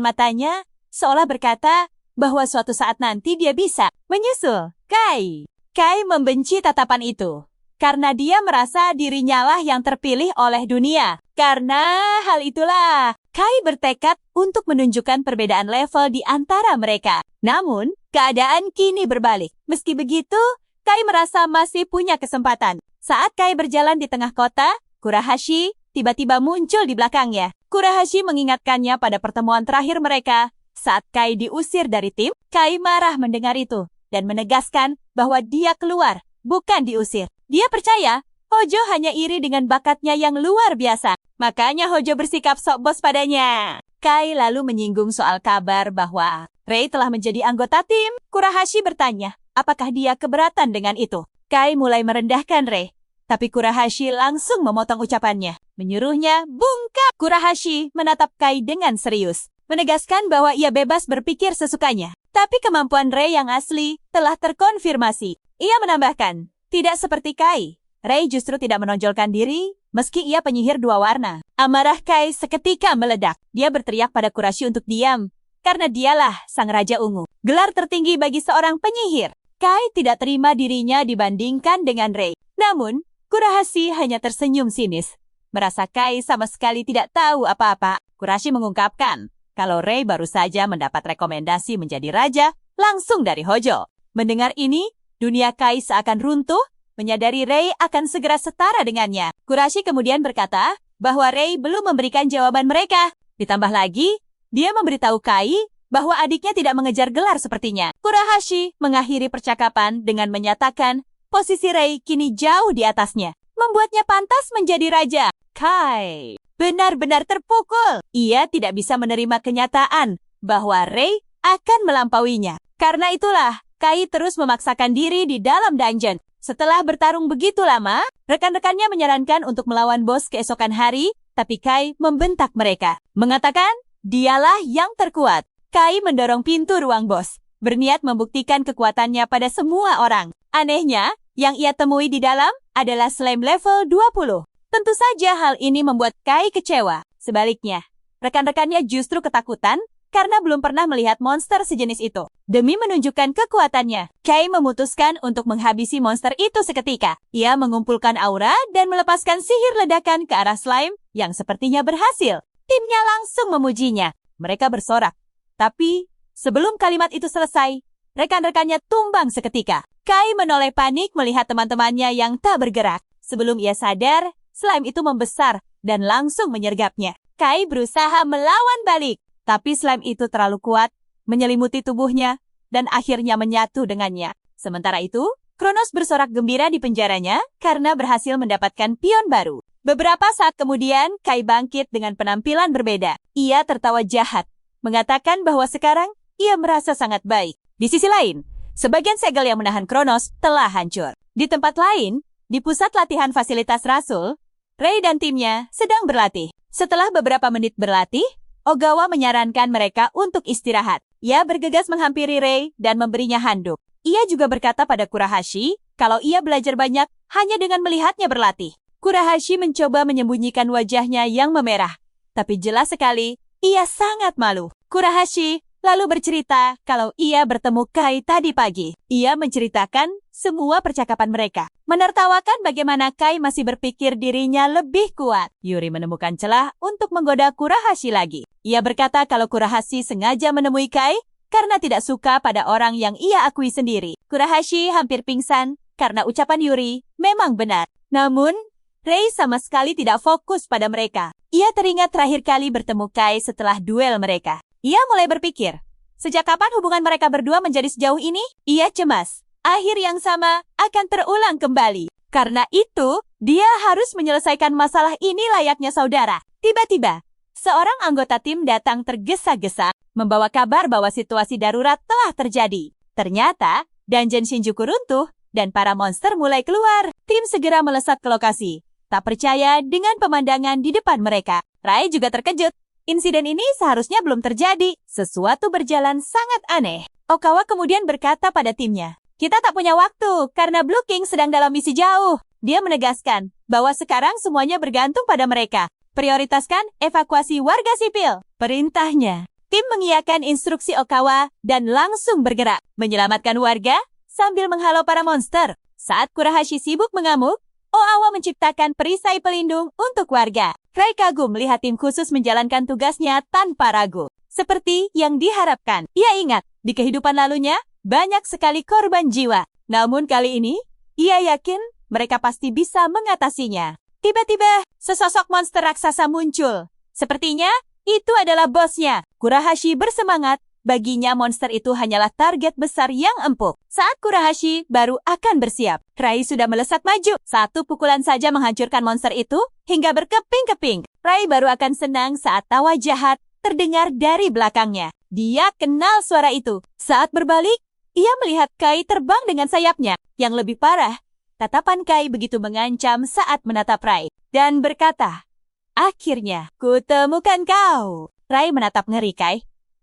matanya seolah berkata bahwa suatu saat nanti dia bisa menyusul Kai. Kai membenci tatapan itu. Karena dia merasa dirinya lah yang terpilih oleh dunia. Karena hal itulah, Kai bertekad untuk menunjukkan perbedaan level di antara mereka. Namun, keadaan kini berbalik. Meski begitu, Kai merasa masih punya kesempatan. Saat Kai berjalan di tengah kota, Kurahashi tiba-tiba muncul di belakangnya. Kurahashi mengingatkannya pada pertemuan terakhir mereka. Saat Kai diusir dari tim, Kai marah mendengar itu dan menegaskan bahwa dia keluar, bukan diusir. Dia percaya Hojo hanya iri dengan bakatnya yang luar biasa. Makanya Hojo bersikap sok bos padanya. Kai lalu menyinggung soal kabar bahwa Rei telah menjadi anggota tim. Kurahashi bertanya, apakah dia keberatan dengan itu? Kai mulai merendahkan Rei. Tapi Kurahashi langsung memotong ucapannya. Menyuruhnya bungkam. Kurahashi menatap Kai dengan serius. Menegaskan bahwa ia bebas berpikir sesukanya. Tapi kemampuan Rei yang asli telah terkonfirmasi. Ia menambahkan, tidak seperti Kai. Rei justru tidak menonjolkan diri, meski ia penyihir dua warna. Amarah Kai seketika meledak. Dia berteriak pada Kurahashi untuk diam, karena dialah sang Raja Ungu. Gelar tertinggi bagi seorang penyihir. Kai tidak terima dirinya dibandingkan dengan Rei. Namun, Kurahashi hanya tersenyum sinis. Merasa Kai sama sekali tidak tahu apa-apa. Kurahashi mengungkapkan, kalau Rei baru saja mendapat rekomendasi menjadi raja, langsung dari Hojo. Mendengar ini, dunia Kai seakan runtuh, menyadari Rei akan segera setara dengannya. Kurahashi kemudian berkata bahwa Rei belum memberikan jawaban mereka. Ditambah lagi, dia memberitahu Kai bahwa adiknya tidak mengejar gelar sepertinya. Kurahashi mengakhiri percakapan dengan menyatakan posisi Rei kini jauh di atasnya, membuatnya pantas menjadi raja. Kai benar-benar terpukul. Ia tidak bisa menerima kenyataan bahwa Rei akan melampauinya. Karena itulah, Kai terus memaksakan diri di dalam dungeon. Setelah bertarung begitu lama, rekan-rekannya menyarankan untuk melawan bos keesokan hari, tapi Kai membentak mereka. Mengatakan, dialah yang terkuat. Kai mendorong pintu ruang bos, berniat membuktikan kekuatannya pada semua orang. Anehnya, yang ia temui di dalam adalah slime level 20. Tentu saja hal ini membuat Kai kecewa. Sebaliknya, rekan-rekannya justru ketakutan karena belum pernah melihat monster sejenis itu. Demi menunjukkan kekuatannya, Kai memutuskan untuk menghabisi monster itu seketika. Ia mengumpulkan aura dan melepaskan sihir ledakan ke arah slime yang sepertinya berhasil. Timnya langsung memujinya. Mereka bersorak. Tapi, sebelum kalimat itu selesai, rekan-rekannya tumbang seketika. Kai menoleh panik melihat teman-temannya yang tak bergerak. Sebelum ia sadar, slime itu membesar dan langsung menyergapnya. Kai berusaha melawan balik. Tapi slime itu terlalu kuat, menyelimuti tubuhnya, dan akhirnya menyatu dengannya. Sementara itu, Kronos bersorak gembira di penjaranya karena berhasil mendapatkan pion baru. Beberapa saat kemudian, Kai bangkit dengan penampilan berbeda. Ia tertawa jahat, mengatakan bahwa sekarang ia merasa sangat baik. Di sisi lain, sebagian segel yang menahan Kronos telah hancur. Di tempat lain, di pusat latihan fasilitas Rasul, Rei dan timnya sedang berlatih. Setelah beberapa menit berlatih, Ogawa menyarankan mereka untuk istirahat. Ia bergegas menghampiri Rei dan memberinya handuk. Ia juga berkata pada Kurahashi kalau ia belajar banyak hanya dengan melihatnya berlatih. Kurahashi mencoba menyembunyikan wajahnya yang memerah. Tapi jelas sekali, ia sangat malu. Kurahashi lalu bercerita kalau ia bertemu Kai tadi pagi. Ia menceritakan semua percakapan mereka, menertawakan bagaimana Kai masih berpikir dirinya lebih kuat. Yuri menemukan celah untuk menggoda Kurahashi lagi. Ia berkata kalau Kurahashi sengaja menemui Kai karena tidak suka pada orang yang ia akui sendiri. Kurahashi hampir pingsan karena ucapan Yuri memang benar. Namun, Rei sama sekali tidak fokus pada mereka. Ia teringat terakhir kali bertemu Kai setelah duel mereka. Ia mulai berpikir, sejak kapan hubungan mereka berdua menjadi sejauh ini? Ia cemas. Akhir yang sama akan terulang kembali. Karena itu, dia harus menyelesaikan masalah ini layaknya saudara. Tiba-tiba, seorang anggota tim datang tergesa-gesa, membawa kabar bahwa situasi darurat telah terjadi. Ternyata, Dungeon Shinjuku runtuh, dan para monster mulai keluar. Tim segera melesat ke lokasi. Tak percaya dengan pemandangan di depan mereka. Rai juga terkejut. Insiden ini seharusnya belum terjadi. Sesuatu berjalan sangat aneh. Okawa kemudian berkata pada timnya, "Kita tak punya waktu karena Blue King sedang dalam misi jauh." Dia menegaskan bahwa sekarang semuanya bergantung pada mereka. Prioritaskan evakuasi warga sipil. Perintahnya. Tim mengiyakan instruksi Okawa dan langsung bergerak menyelamatkan warga sambil menghalau para monster. Saat Kurahashi sibuk mengamuk, Oawa menciptakan perisai pelindung untuk warga. Rai kagum melihat tim khusus menjalankan tugasnya tanpa ragu. Seperti yang diharapkan. Ia ingat, di kehidupan lalunya, banyak sekali korban jiwa. Namun kali ini, ia yakin mereka pasti bisa mengatasinya. Tiba-tiba, sesosok monster raksasa muncul. Sepertinya, itu adalah bosnya. Kurahashi bersemangat. Baginya monster itu hanyalah target besar yang empuk. Saat Kurahashi baru akan bersiap, Rai sudah melesat maju. Satu pukulan saja menghancurkan monster itu hingga berkeping-keping. Rai baru akan senang saat tawa jahat terdengar dari belakangnya. Dia kenal suara itu. Saat berbalik, ia melihat Kai terbang dengan sayapnya. Yang lebih parah, tatapan Kai begitu mengancam saat menatap Rai. Dan berkata, "Akhirnya, kutemukan kau." Rai menatap ngeri Kai.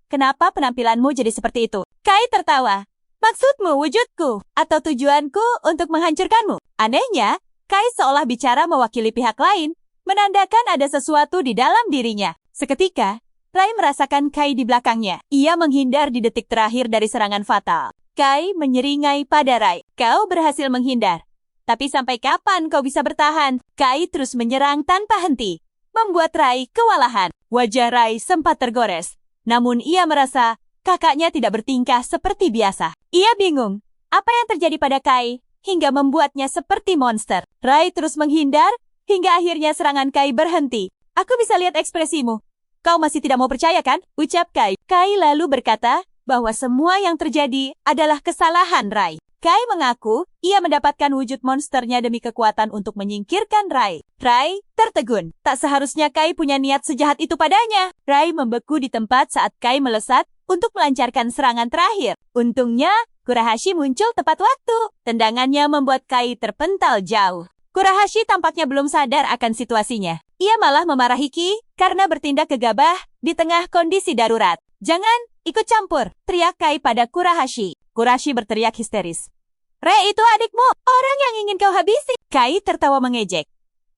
"Kenapa penampilanmu jadi seperti itu?" Kai tertawa. "Maksudmu wujudku atau tujuanku untuk menghancurkanmu?" Anehnya, Kai seolah bicara mewakili pihak lain, menandakan ada sesuatu di dalam dirinya. Seketika, Rai merasakan Kai di belakangnya. Ia menghindar di detik terakhir dari serangan fatal. Kai menyeringai pada Rai. "Kau berhasil menghindar. Tapi sampai kapan kau bisa bertahan?" Kai terus menyerang tanpa henti, membuat Rai kewalahan. Wajah Rai sempat tergores. Namun ia merasa kakaknya tidak bertingkah seperti biasa. Ia bingung apa yang terjadi pada Kai hingga membuatnya seperti monster. Rai terus menghindar hingga akhirnya serangan Kai berhenti. "Aku bisa lihat ekspresimu. Kau masih tidak mau percaya kan?" ucap Kai. Kai lalu berkata bahwa semua yang terjadi adalah kesalahan Rai. Kai mengaku ia mendapatkan wujud monsternya demi kekuatan untuk menyingkirkan Rai. Rai tertegun. Tak seharusnya Kai punya niat sejahat itu padanya. Rai membeku di tempat saat Kai melesat untuk melancarkan serangan terakhir. Untungnya, Kurahashi muncul tepat waktu. Tendangannya membuat Kai terpental jauh. Kurahashi tampaknya belum sadar akan situasinya. Ia malah memarahi Ki karena bertindak gegabah di tengah kondisi darurat. "Jangan ikut campur," teriak Kai pada Kurahashi. Kurahashi berteriak histeris. "Rei itu adikmu, orang yang ingin kau habisi." Kai tertawa mengejek.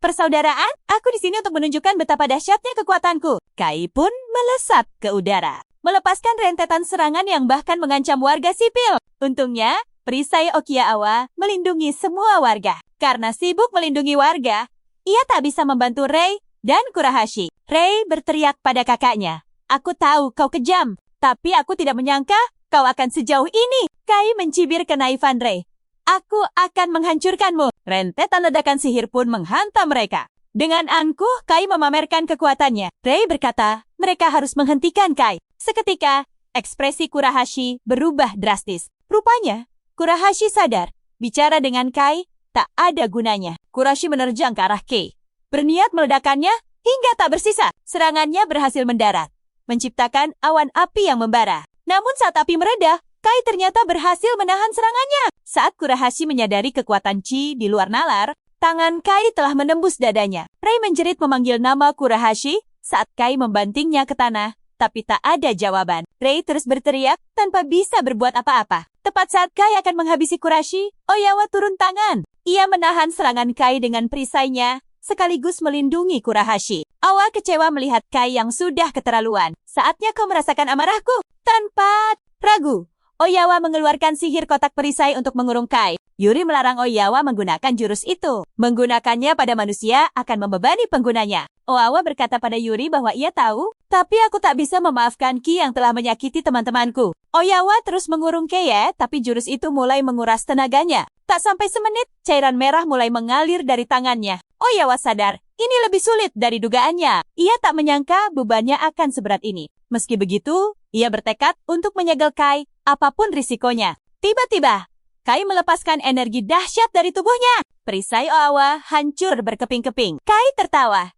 "Persaudaraan, aku di sini untuk menunjukkan betapa dahsyatnya kekuatanku." Kai pun melesat ke udara, melepaskan rentetan serangan yang bahkan mengancam warga sipil. Untungnya, perisai Okiyaawa melindungi semua warga. Karena sibuk melindungi warga, ia tak bisa membantu Rei dan Kurahashi. Rei berteriak pada kakaknya, "Aku tahu kau kejam, tapi aku tidak menyangka kau akan sejauh ini." Kai mencibir kenaifan Rei. "Aku akan menghancurkanmu." Rentetan ledakan sihir pun menghantam mereka. Dengan angkuh, Kai memamerkan kekuatannya. Rei berkata, mereka harus menghentikan Kai. Seketika, ekspresi Kurahashi berubah drastis. Rupanya, Kurahashi sadar, bicara dengan Kai tak ada gunanya. Kurahashi menerjang ke arah Kai, berniat meledakannya hingga tak bersisa. Serangannya berhasil mendarat, menciptakan awan api yang membara. Namun saat api mereda, Kai ternyata berhasil menahan serangannya. Saat Kurahashi menyadari kekuatan Chi di luar nalar, tangan Kai telah menembus dadanya. Rei menjerit memanggil nama Kurahashi saat Kai membantingnya ke tanah, tapi tak ada jawaban. Rei terus berteriak tanpa bisa berbuat apa-apa. Tepat saat Kai akan menghabisi Kurahashi, Oyawa turun tangan. Ia menahan serangan Kai dengan perisainya, sekaligus melindungi Kurahashi. Awa kecewa melihat Kai yang sudah keterlaluan. "Saatnya kau merasakan amarahku." Tanpa ragu, Oyawa mengeluarkan sihir kotak perisai untuk mengurung Kai. Yuri melarang Oyawa menggunakan jurus itu. Menggunakannya pada manusia akan membebani penggunanya. Oyawa berkata pada Yuri bahwa ia tahu, tapi aku tak bisa memaafkan Ki yang telah menyakiti teman-temanku. Oyawa terus mengurung Kei, tapi jurus itu mulai menguras tenaganya. Tak sampai semenit, cairan merah mulai mengalir dari tangannya. Oyawa sadar, ini lebih sulit dari dugaannya. Ia tak menyangka bebannya akan seberat ini. Meski begitu, ia bertekad untuk menyegel Kai, apapun risikonya. Tiba-tiba, Kai melepaskan energi dahsyat dari tubuhnya. Perisai Oyawa hancur berkeping-keping. Kai tertawa.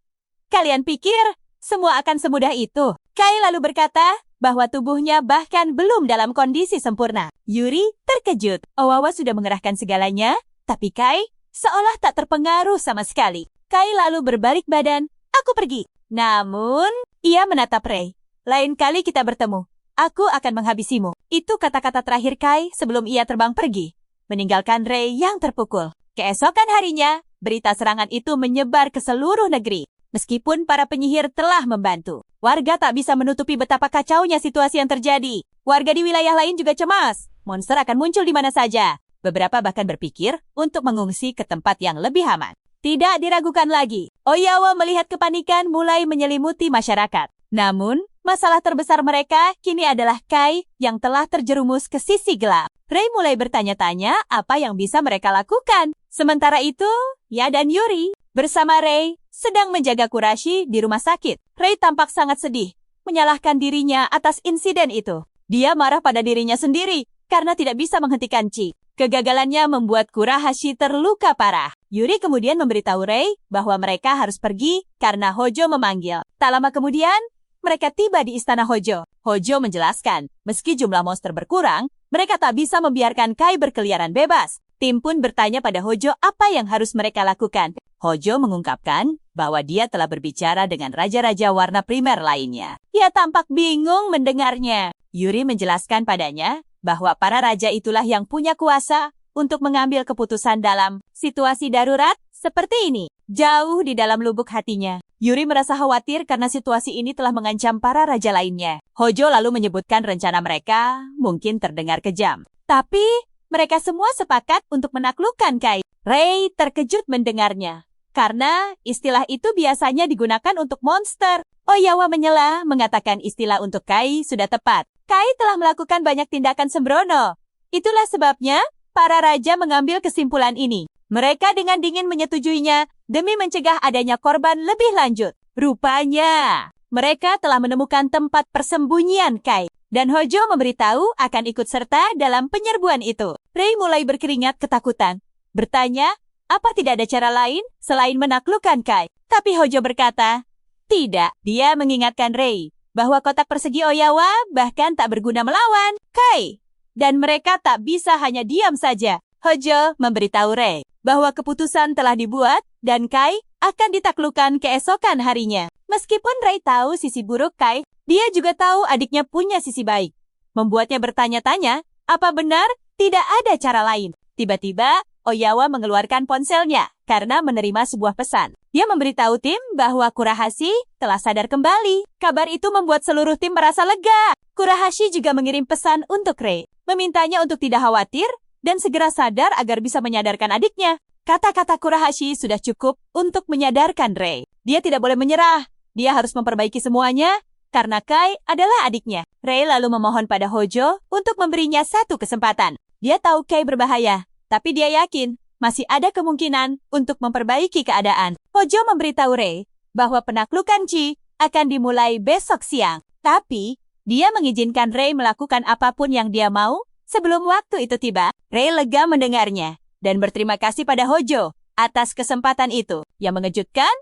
Kalian pikir semua akan semudah itu? Kai lalu berkata bahwa tubuhnya bahkan belum dalam kondisi sempurna. Yuri terkejut. Oyawa sudah mengerahkan segalanya, tapi Kai seolah tak terpengaruh sama sekali. Kai lalu berbalik badan. Aku pergi. Namun, ia menatap Rei. Lain kali kita bertemu, aku akan menghabisimu. Itu kata-kata terakhir Kai sebelum ia terbang pergi, meninggalkan Rei yang terpukul. Keesokan harinya, berita serangan itu menyebar ke seluruh negeri. Meskipun para penyihir telah membantu, warga tak bisa menutupi betapa kacaunya situasi yang terjadi. Warga di wilayah lain juga cemas. Monster akan muncul di mana saja. Beberapa bahkan berpikir untuk mengungsi ke tempat yang lebih aman. Tidak diragukan lagi, Oyawa melihat kepanikan mulai menyelimuti masyarakat. Namun, masalah terbesar mereka kini adalah Kai yang telah terjerumus ke sisi gelap. Rei mulai bertanya-tanya apa yang bisa mereka lakukan. Sementara itu, Ya dan Yuri bersama Rei sedang menjaga Kurashi di rumah sakit. Rei tampak sangat sedih, menyalahkan dirinya atas insiden itu. Dia marah pada dirinya sendiri karena tidak bisa menghentikan Chi. Kegagalannya membuat Kurahashi terluka parah. Yuri kemudian memberitahu Rei bahwa mereka harus pergi karena Hojo memanggil. Tak lama kemudian, mereka tiba di istana Hojo. Hojo menjelaskan, meski jumlah monster berkurang, mereka tak bisa membiarkan Kai berkeliaran bebas. Tim pun bertanya pada Hojo apa yang harus mereka lakukan. Hojo mengungkapkan bahwa dia telah berbicara dengan raja-raja warna primer lainnya. Ia tampak bingung mendengarnya. Yuri menjelaskan padanya bahwa para raja itulah yang punya kuasa untuk mengambil keputusan dalam situasi darurat seperti ini. Jauh di dalam lubuk hatinya, Yuri merasa khawatir karena situasi ini telah mengancam para raja lainnya. Hojo lalu menyebutkan rencana mereka mungkin terdengar kejam. Tapi mereka semua sepakat untuk menaklukkan Kai. Rei terkejut mendengarnya, karena istilah itu biasanya digunakan untuk monster. Oyawa menyela, mengatakan istilah untuk Kai sudah tepat. Kai telah melakukan banyak tindakan sembrono. Itulah sebabnya para raja mengambil kesimpulan ini. Mereka dengan dingin menyetujuinya demi mencegah adanya korban lebih lanjut. Rupanya, mereka telah menemukan tempat persembunyian Kai. Dan Hojo memberitahu akan ikut serta dalam penyerbuan itu. Rei mulai berkeringat ketakutan. Bertanya, apa tidak ada cara lain selain menaklukkan Kai? Tapi Hojo berkata, tidak. Dia mengingatkan Rei bahwa kotak persegi Oyawa bahkan tak berguna melawan Kai. Dan mereka tak bisa hanya diam saja. Hojo memberitahu Rei bahwa keputusan telah dibuat dan Kai akan ditaklukkan keesokan harinya. Meskipun Rei tahu sisi buruk Kai, dia juga tahu adiknya punya sisi baik. Membuatnya bertanya-tanya, apa benar tidak ada cara lain? Tiba-tiba, Oyawa mengeluarkan ponselnya karena menerima sebuah pesan. Dia memberitahu tim bahwa Kurahashi telah sadar kembali. Kabar itu membuat seluruh tim merasa lega. Kurahashi juga mengirim pesan untuk Rei, memintanya untuk tidak khawatir dan segera sadar agar bisa menyadarkan adiknya. Kata-kata Kurahashi sudah cukup untuk menyadarkan Rei. Dia tidak boleh menyerah. Dia harus memperbaiki semuanya karena Kai adalah adiknya. Rei lalu memohon pada Hojo untuk memberinya satu kesempatan. Dia tahu Kai berbahaya, tapi dia yakin masih ada kemungkinan untuk memperbaiki keadaan. Hojo memberitahu Rei bahwa penaklukan Chi akan dimulai besok siang. Tapi, dia mengizinkan Rei melakukan apapun yang dia mau sebelum waktu itu tiba. Rei lega mendengarnya dan berterima kasih pada Hojo atas kesempatan itu. Yang mengejutkan,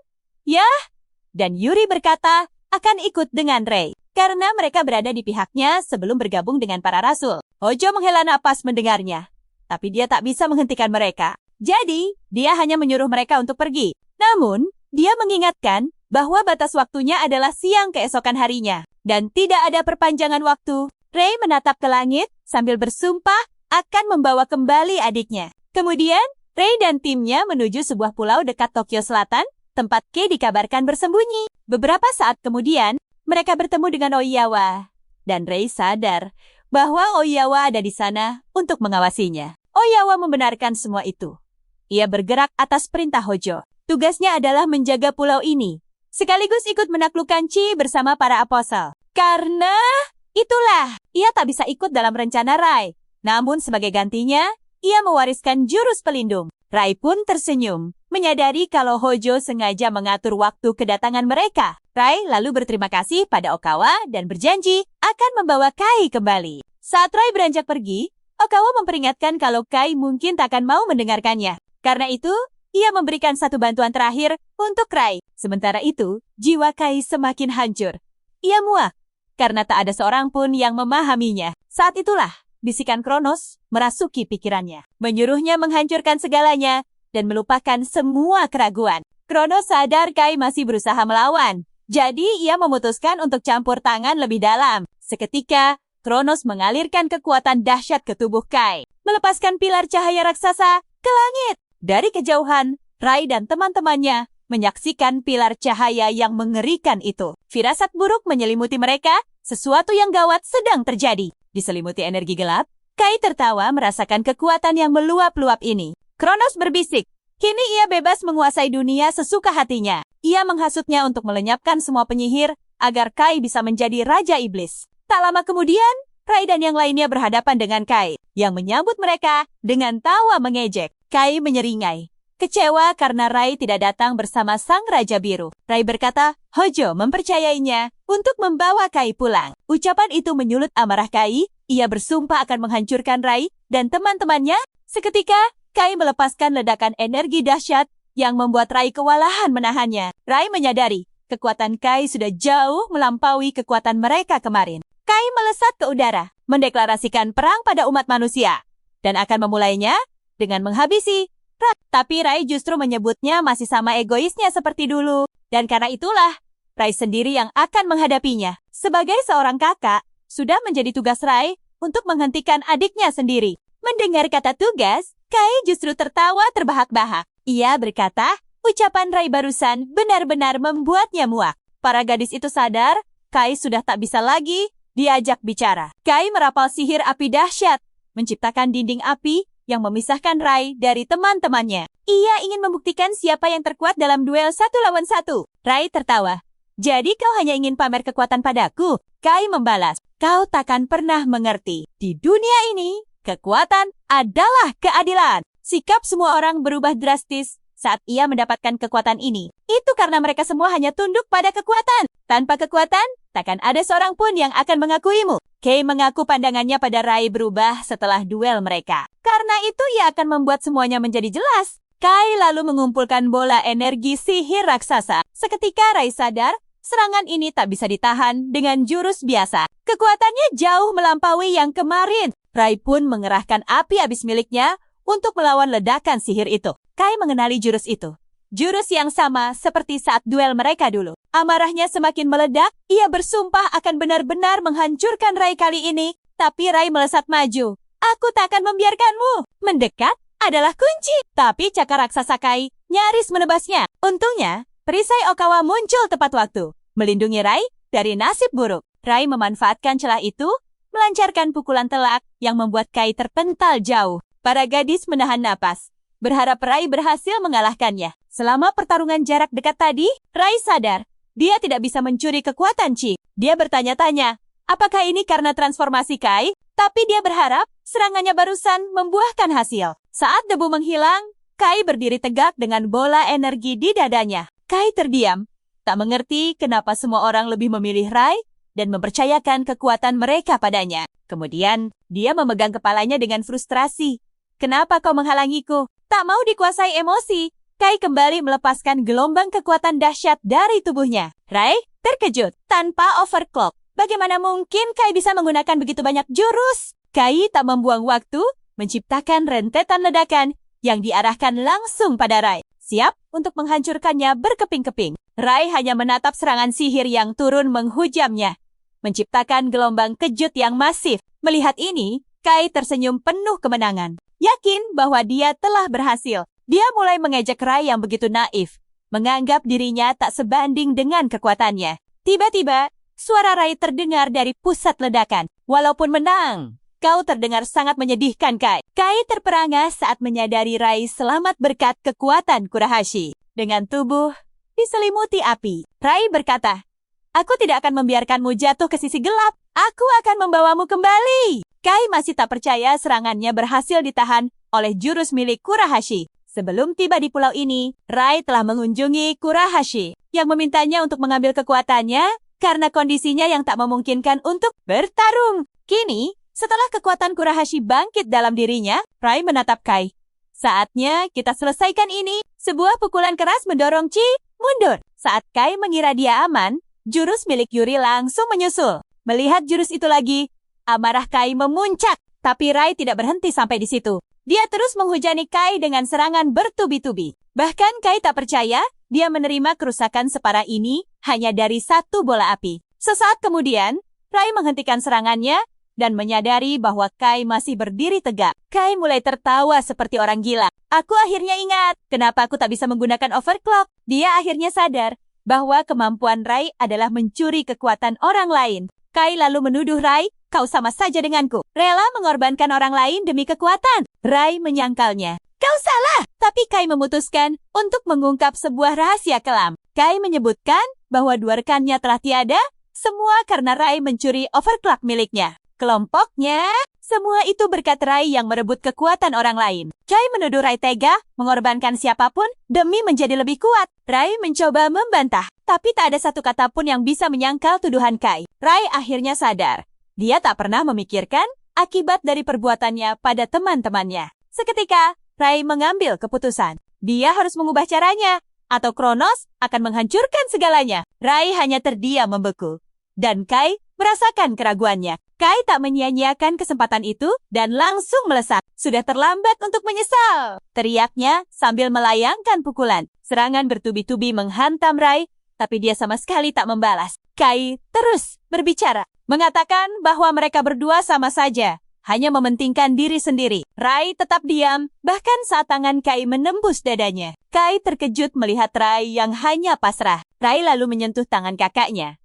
ya, dan Yuri berkata akan ikut dengan Rei karena mereka berada di pihaknya sebelum bergabung dengan para rasul. Hojo menghela napas mendengarnya, tapi dia tak bisa menghentikan mereka. Jadi, dia hanya menyuruh mereka untuk pergi. Namun, dia mengingatkan bahwa batas waktunya adalah siang keesokan harinya dan tidak ada perpanjangan waktu. Rei menatap ke langit sambil bersumpah akan membawa kembali adiknya. Kemudian, Rei dan timnya menuju sebuah pulau dekat Tokyo Selatan, tempat Kei dikabarkan bersembunyi. Beberapa saat kemudian, mereka bertemu dengan Oyawa. dan Ray sadar bahwa Oiyawa ada di sana untuk mengawasinya. Oiyawa membenarkan semua itu. Ia bergerak atas perintah Hojo. Tugasnya adalah menjaga pulau ini, sekaligus ikut menaklukkan Chi bersama para apostle. Karena itulah, ia tak bisa ikut dalam rencana Rai. Namun sebagai gantinya, ia mewariskan jurus pelindung. Rai pun tersenyum, menyadari kalau Hojo sengaja mengatur waktu kedatangan mereka. Rai lalu berterima kasih pada Okawa dan berjanji akan membawa Kai kembali. Saat Rai beranjak pergi, Okawa memperingatkan kalau Kai mungkin tak akan mau mendengarkannya. Karena itu, ia memberikan satu bantuan terakhir untuk Rai. Sementara itu, jiwa Kai semakin hancur. Ia muak karena tak ada seorang pun yang memahaminya. Saat itulah, bisikan Kronos merasuki pikirannya, menyuruhnya menghancurkan segalanya dan melupakan semua keraguan. Kronos sadar Kai masih berusaha melawan, jadi ia memutuskan untuk campur tangan lebih dalam. Seketika, Kronos mengalirkan kekuatan dahsyat ke tubuh Kai, melepaskan pilar cahaya raksasa ke langit. Dari kejauhan, Rai dan teman-temannya menyaksikan pilar cahaya yang mengerikan itu. Firasat buruk menyelimuti mereka, sesuatu yang gawat sedang terjadi. Diselimuti energi gelap, Kai tertawa merasakan kekuatan yang meluap-luap ini. Kronos berbisik, kini ia bebas menguasai dunia sesuka hatinya. Ia menghasutnya untuk melenyapkan semua penyihir agar Kai bisa menjadi Raja Iblis. Tak lama kemudian, Rai dan yang lainnya berhadapan dengan Kai, yang menyambut mereka dengan tawa mengejek. Kai menyeringai, kecewa karena Rai tidak datang bersama sang Raja Biru. Rai berkata, Hojo mempercayainya untuk membawa Kai pulang. Ucapan itu menyulut amarah Kai. Ia bersumpah akan menghancurkan Rai dan teman-temannya. Seketika, Kai melepaskan ledakan energi dahsyat yang membuat Rai kewalahan menahannya. Rai menyadari, kekuatan Kai sudah jauh melampaui kekuatan mereka kemarin. Kai melesat ke udara, mendeklarasikan perang pada umat manusia, dan akan memulainya dengan menghabisi Rai. Tapi Rai justru menyebutnya masih sama egoisnya seperti dulu. Dan karena itulah, Rai sendiri yang akan menghadapinya. Sebagai seorang kakak, sudah menjadi tugas Rai untuk menghentikan adiknya sendiri. Mendengar kata tugas, Kai justru tertawa terbahak-bahak. Ia berkata, ucapan Rai barusan benar-benar membuatnya muak. Para gadis itu sadar, Kai sudah tak bisa lagi diajak bicara. Kai merapal sihir api dahsyat, menciptakan dinding api yang memisahkan Rai dari teman-temannya. Ia ingin membuktikan siapa yang terkuat dalam duel 1 lawan 1. Rai tertawa. Jadi kau hanya ingin pamer kekuatan padaku? Kai membalas, kau takkan pernah mengerti. Di dunia ini, kekuatan adalah keadilan. Sikap semua orang berubah drastis saat ia mendapatkan kekuatan ini. Itu karena mereka semua hanya tunduk pada kekuatan. Tanpa kekuatan, takkan ada seorang pun yang akan mengakuimu. Kay mengaku pandangannya pada Rai berubah setelah duel mereka. Karena itu ia akan membuat semuanya menjadi jelas. Kai lalu mengumpulkan bola energi sihir raksasa. Seketika Rai sadar, serangan ini tak bisa ditahan dengan jurus biasa. Kekuatannya jauh melampaui yang kemarin. Rai pun mengerahkan api abis miliknya untuk melawan ledakan sihir itu. Kai mengenali jurus itu. Jurus yang sama seperti saat duel mereka dulu. Amarahnya semakin meledak, ia bersumpah akan benar-benar menghancurkan Rai kali ini. Tapi Rai melesat maju. Aku tak akan membiarkanmu. Mendekat adalah kunci. Tapi cakar raksasa Kai nyaris menebasnya. Untungnya, perisai Okawa muncul tepat waktu, melindungi Rai dari nasib buruk. Rai memanfaatkan celah itu, melancarkan pukulan telak yang membuat Kai terpental jauh. Para gadis menahan napas, berharap Rai berhasil mengalahkannya. Selama pertarungan jarak dekat tadi, Rai sadar dia tidak bisa mencuri kekuatan Chi. Dia bertanya-tanya, apakah ini karena transformasi Kai? Tapi dia berharap serangannya barusan membuahkan hasil. Saat debu menghilang, Kai berdiri tegak dengan bola energi di dadanya. Kai terdiam, tak mengerti kenapa semua orang lebih memilih Rai dan mempercayakan kekuatan mereka padanya. Kemudian, dia memegang kepalanya dengan frustrasi. Kenapa kau menghalangiku? Tak mau dikuasai emosi, Kai kembali melepaskan gelombang kekuatan dahsyat dari tubuhnya. Rai terkejut. Tanpa overclock, bagaimana mungkin Kai bisa menggunakan begitu banyak jurus? Kai tak membuang waktu, menciptakan rentetan ledakan yang diarahkan langsung pada Rai. Siap untuk menghancurkannya berkeping-keping. Rai hanya menatap serangan sihir yang turun menghujamnya, menciptakan gelombang kejut yang masif. Melihat ini, Kai tersenyum penuh kemenangan. Yakin bahwa dia telah berhasil. Dia mulai mengejek Rai yang begitu naif, menganggap dirinya tak sebanding dengan kekuatannya. Tiba-tiba, Suara Rai terdengar dari pusat ledakan. Walaupun menang, kau terdengar sangat menyedihkan, Kai. Kai terperangah saat menyadari Rai selamat berkat kekuatan Kurahashi. Dengan tubuh diselimuti api, Rai berkata, "Aku tidak akan membiarkanmu jatuh ke sisi gelap. Aku akan membawamu kembali." Kai masih tak percaya serangannya berhasil ditahan oleh jurus milik Kurahashi. Sebelum tiba di pulau ini, Rai telah mengunjungi Kurahashi yang memintanya untuk mengambil kekuatannya karena kondisinya yang tak memungkinkan untuk bertarung. Kini, setelah kekuatan Kurahashi bangkit dalam dirinya, Rai menatap Kai. "Saatnya kita selesaikan ini." Sebuah pukulan keras mendorong Chi mundur. Saat Kai mengira dia aman, jurus milik Yuri langsung menyusul. Melihat jurus itu lagi, amarah Kai memuncak. Tapi Rai tidak berhenti sampai di situ. Dia terus menghujani Kai dengan serangan bertubi-tubi. Bahkan Kai tak percaya dia menerima kerusakan separah ini hanya dari satu bola api. Sesaat kemudian, Rai menghentikan serangannya dan menyadari bahwa Kai masih berdiri tegak. Kai mulai tertawa seperti orang gila. "Aku akhirnya ingat kenapa aku tak bisa menggunakan overclock." Dia akhirnya sadar bahwa kemampuan Rai adalah mencuri kekuatan orang lain. Kai lalu menuduh Rai, "Kau sama saja denganku. Rela mengorbankan orang lain demi kekuatan." Rai menyangkalnya. "Kau salah!" Tapi Kai memutuskan untuk mengungkap sebuah rahasia kelam. Kai menyebutkan bahwa dua rekannya telah tiada, semua karena Rai mencuri overclock miliknya. Kelompoknya, semua itu berkat Rai yang merebut kekuatan orang lain. Kai menuduh Rai tega mengorbankan siapapun demi menjadi lebih kuat. Rai mencoba membantah, tapi tak ada satu kata pun yang bisa menyangkal tuduhan Kai. Rai akhirnya sadar. Dia tak pernah memikirkan akibat dari perbuatannya pada teman-temannya. Seketika, Rai mengambil keputusan. Dia harus mengubah caranya, atau Kronos akan menghancurkan segalanya. Rai hanya terdiam membeku. Dan Kai merasakan keraguannya. Kai tak menyia-nyiakan kesempatan itu dan langsung melesat. "Sudah terlambat untuk menyesal!" teriaknya sambil melayangkan pukulan. Serangan bertubi-tubi menghantam Rai, tapi dia sama sekali tak membalas. Kai terus berbicara, mengatakan bahwa mereka berdua sama saja, hanya mementingkan diri sendiri. Rai tetap diam, bahkan saat tangan Kai menembus dadanya. Kai terkejut melihat Rai yang hanya pasrah. Rai lalu menyentuh tangan kakaknya.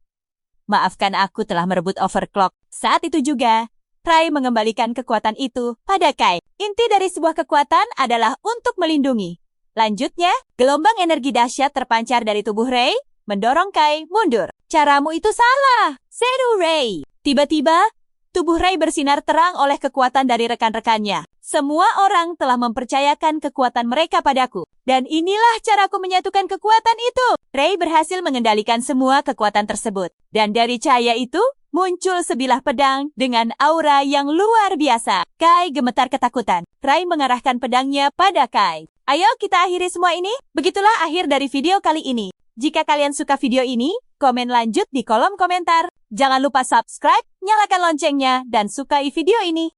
"Maafkan, aku telah merebut overclock." Saat itu juga, Rai mengembalikan kekuatan itu pada Kai. Inti dari sebuah kekuatan adalah untuk melindungi. Lanjutnya, gelombang energi dahsyat terpancar dari tubuh Rai, mendorong Kai mundur. "Caramu itu salah, seru Rai." Tiba-tiba, tubuh Rai bersinar terang oleh kekuatan dari rekan-rekannya. "Semua orang telah mempercayakan kekuatan mereka padaku. Dan inilah caraku menyatukan kekuatan itu." Rai berhasil mengendalikan semua kekuatan tersebut. Dan dari cahaya itu, muncul sebilah pedang dengan aura yang luar biasa. Kai gemetar ketakutan. Rai mengarahkan pedangnya pada Kai. "Ayo kita akhiri semua ini." Begitulah akhir dari video kali ini. Jika kalian suka video ini, komen lanjut di kolom komentar. Jangan lupa subscribe, nyalakan loncengnya, dan sukai video ini.